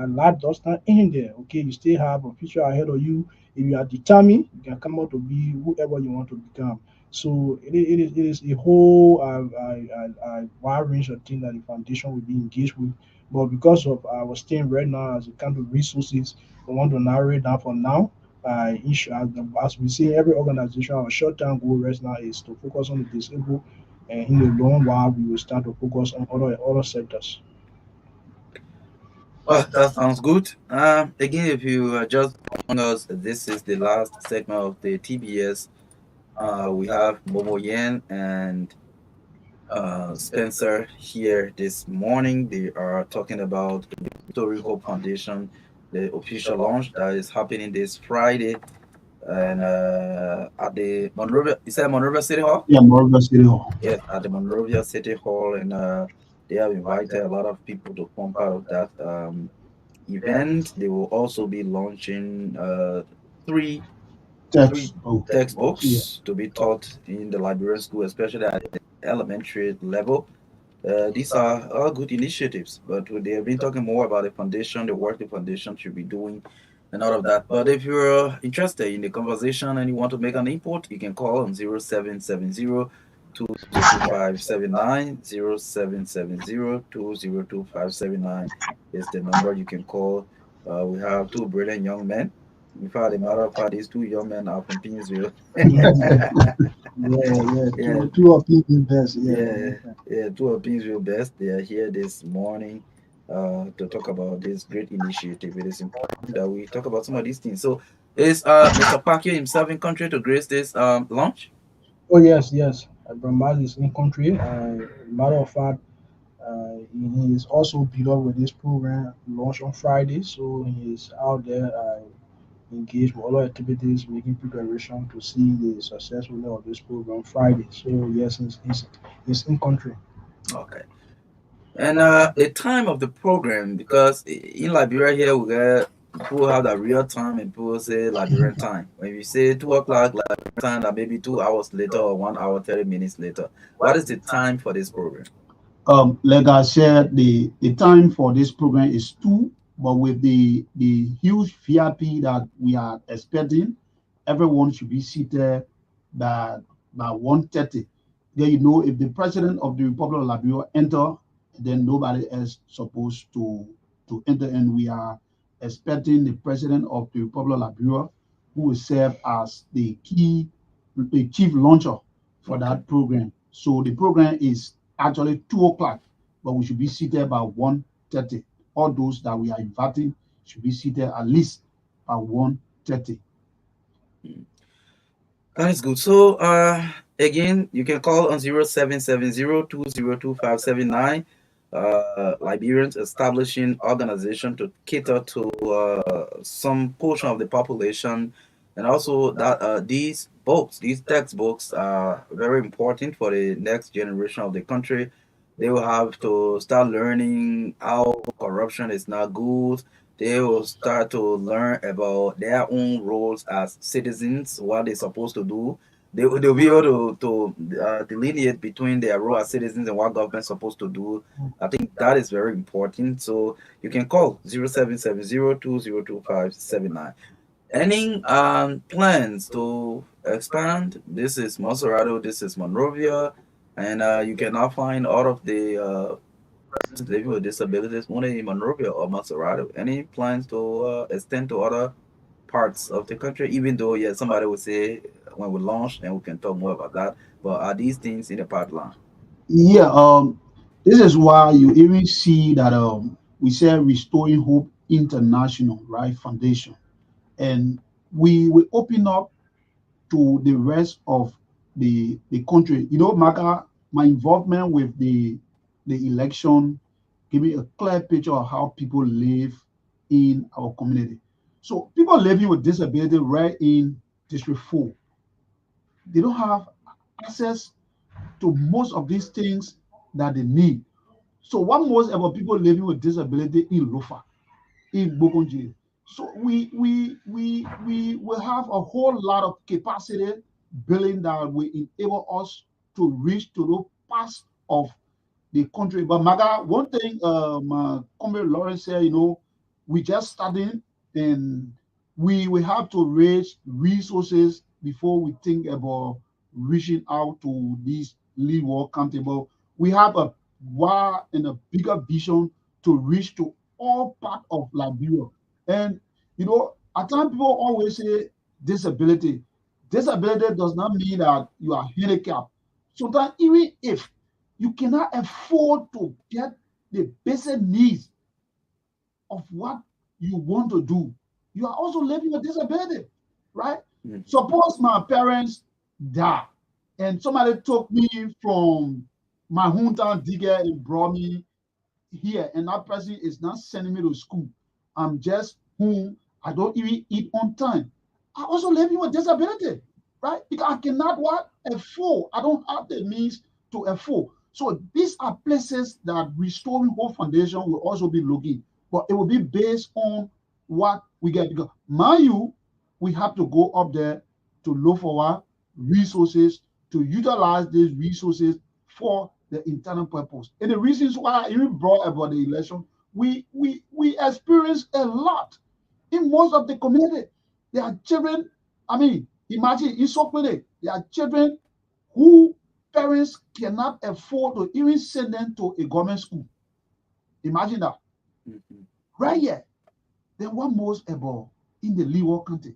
life does not end there. Okay, you still have a future ahead of you. If you are determined, you can come out to be whoever you want to become. So it is a whole wide range of things that the foundation will be engaged with. But because of our staying right now as a kind of resources, we want to narrow it down for now issue as we see every organization our short-term goal right now is to focus on the disabled and in the long while we will start to focus on other sectors. Well, that sounds good. Again, if you just join us, this is the last segment of the TBS. We have Momo Yen and Spencer here this morning. They are talking about the Victory Hope Foundation, the official launch that is happening this Friday, and at the Monrovia, is that Monrovia City Hall? Yeah, Morgan City Hall. Yes, at the Monrovia City Hall, and they have invited a lot of people to form part of that event. They will also be launching three three Textbook. Yeah. textbooks to be taught in the Liberian school, especially at the elementary level. These are all good initiatives, but they have been talking more about the foundation, the work the foundation should be doing, and all of that. But if you're interested in the conversation and you want to make an input, you can call on 0770 202579. 0770 202579 is the number you can call. We have two brilliant young men. In fact, a matter of fact, these two young men are from Pinsville. Yeah, Yeah, two opinion best. yeah, yeah, two of Pinsville best. They are here this morning to talk about this great initiative. It is important that we talk about some of these things. So, is Mr. Parker himself in country to grace this launch? Oh yes. Brahmas is in country. Matter of fact, he is also beloved with this program launched on Friday, so he is out there engaged with other activities, making preparation to see the successfulness of this program Friday. So yes, he's in country. Okay. And the time of the program, because in Liberia here we get people have that real time and people say Liberian time. When you say 2 o'clock Liberian time, that maybe 2 hours later or 1 hour 30 minutes later. What is the time for this program? Like I said, the time for this program is two, but with the huge VIP that we are expecting, everyone should be seated by 1:30. Then you know if the president of the Republic of Liberia enter, then nobody else supposed to enter, and we are expecting the president of the Republic of Liberia, who will serve as the chief launcher for Okay. that program. So the program is actually 2 o'clock, but we should be seated by 1:30. All those that we are inviting should be seated at least by 1:30. That is good. So again, you can call on 0770 202579. Liberians establishing organization to cater to some portion of the population, and also that these textbooks are very important for the next generation of the country. They will have to start learning how corruption is not good. They will start to learn about their own roles as citizens, what they're supposed to do. They'll be able to delineate between their role as citizens and what government's supposed to do. I think that is very important. So you can call 0770 202579. Any plans to expand? This is Monserrato, this is Monrovia, and you can now find all of the persons living with disabilities only in Monrovia or Maserati. Any plans to extend to other parts of the country? Even though, yeah, somebody would say when we launch, and we can talk more about that. But are these things in the pipeline? Yeah, this is why you even see that we say Restoring Hope International, right, Foundation, and we open up to the rest of the country. You know, Maka, my involvement with the election give me a clear picture of how people live in our community. So people living with disability right in District 4, they don't have access to most of these things that they need. So what most about people living with disability in Lofa, in Bokonji. So we will have a whole lot of capacity building that will enable us to reach to the parts of the country. But Maga, one thing Comrade Lawrence said, you know, we just starting and we have to raise resources before we think about reaching out to these lead work accountable. We have a wide and a bigger vision to reach to all part of Liberia. And you know, at times people always say disability. Disability does not mean that you are handicapped. Sometimes even if you cannot afford to get the basic needs of what you want to do, you are also living with disability, right? Suppose my parents die and somebody took me from my hometown digger and brought me here, and that person is not sending me to school. I'm just home. I don't even eat on time. I also live with disability, right? Because I cannot what afford. I don't have the means to afford. So these are places that Restoring Hope Foundation will also be looking, but it will be based on what we get. Because mind you, we have to go up there to look for what resources to utilize these resources for the internal purpose. And the reasons why I even brought about the election, we experience a lot in most of the community. There are children, I mean, imagine in Sokpede, there are children who parents cannot afford to even send them to a government school. Imagine that. Right here. Then what most about in the Leeward County?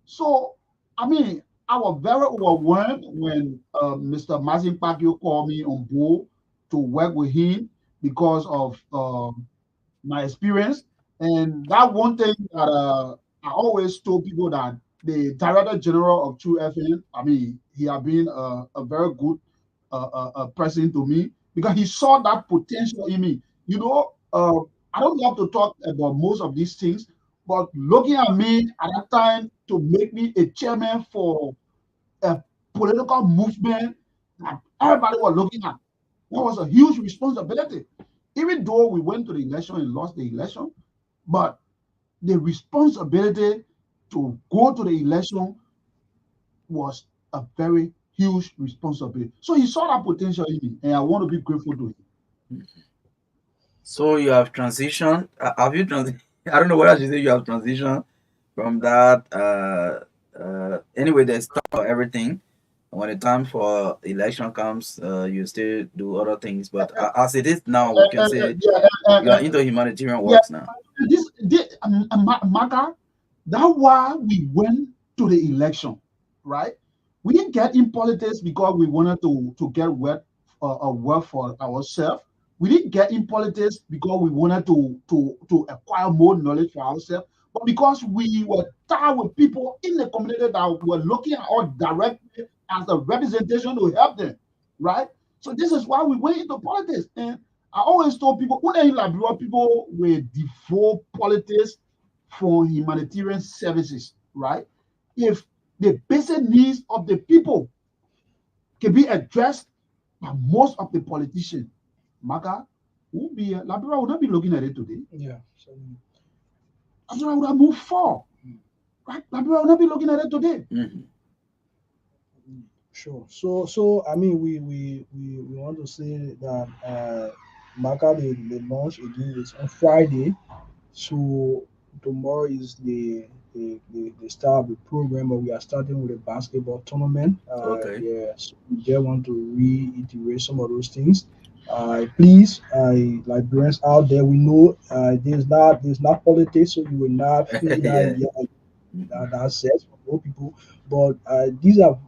So, I mean, I was very overwhelmed when Mr. Mazin Pacquiao called me on board to work with him because of my experience. And that one thing that I always told people that the Director General of True FM, I mean, he has been a very good person to me because he saw that potential in me. You know, I don't love to talk about most of these things, but looking at me at that time to make me a chairman for a political movement that everybody was looking at, that was a huge responsibility. Even though we went to the election and lost the election, but the responsibility to go to the election was a very huge responsibility. So he saw that potential in me, and I want to be grateful to him. So you have transitioned. Have you transitioned? I don't know what I should say. You have transitioned from that. Anyway, there's time for everything. When the time for election comes, you still do other things. But as it is now, we can say you are into humanitarian Yeah, works now. Maka, that's why we went to the election, right? We didn't get in politics because we wanted to get wealth for ourselves. We didn't get in politics because we wanted to acquire more knowledge for ourselves, but because we were tired with people in the community that were looking at us directly as a representation to help them, right? So this is why we went into politics. And I always told people, when in Liberia, people will devote politics for humanitarian services, right? If the basic needs of the people can be addressed by most of the politicians, Maka, Liberia will not be looking at it today. Yeah. So, Liberia would have moved forward, right? Liberia will not be looking at it today. sure. So I mean, we want to say that Maka the launch again is on Friday. So tomorrow is the start of the program, but we are starting with a basketball tournament. Okay. Yes, we just want to reiterate some of those things. Please, Librarians out there, we know there's not politics, so you will not feel that Yeah. yeah, Mhm. that says for more people. But these are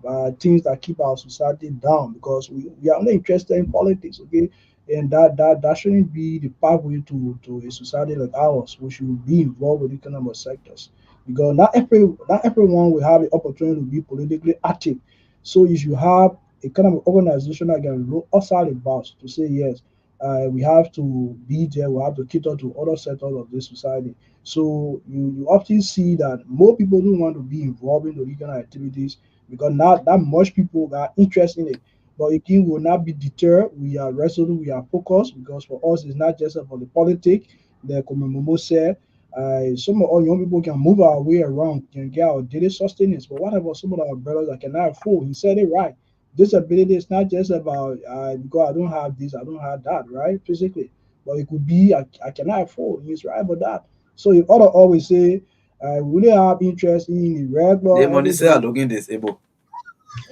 things that keep our society down because we are only interested in politics, okay? And that shouldn't be the pathway to a society like ours. We should be involved with economic sectors because not everyone will have the opportunity to be politically active. So you should have a kind of organization that can look outside the box to say yes. We have to be there. We have to cater to other sectors of this society. So you often see that more people don't want to be involved in the regional activities because not that much people are interested in it. But again, we will not be deterred. We are resolute. We are focused because for us, it's not just about the politics. The Momo said, some of our young people can move our way around, can get our daily sustenance. But what about some of our brothers that cannot afford? He said it right. Disability is not just about because I don't have this, I don't have that, right? Physically, but it could be I cannot afford. He's right about that. So you ought to always say, we really have interest in the The regular, money say are everyday. looking disabled.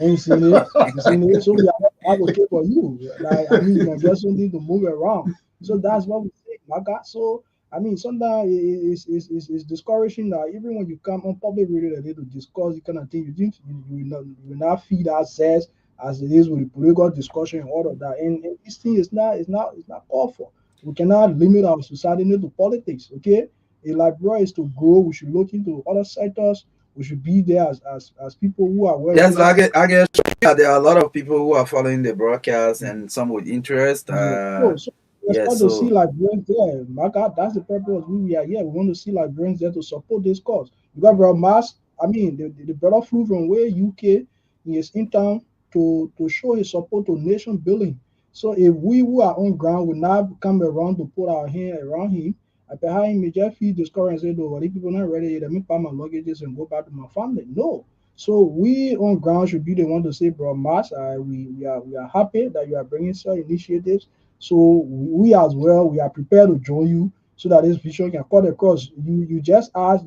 And you seen it? You seen it? So we are not advocate for you. Like, I mean, you can get something to move around. So that's what we say, my God. So, I mean, sometimes it's discouraging that even when you come on public radio today to discuss the kind of thing, you will not feel that sense as it is with the political discussion and all of that. And this thing is not called for. We cannot limit our society to politics, okay? A library is to grow. We should look into other sectors. We should be there as people who are well Yes, educated. I guess yeah, there are a lot of people who are following the broadcast and some with interest. Yeah. So we Yeah, expect to see so Liberians there. My God, that's the purpose. We are here. We want to see Liberians there to support this cause. You got Brother Mas, I mean, the brother flew from where UK in his in town to show his support to nation building. So if we who are on ground will not come around to put our hand around him, I behind him, may just feel discouraged and say, no, well, if people not ready, let me pack my luggages and go back to my family. No. So we on ground should be the one to say, bro, Mas, we are happy that you are bringing such initiatives. So we as well, we are prepared to join you so that this vision can cut across. You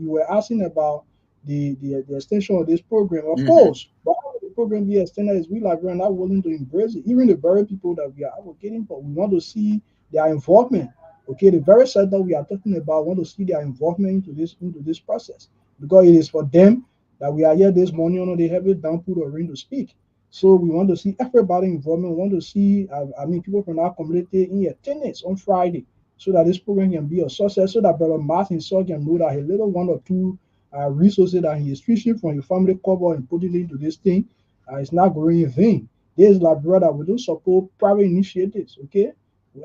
were asking about the extension of this program. Of mhm. course, but how will the program be extended is we like we're not willing to embrace it. Even the very people that we are advocating for, we want to see their involvement. Okay, the very side that we are talking about want to see their involvement into this process because it is for them that we are here this morning under the heavy downpour of rain to speak. So we want to see everybody involvement. We want to see, people from our community in attendance on Friday, so that this program can be a success. So that Brother Martin himself can know that a little one or two resources that he is fishing from your family cover and putting it into this thing, it's not going in vain. This is like brother, we don't support private initiatives. Okay,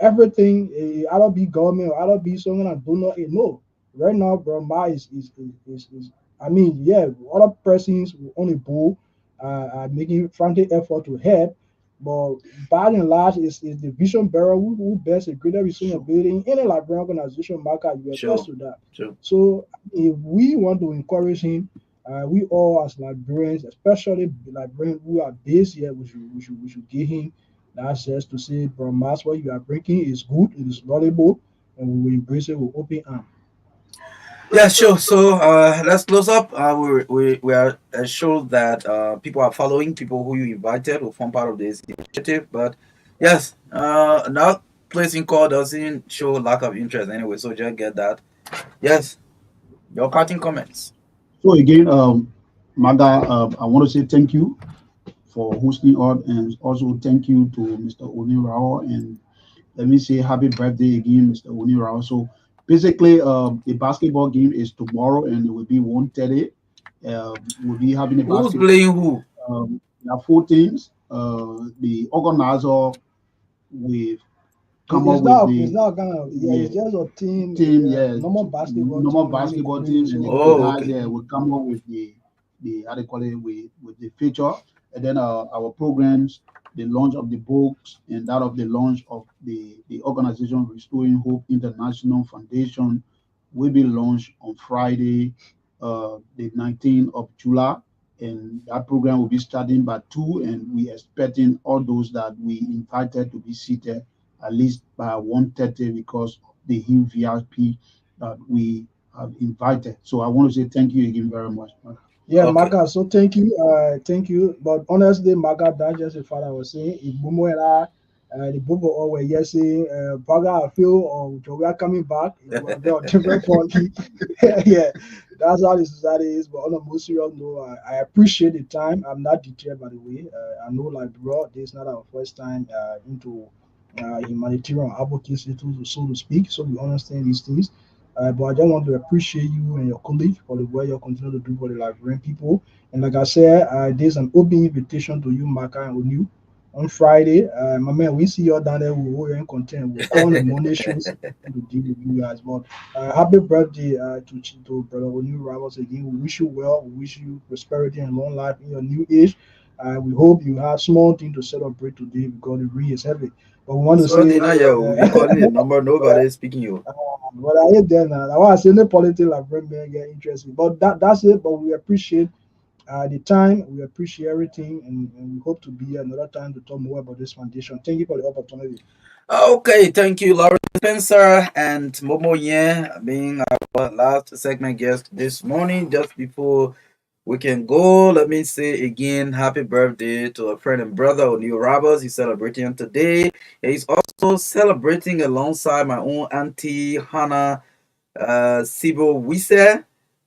everything either be government or either be someone that do not no. Right now, Brother Ma is yeah, other persons on the board are making frantic effort to help, but by and large, is the vision bearer who bears a greater responsibility in any library organization. Marker, you attest Sure, to that. sure. So if we want to encourage him, we all as librarians, especially librarians who are based here, we should give him the access to say, bro, Mas, what you are bringing is good, it is valuable, and we will embrace it with open arms. Yeah, sure. So let's close up. We are sure that people are following people who you invited will form part of this initiative. But yes, not placing call doesn't show lack of interest anyway. So just get that. Yes, your parting comments. So again, Maga, I want to say thank you for hosting us, and also thank you to Mr. Oni Rao, and let me say happy birthday again, Mr. Oni Rao. So basically, the basketball game is tomorrow, and it will be 1:30. We'll be having a Who's basketball. playing who? There are four teams. The organizer will come up It's with not it's the not kind of yeah, it's yeah, just a team, team, normal basketball normal team within the basketball community. team, and So then the Oh, guys okay. there will come up with the how they call it with the feature, and then our programs, the launch of the books, and that of the launch of the organization Restoring Hope International Foundation will be launched on Friday, the 19th of July. And that program will be starting by 2, and we expecting all those that we invited to be seated at least by 1:30 because of the huge VIP that we have invited. So I want to say thank you again very much. yeah, Okay. Maka. So thank you. But honestly, Maka, that's just a fact I was saying. Igbomoela, The both of all were yes saying, Paga, I feel, or we are coming back. It was very different party. Yeah, that's how the society is. But on a more serious note, I appreciate the time. I'm not deterred, by the way. I know, like, bro, this is not our first time into humanitarian advocacy, so to speak. So we understand these things. But I just want to appreciate you and your colleague for the work you continue to do for the Liberian people. And like I said, there's an open invitation to you, Marka and Onu, on Friday. My man, we see you down there. We're in content. We'll come on the Monday shows to deal with you guys. But happy birthday to Brother Onu Ramos again. We wish you well. We wish you prosperity and long life in your new age. We hope you have small thing to celebrate today because the real is heavy. But we want to Sorry, say, now yeah, we'll be calling the number. Nobody is speaking you. but I hate them now. I want to say the politics like bring me get interesting. But that's it. But we appreciate the time. We appreciate everything, and we hope to be here another time to talk more about this foundation. Thank you for the opportunity. Okay, thank you, Lauren Spencer and Momo Yen, being our last segment guest this morning. Just before we can go, let me say again, happy birthday to a friend and brother, O'Neill Roberts. He's celebrating today. He's also celebrating alongside my own auntie, Hannah Sibo Wise.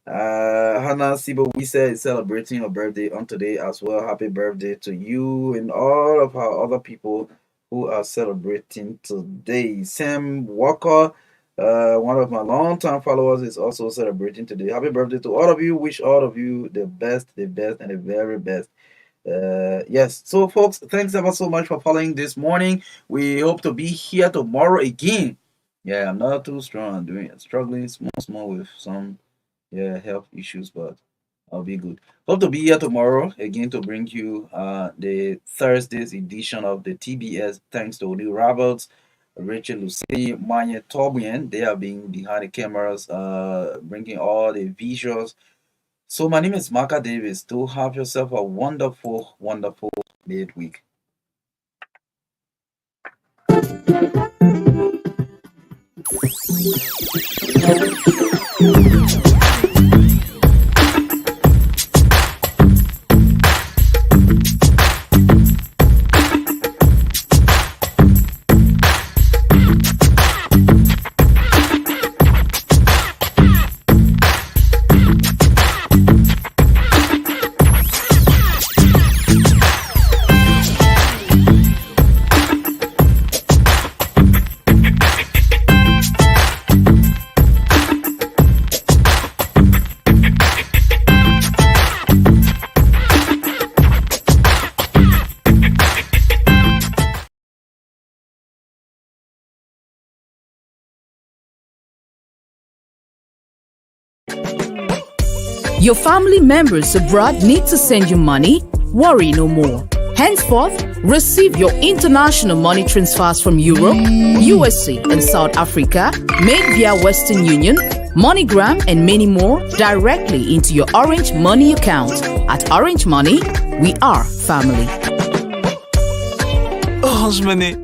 Hannah Sibo Wise is celebrating her birthday on today as well. Happy birthday to you and all of our other people who are celebrating today. Sam Walker, one of my longtime followers, is also celebrating today. Happy birthday to all of you. Wish all of you the best, and the very best. Yes, so folks, thanks ever so much for following this morning. We hope to be here tomorrow again. Yeah, I'm not too strong. I'm struggling small with some health issues, but I'll be good. Hope to be here tomorrow again to bring you the Thursday's edition of the TBS. Thanks to Odile Roberts, Rachel Lucy, Manya Tobian. They are being behind the cameras, bringing all the visuals. So my name is Marka Davis. Do have yourself a wonderful, wonderful midweek. Your family members abroad need to send you money? Worry no more. Henceforth, receive your international money transfers from Europe, USA, and South Africa made via Western Union, MoneyGram, and many more directly into your Orange Money account. At Orange Money, we are family. Orange Money.